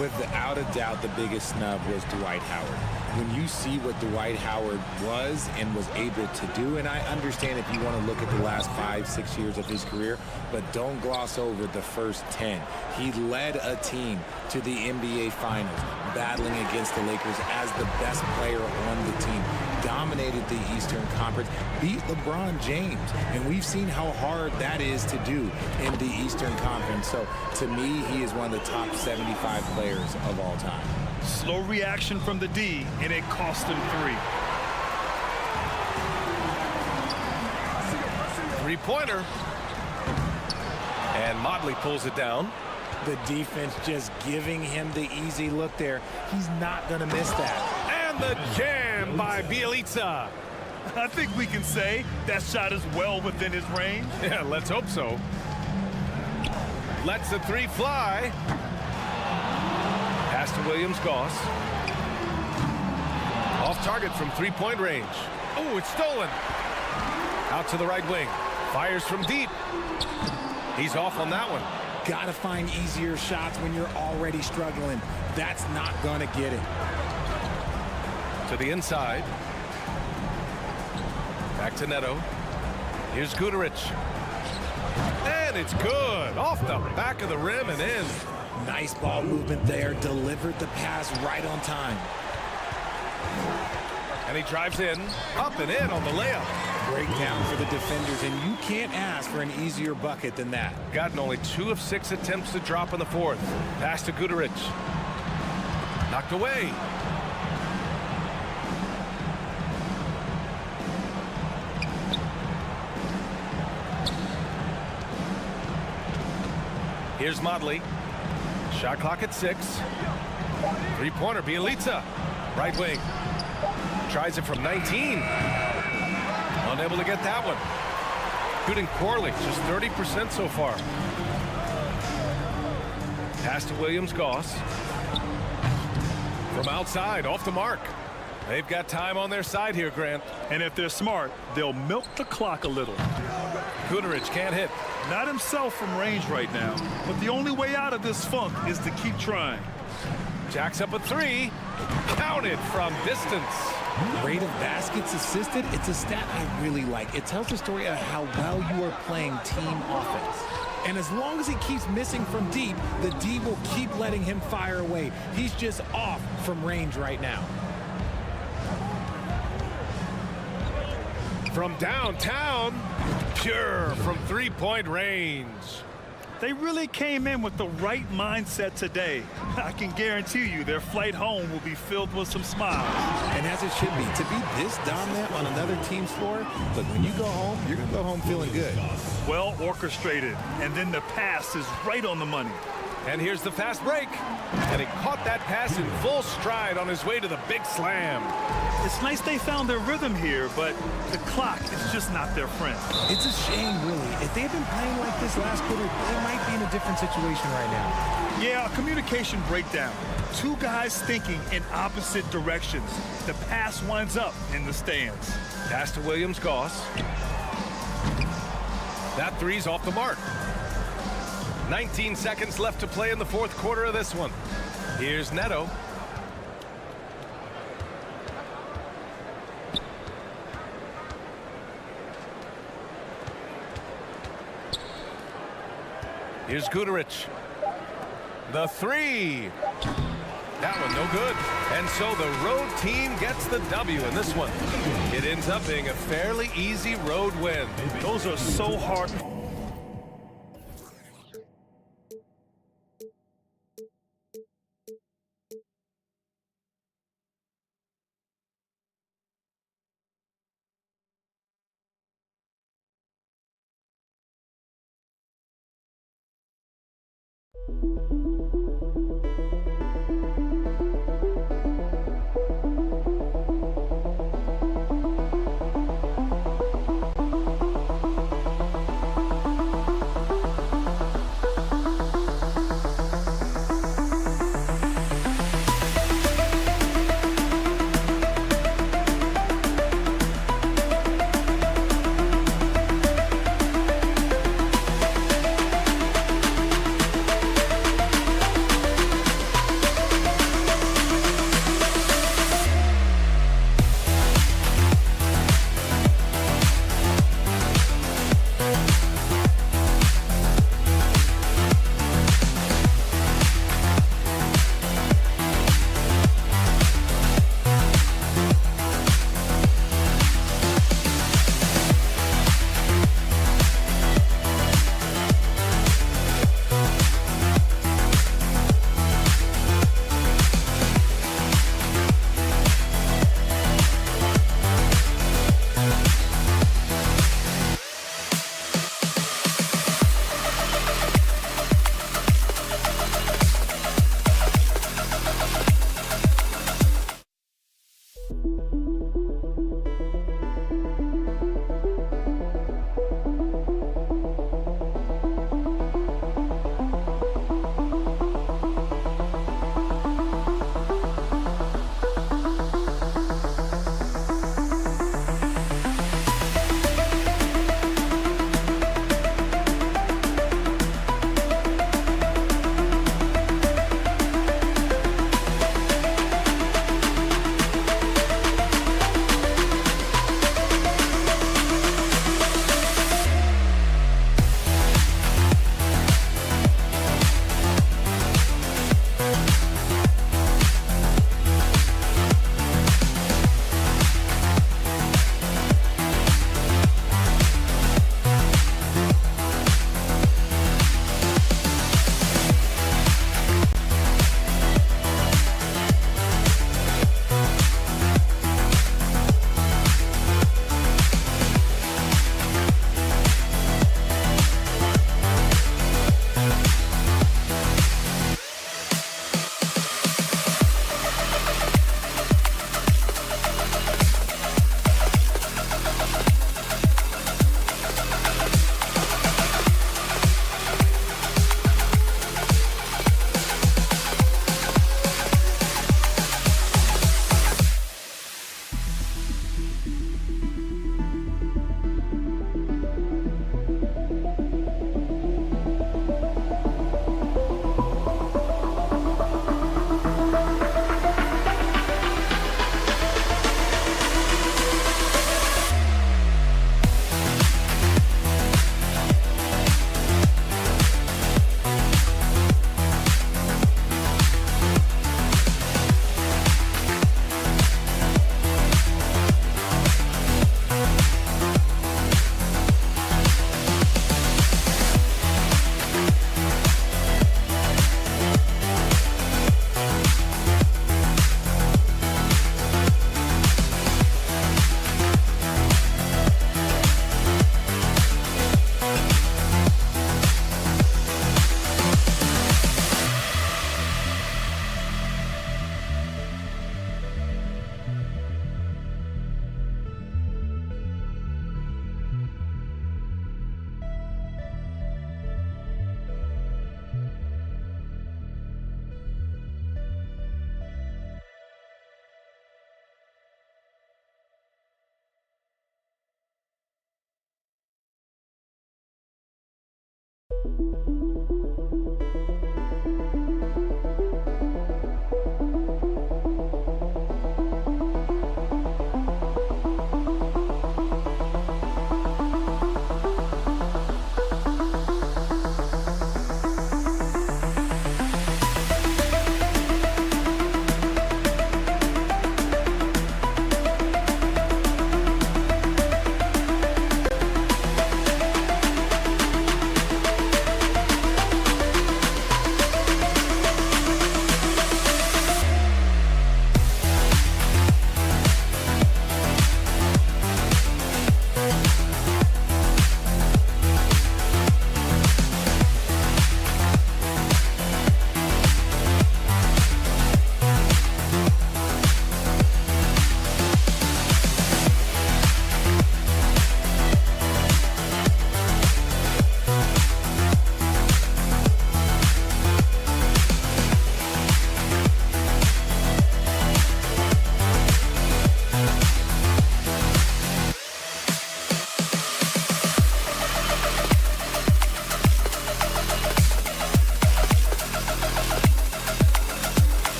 Without a doubt, the biggest snub was Dwight Howard. when you see what Dwight Howard was and was able to do, and I understand if you want to look at the last 5-6 years of his career, but don't gloss over the first 10. He led a team to the NBA Finals, battling against the Lakers as the best player on the team, dominated the Eastern Conference, beat LeBron James, and we've seen how hard that is to do in the Eastern Conference. So to me, he is one of the top 75 players of all time. Slow reaction from the D, and it cost him 3. Three-pointer. And Motley pulls it down. The defense just giving him the easy look there. He's not going to miss that. And the jam by Bjelica. I think we can say that shot is well within his range. Yeah, let's hope so. Lets the three fly. Pass to Williams-Goss. Off target from three-point range. Oh, it's stolen. Out to the right wing. Fires from deep. He's off on that one. Got to find easier shots when you're already struggling. That's not going to get it. To the inside. Back to Neto. Here's Guduric. And it's good. Off the back of the rim and in. Nice ball movement there. Delivered the pass right on time. And he drives in. Up and in on the layup. Breakdown for the defenders, and you can't ask for an easier bucket than that. Gotten only 2 of 6 attempts to drop in the fourth. Pass to Guduric. Knocked away. Here's Motley. Shot clock at 6. Three-pointer, Bjelica. Right wing. Tries it from 19. Unable to get that one. Shooting poorly, just 30% so far. Pass to Williams-Goss. From outside, off the mark. They've got time on their side here, Grant. And if they're smart, they'll milk the clock a little. Guduric can't hit. Not himself from range right now, but the only way out of this funk is to keep trying. Jacks up a 3. Counted from distance. Rate of baskets assisted, it's a stat I really like. It tells the story of how well you are playing team offense. And as long as he keeps missing from deep, the D will keep letting him fire away. He's just off from range right now. From downtown, pure from three-point range. They really came in with the right mindset today. I can guarantee you their flight home will be filled with some smiles. And as it should be, to be this dominant on another team's floor, look, when you go home, you're going to go home feeling good. Well orchestrated, and then the pass is right on the money. And here's the fast break. And he caught that pass in full stride on his way to the big slam. It's nice they found their rhythm here, but the clock is just not their friend. It's a shame, really. If they had been playing like this last quarter, they might be in a different situation right now. Yeah, a communication breakdown. 2 guys thinking in opposite directions. The pass winds up in the stands. Pass to Williams-Goss. That three's off the mark. 19 seconds left to play in the fourth quarter of this one. Here's Neto. Here's Guduric. The 3. That one no good. And so the road team gets the W in this one. It ends up being a fairly easy road win. Those are so hard.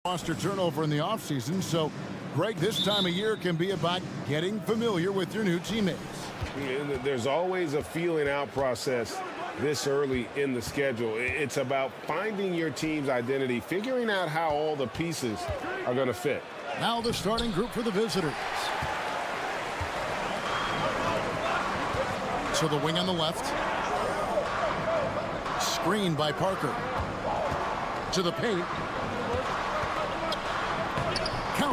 Roster turnover in the offseason, so Greg, this time of year can be about getting familiar with your new teammates. There's always a feeling out process this early in the schedule. It's about finding your team's identity, figuring out how all the pieces are going to fit. Now the starting group for the visitors. To the wing on the left. Screened by Parker. To the paint.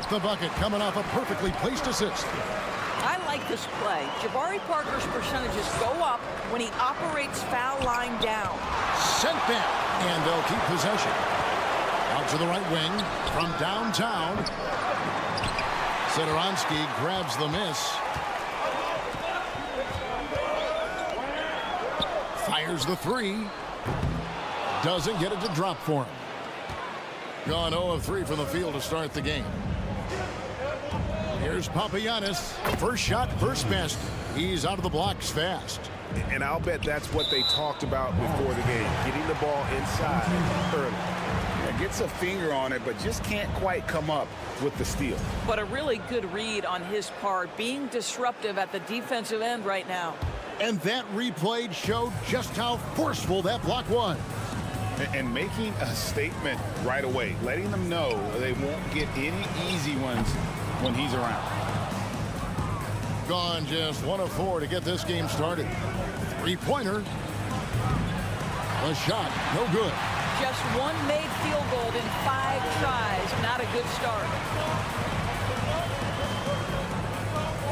Gets the bucket coming off a perfectly placed assist. I like this play. Jabari Parker's percentages go up when he operates foul line down. Sent back, and they'll keep possession. Out to the right wing from downtown. Satoransky grabs the miss. Fires the three. Doesn't get it to drop for him. Gone 0 of 3 from the field to start the game. Here's Papagiannis. First shot, first basket. He's out of the blocks fast. And I'll bet that's what they talked about before the game, getting the ball inside early. Yeah, gets a finger on it, but just can't quite come up with the steal. But a really good read on his part, being disruptive at the defensive end right now. And that replay showed just how forceful that block was. And making a statement right away, letting them know they won't get any easy ones when he's around. Gone just 1 of 4 to get this game started. Three-pointer. A shot, no good. Just one made field goal in 5 tries. Not a good start.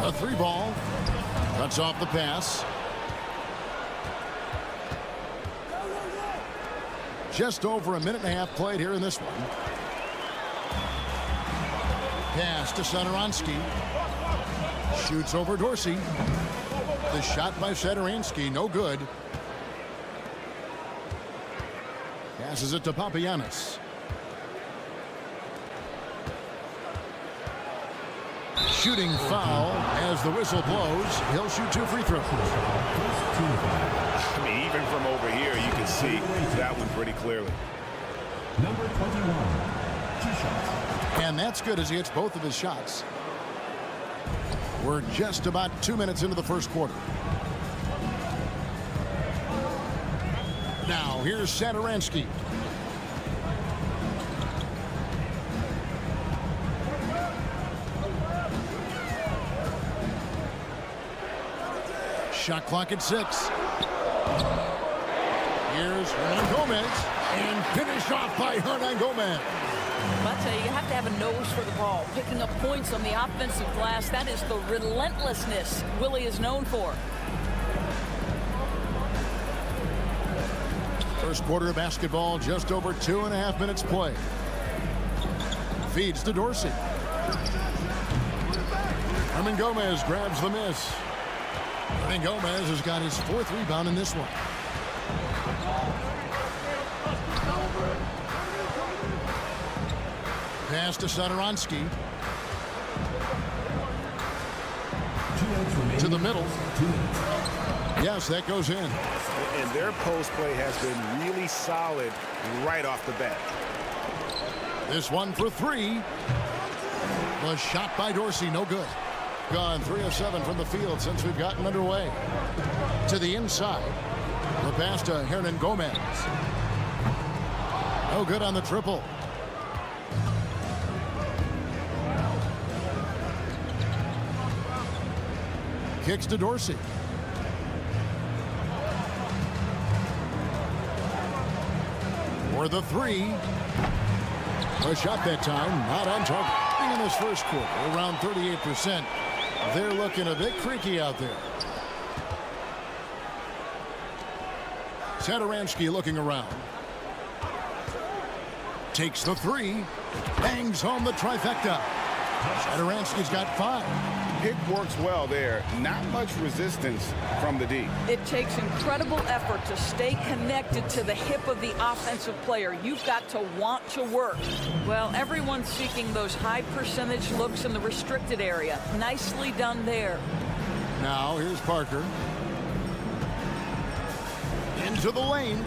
A 3-ball. Cuts off the pass. Just over a minute and a half played here in this one. Pass to Satoransky. Shoots over Dorsey. The shot by Satoransky, no good. Passes it to Papagiannis. Shooting foul as the whistle blows. He'll shoot 2 free throws. I mean, even from over here, you can see that one pretty clearly. Number 21, 2 shots. And that's good as he hits both of his shots. We're just about 2 minutes into the first quarter. Now, here's Satoransky. Shot clock at 6. Here's Hernan Gomez. And finished off by Hernan Gomez. I'll tell you, you have to have a nose for the ball. Picking up points on the offensive glass, that is the relentlessness Willie is known for. First quarter of basketball, just over 2.5 minutes play. Feeds to Dorsey. Hernan Gomez grabs the miss. Hernan Gomez has got his 4th rebound in this one. Pass to Satoransky. To the middle. Yes, that goes in. And their post play has been really solid right off the bat. This one for 3. Was shot by Dorsey, no good. Gone 3 of 7 from the field since we've gotten underway. To the inside. The pass to Hernan Gomez. No good on the triple. Kicks to Dorsey. For the 3. A shot that time, not on target. In this first quarter, around 38%. They're looking a bit creaky out there. Satoransky looking around. Takes the 3. Bangs home the trifecta. Satoransky's got 5. Pick works well there. Not much resistance from the D. It takes incredible effort to stay connected to the hip of the offensive player. You've got to want to work. Well, everyone's seeking those high percentage looks in the restricted area. Nicely done there. Now here's Parker. Into the lane.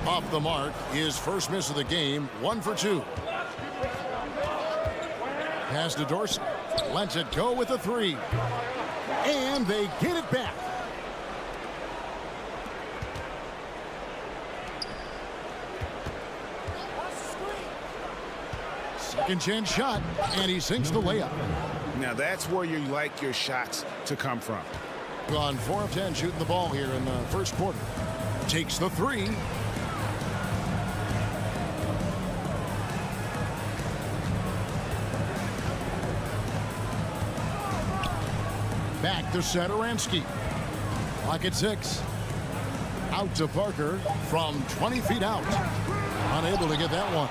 Off the mark. His first miss of the game. 1 for 2. Pass to Dorsey. Lets it go with a 3. And they get it back. Second chance shot, and he sinks the layup. Now that's where you like your shots to come from. Gone 4 of 10 shooting the ball here in the first quarter. Takes the 3. Back to Satoransky. Clock at 6. Out to Parker from 20 feet out. Unable to get that one.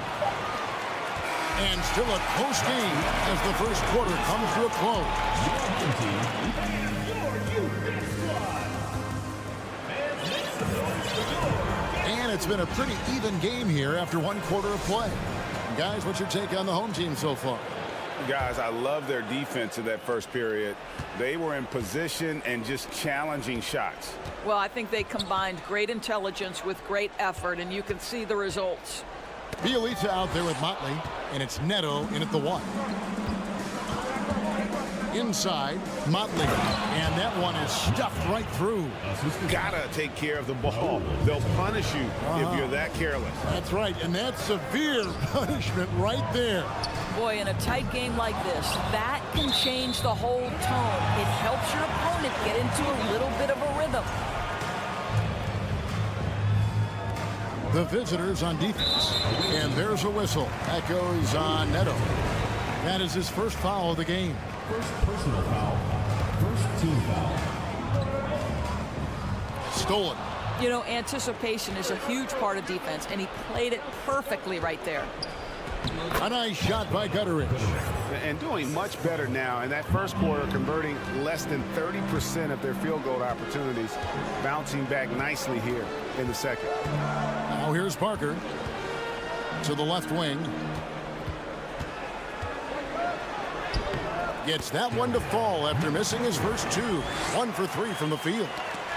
And still a close game as the first quarter comes to a close. And it's been a pretty even game here after one quarter of play. Guys, what's your take on the home team so far? Guys, I love their defense in that first period. They were in position and just challenging shots. Well, I think they combined great intelligence with great effort, and you can see the results. Bjelica out there with Motley, and it's Neto in at the 1. Inside, Motley, and that one is stuffed right through. Gotta take care of the ball. They'll punish you if you're that careless. That's right, and that's severe punishment right there. Boy, in a tight game like this, that can change the whole tone. It helps your opponent get into a little bit of a rhythm. The visitors on defense, and there's a whistle. That goes on Neto. That is his first foul of the game. First personal foul. First team foul. Stolen. You know, anticipation is a huge part of defense, and he played it perfectly right there. A nice shot by Gutteridge. And doing much better now in that first quarter, converting less than 30% of their field goal opportunities, bouncing back nicely here in the second. Now here's Parker to the left wing. Gets that one to fall after missing his first 2. 1 for 3 from the field.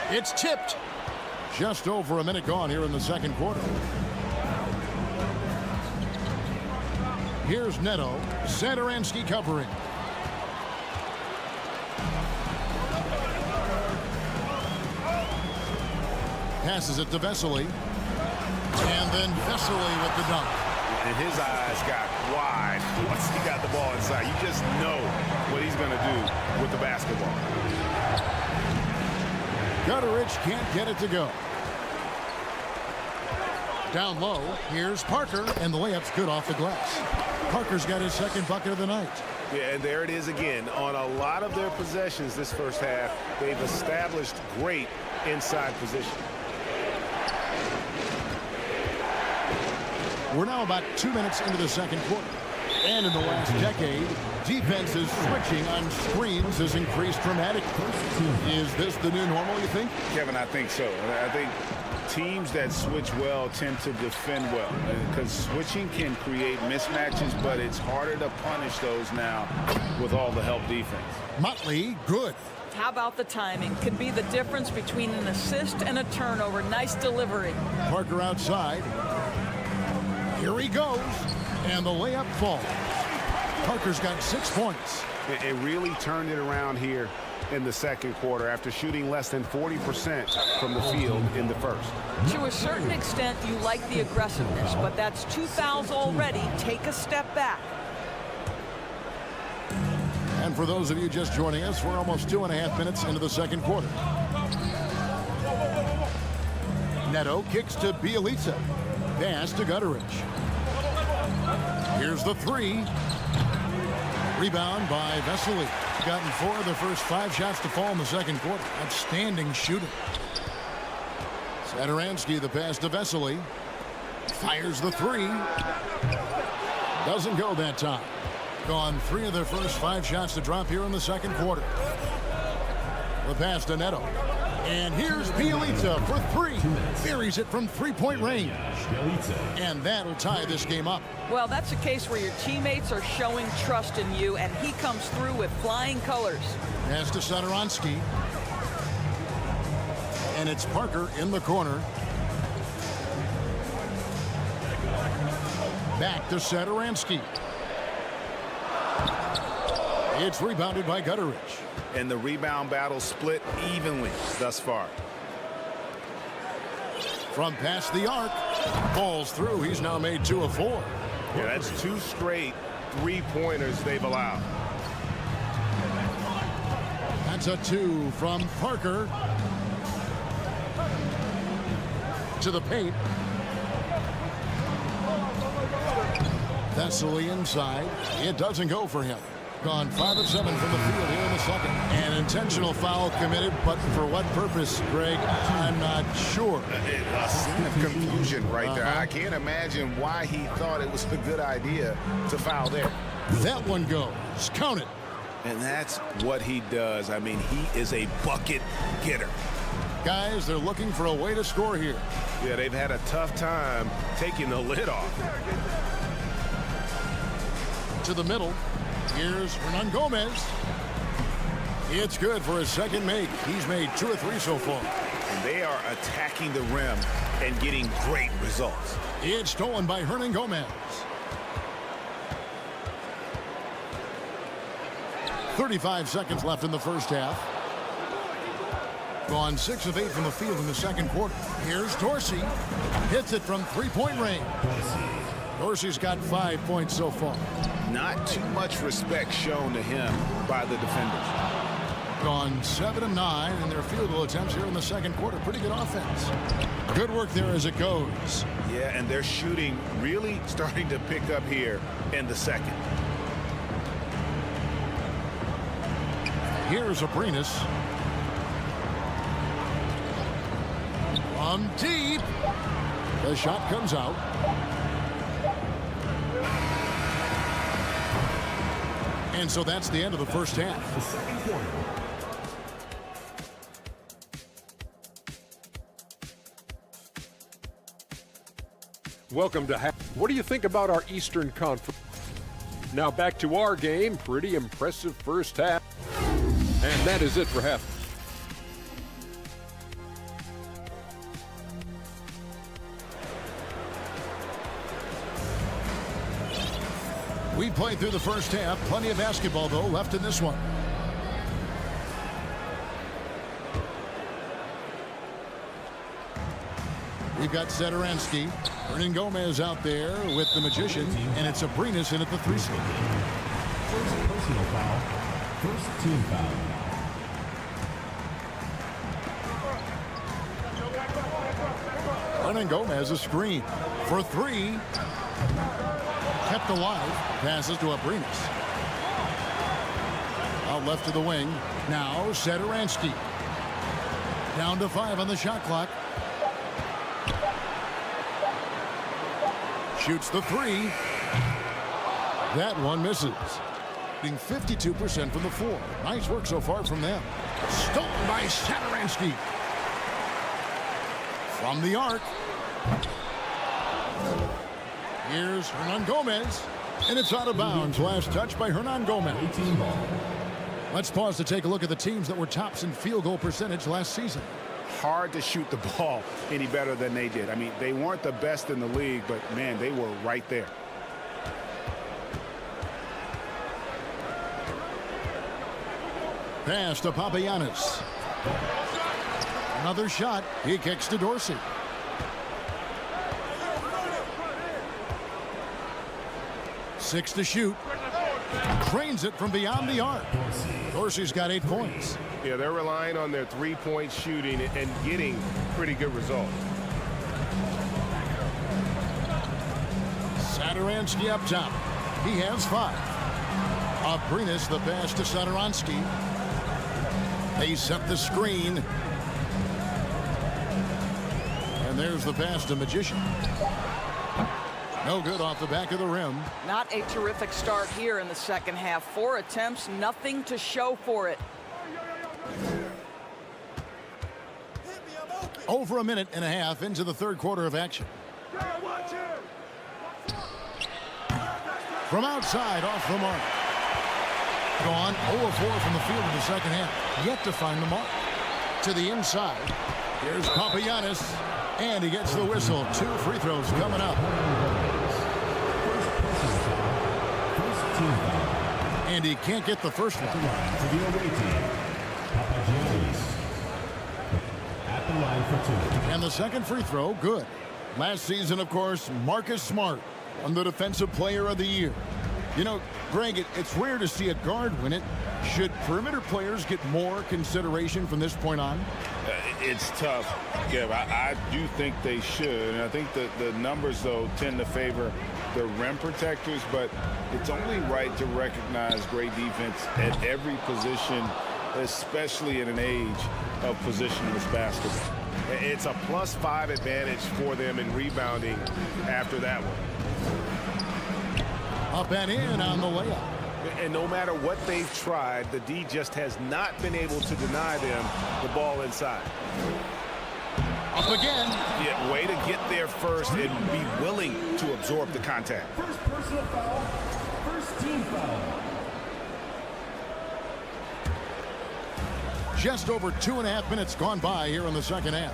It's tipped. Just over a minute gone here in the second quarter. Here's Neto. Satoransky covering. Passes it to Vesely. And then Vesely with the dunk. And his eyes got wide once he got the ball inside. You just know what he's going to do with the basketball. Gutteridge can't get it to go. Down low, here's Parker, and the layup's good off the glass. Parker's got his second bucket of the night. Yeah, and there it is again. On a lot of their possessions this first half, they've established great inside position. We're now about 2 minutes into the second quarter. And in the last decade, defenses switching on screens has increased dramatically. Is this the new normal, you think? Kevin, I think so. I think teams that switch well tend to defend well, because switching can create mismatches, but it's harder to punish those now with all the help defense. Motley, good. How about the timing? Could be the difference between an assist and a turnover. Nice delivery. Parker outside. Here he goes, and the layup falls. Parker's got 6 points. It really turned it around here in the second quarter after shooting less than 40% from the field in the first. To a certain extent, you like the aggressiveness, but that's 2 fouls already. Take a step back. And for those of you just joining us, we're almost 2.5 minutes into the second quarter. Neto kicks to Bjelica. Pass to Gutteridge. Here's the 3. Rebound by Vesely. Gotten 4 of the first 5 shots to fall in the second quarter. Outstanding shooting. Satoransky, the pass to Vesely. Fires the 3. Doesn't go that time. Gone 3 of their first 5 shots to drop here in the second quarter. The pass to Neto. And here's Bjelica for 3. Buries it from 3-point range. And that'll tie this game up. Well, that's a case where your teammates are showing trust in you, and he comes through with flying colors. Pass to Satoransky. And it's Parker in the corner. Back to Satoransky. It's rebounded by Gutteridge. And the rebound battle split evenly thus far. From past the arc. Falls through. He's now made 2 of 4. Yeah, that's 2 straight 3-pointers they've allowed. That's a 2 from Parker. To the paint. Vesely inside. It doesn't go for him. Gone 5 of 7 from the field here in the second. And An intentional foul committed, but for what purpose, Greg? I'm not sure. A scene of confusion right there. I can't imagine why he thought it was a good idea to foul there. That one goes. Count it. And that's what he does. I mean, he is a bucket getter. Guys, they're looking for a way to score here. Yeah, they've had a tough time taking the lid off. To the middle. Here's Hernan Gomez. It's good for his second make. He's made 2 or 3 so far. And they are attacking the rim and getting great results. It's stolen by Hernan Gomez. 35 seconds left in the first half. Gone 6 of 8 from the field in the second quarter. Here's Dorsey. Hits it from 3-point range. Dorsey's got 5 points so far. Not too much respect shown to him by the defenders. Gone 7 of 9 in their field goal attempts here in the second quarter. Pretty good offense. Good work there as it goes. Yeah, and their shooting really starting to pick up here in the second. Here's Abrinas. From deep. The shot comes out. And so that's the end of the first half. The second quarter. Welcome to What do you think about our Eastern Conference? Now back to our game. Pretty impressive first half. And that is it for half. We played through the first half. Plenty of basketball, though, left in this one. We've got Sederansky. Hernan Gomez out there with the Magician, and it's Abrinas in at the 3 slot. First personal foul. First team foul. Hernan Gomez a screen for 3. Kept alive. Passes to Abrinas. Out left to the wing. Now Sederansky. Down to 5 on the shot clock. Shoots the 3. That one misses. Shooting 52% from the floor. Nice work so far from them. Stolen by Sederansky. From the arc. Here's Hernan Gomez. And it's out of bounds. Last touch by Hernan Gomez. Let's pause to take a look at the teams that were tops in field goal percentage last season. Hard to shoot the ball any better than they did. I mean, they weren't the best in the league, but, man, they were right there. Pass to Papagiannis. Another shot. He kicks to Dorsey. Six to shoot. Trains it from beyond the arc. Dorsey's got 8 points. Yeah, they're relying on their 3-point shooting and getting pretty good results. Sederansky up top. He has 5. Abrinas the pass to Sederansky. They set the screen. And there's the pass to Magician. No good off the back of the rim. Not a terrific start here in the second half. 4 attempts, nothing to show for it. Over a minute and a half into the third quarter of action. From outside, off the mark. Gone 0 of 4 from the field in the second half. Yet to find the mark. To the inside. Here's Papagiannis. And he gets the whistle. 2 free throws coming up. And he can't get the first one. To the away team, Papagiannis at the line for 2. And the second free throw, good. Last season, of course, Marcus Smart won the Defensive Player of the Year. You know, Greg, it's rare to see a guard win it. Should perimeter players get more consideration from this point on? It's tough, Kev. I do think they should. And I think that the numbers, though, tend to favor the rim protectors, but it's only right to recognize great defense at every position especially in an age of positionless basketball. It's a +5 advantage for them in rebounding after that one. Up and in on the layup. And no matter what they've tried, the D just has not been able to deny them the ball inside. Up again. Yeah, way to get there first and be willing to absorb the contact. First personal foul. First team foul. Just over 2.5 minutes gone by here in the second half.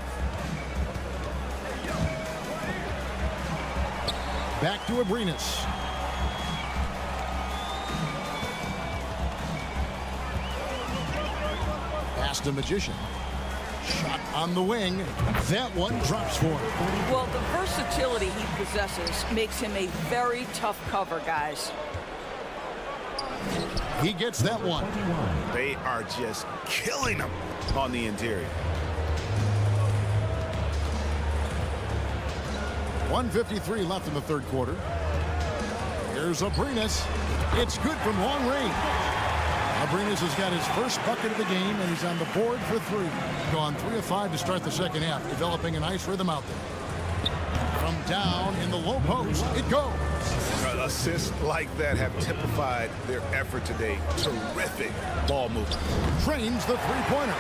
Back to Abrinas. Pass to Magician. Shot on the wing. That one drops for him. Well, the versatility he possesses makes him a very tough cover, guys. He gets that one. They are just killing him on the interior. 1:53 left in the third quarter. Here's Abrinas. It's good from long range. Abrinas has got his first bucket of the game, and he's on the board for 3. Gone 3 of 5 to start the second half, developing a nice rhythm out there. From down in the low post, it goes. Assists like that have typified their effort today. Terrific ball movement. Trains the three-pointer.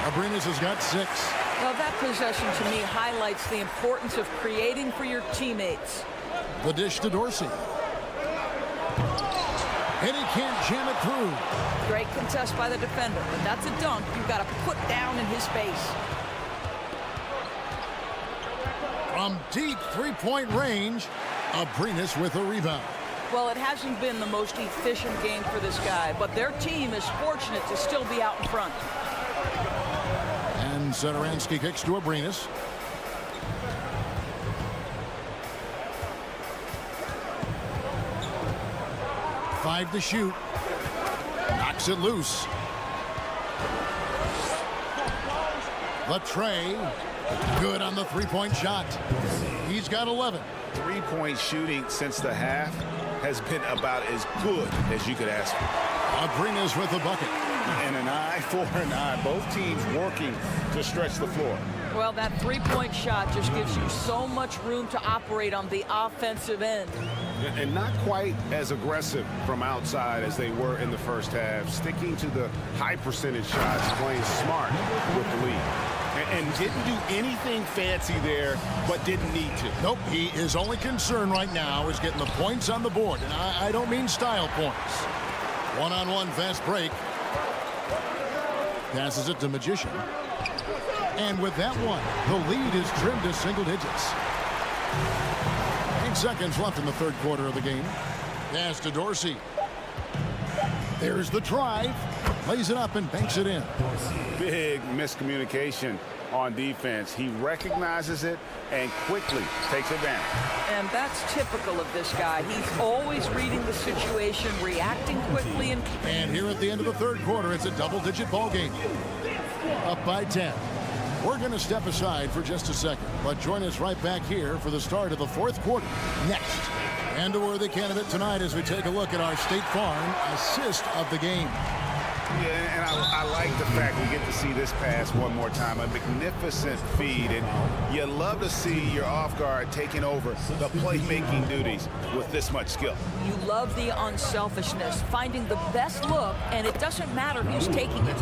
Abrinas has got 6. Well, that possession to me highlights the importance of creating for your teammates. The dish to Dorsey. And he can't jam it through. Great contest by the defender, but that's a dunk you've got to put down in his face. From deep three-point range, Abrinas with a rebound. Well, it hasn't been the most efficient game for this guy, but their team is fortunate to still be out in front. And Satoransky kicks to Abrinas. Five to shoot. Knocks it loose. The tray. Good on the three-point shot. He's got 11. Three-point shooting since the half has been about as good as you could ask for. Abrinas with the bucket. And an eye for an eye. Both teams working to stretch the floor. Well, that three-point shot just gives you so much room to operate on the offensive end. And not quite as aggressive from outside as they were in the first half. Sticking to the high percentage shots, playing smart with the lead. And didn't do anything fancy there, but didn't need to. Nope, his only concern right now is getting the points on the board. And I don't mean style points. One-on-one fast break. Passes it to Magician. And with that one, the lead is trimmed to single digits. 8 seconds left in the third quarter of the game. Pass to Dorsey. There's the drive. Lays it up and banks it in. Big miscommunication on defense. He recognizes it and quickly takes advantage. And that's typical of this guy. He's always reading the situation, reacting quickly. And here at the end of the third quarter, it's a double-digit ball game. Up by 10. We're going to step aside for just a second, but join us right back here for the start of the fourth quarter next. And a worthy candidate tonight as we take a look at our State Farm assist of the game. Yeah, and I like the fact we get to see this pass one more time. A magnificent feed, and you love to see your off guard taking over the playmaking duties with this much skill. You love the unselfishness, finding the best look, and it doesn't matter who's taking it.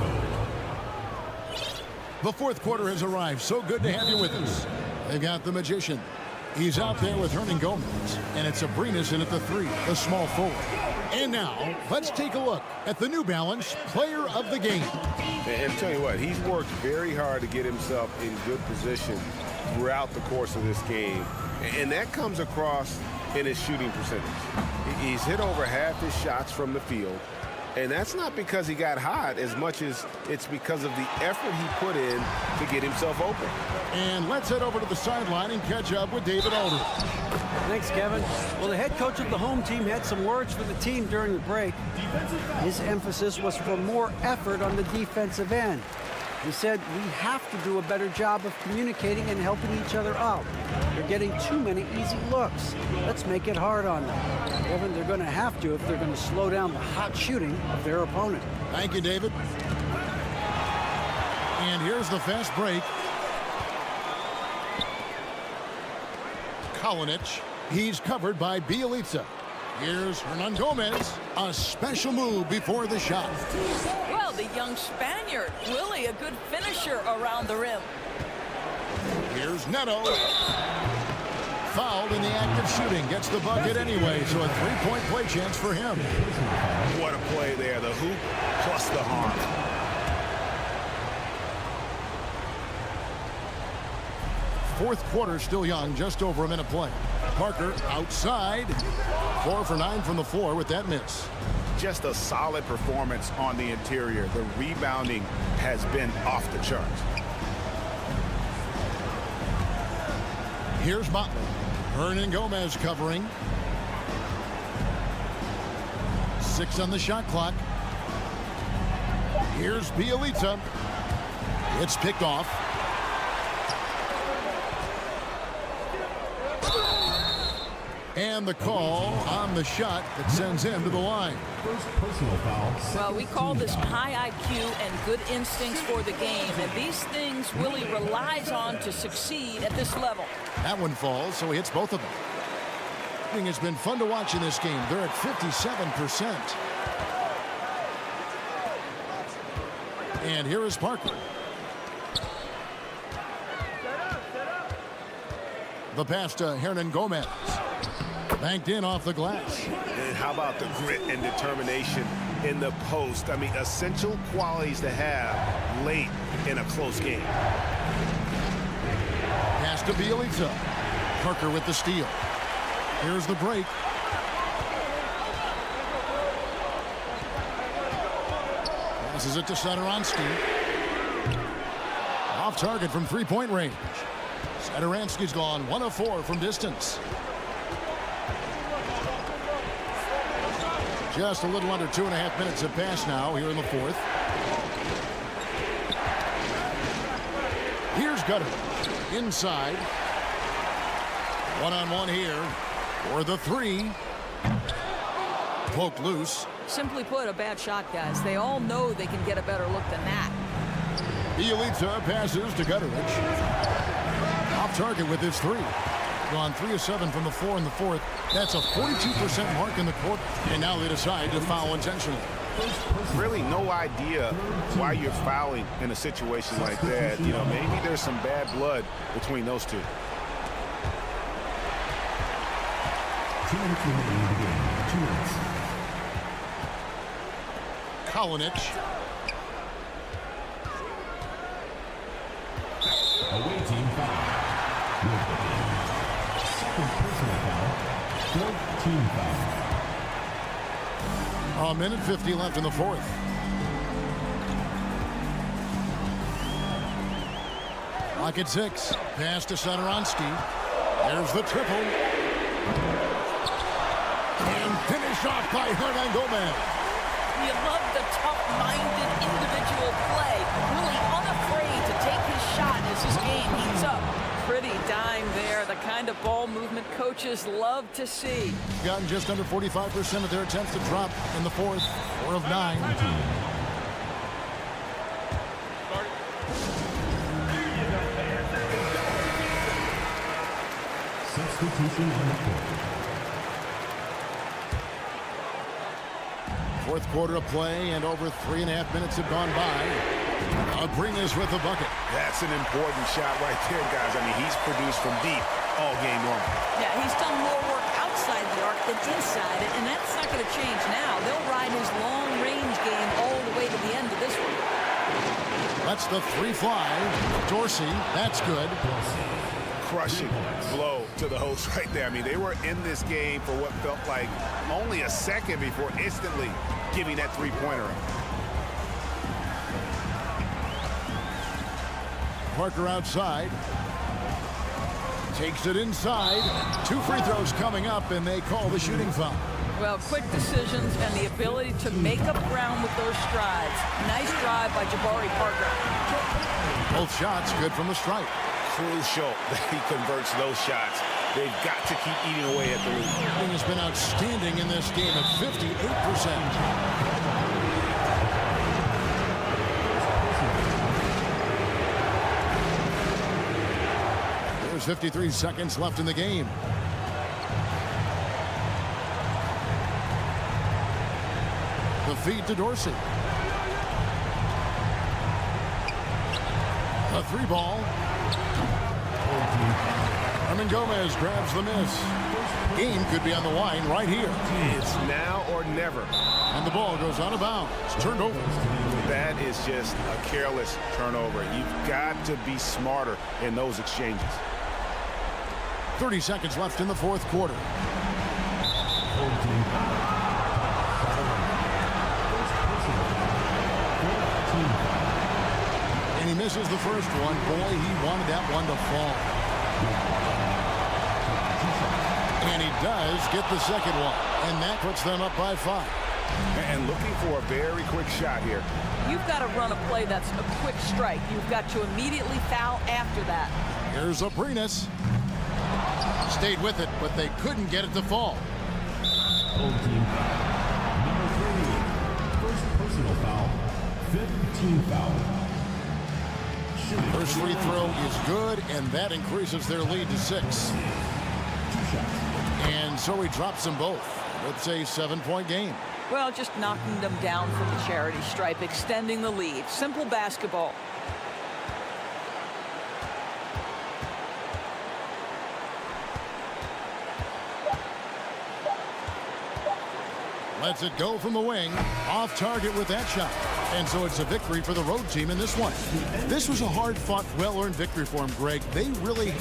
The fourth quarter has arrived. So good to have you with us. They've got the Magician. He's out there with Hernan Gomez, and it's Abrinas in at the 3, the small forward. And now, let's take a look at the New Balance Player of the Game. And tell you what, he's worked very hard to get himself in good position throughout the course of this game. And that comes across in his shooting percentage. He's hit over half his shots from the field. And that's not because he got hot as much as it's because of the effort he put in to get himself open. And let's head over to the sideline and catch up with David Aldridge. Thanks, Kevin. Well, the head coach of the home team had some words for the team during the break. His emphasis was for more effort on the defensive end. He said, we have to do a better job of communicating and helping each other out. They're getting too many easy looks. Let's make it hard on them. Kevin, they're going to have to if they're going to slow down the hot shooting of their opponent. Thank you, David. And here's the fast break. Kalinic. He's covered by Bjelica. Here's Hernan Gomez. A special move before the shot. Well, the young Spaniard, Willie, a good finisher around the rim. Here's Neto. Fouled in the act of shooting. Gets the bucket anyway, so a three-point play chance for him. What a play there. The hoop plus the harm. Fourth quarter still young, just over a minute play. Parker outside. 4 for 9 from the floor with that miss. Just a solid performance on the interior. The rebounding has been off the charts. Here's Motley. Hernan Gomez covering. 6 on the shot clock. Here's Bjelica. It's picked off. And the call on the shot that sends him to the line. First personal foul. Well, we call this high IQ and good instincts for the game, and these things Willie relies on to succeed at this level. That one falls, so he hits both of them. I think it's been fun to watch in this game. They're at 57%. And here is Parker. The pass to Hernan Gomez. Banked in off the glass. And how about the grit and determination in the post? I mean, essential qualities to have late in a close game. Pass to Bjelica. Parker with the steal. Here's the break. Passes it to Satoransky. Off target from three-point range. Satoransky's gone 1 of 4 from distance. Just a little under 2.5 minutes have passed now here in the fourth. Here's Gutteridge inside. One-on-one here for the three. Poked loose. Simply put, a bad shot, guys. They all know they can get a better look than that. Bjelica passes to Gutteridge. Off target with his three. Gone 3 of 7 from the floor in the fourth. That's a 42% mark in the quarter. And now they decide to foul intentionally. Really no idea why you're fouling in a situation like that. You know, maybe there's some bad blood between those two. 2 minutes remaining in the game. 2 minutes. Kalinic. Away team foul. Second personal foul. 4th team foul. A minute 50 left in the fourth. Clock at 6. Pass to Satoransky. There's the triple. And finish off by Hernan Gomez. You love the tough-minded individual play. Really unafraid to take his shot as his game heats up. Pretty dime there. The kind of ball movement coaches love to see. Gotten just under 45% of their attempts to drop in the fourth. 4 of 9. Substitution on the court. Fourth quarter of play, and over 3.5 minutes have gone by. Bringas with the bucket. That's an important shot right there, guys. I mean, he's produced from deep all game long. Yeah, he's done more work outside the arc than inside it, and that's not going to change now. They'll ride his long-range game all the way to the end of this one. That's the 3 fly. Dorsey, that's good. Crushing blow to the host right there. I mean, they were in this game for what felt like only a second before instantly giving that three-pointer up. Parker outside. Takes it inside. 2 free throws coming up, and they call the shooting foul. Well, quick decisions and the ability to make up ground with those strides. Nice drive by Jabari Parker. Both shots good from the stripe. Crucial that he converts those shots. They've got to keep eating away at the lead. He has been outstanding in this game at 58%. There's 53 seconds left in the game. The feed to Dorsey. A 3-ball. Herman Gomez grabs the miss. Game could be on the line right here. It's now or never. And the ball goes out of bounds. It's turned over. That is just a careless turnover. You've got to be smarter in those exchanges. 30 seconds left in the fourth quarter. And he misses the first one. Boy, he wanted that one to fall. And he does get the second one. And that puts them up by 5. And looking for a very quick shot here. You've got to run a play that's a quick strike. You've got to immediately foul after that. Here's Abrinas. Stayed with it, but they couldn't get it to fall. Old team foul. Number 3. First personal foul. 5th team foul. First free throw is good, and that increases their lead to 6. And so he drops them both. It's a 7-point game. Well, just knocking them down from the charity stripe, extending the lead. Simple basketball. Lets it go from the wing. Off target with that shot. And so it's a victory for the road team in this one. This was a hard-fought, well-earned victory for them, Greg. They really...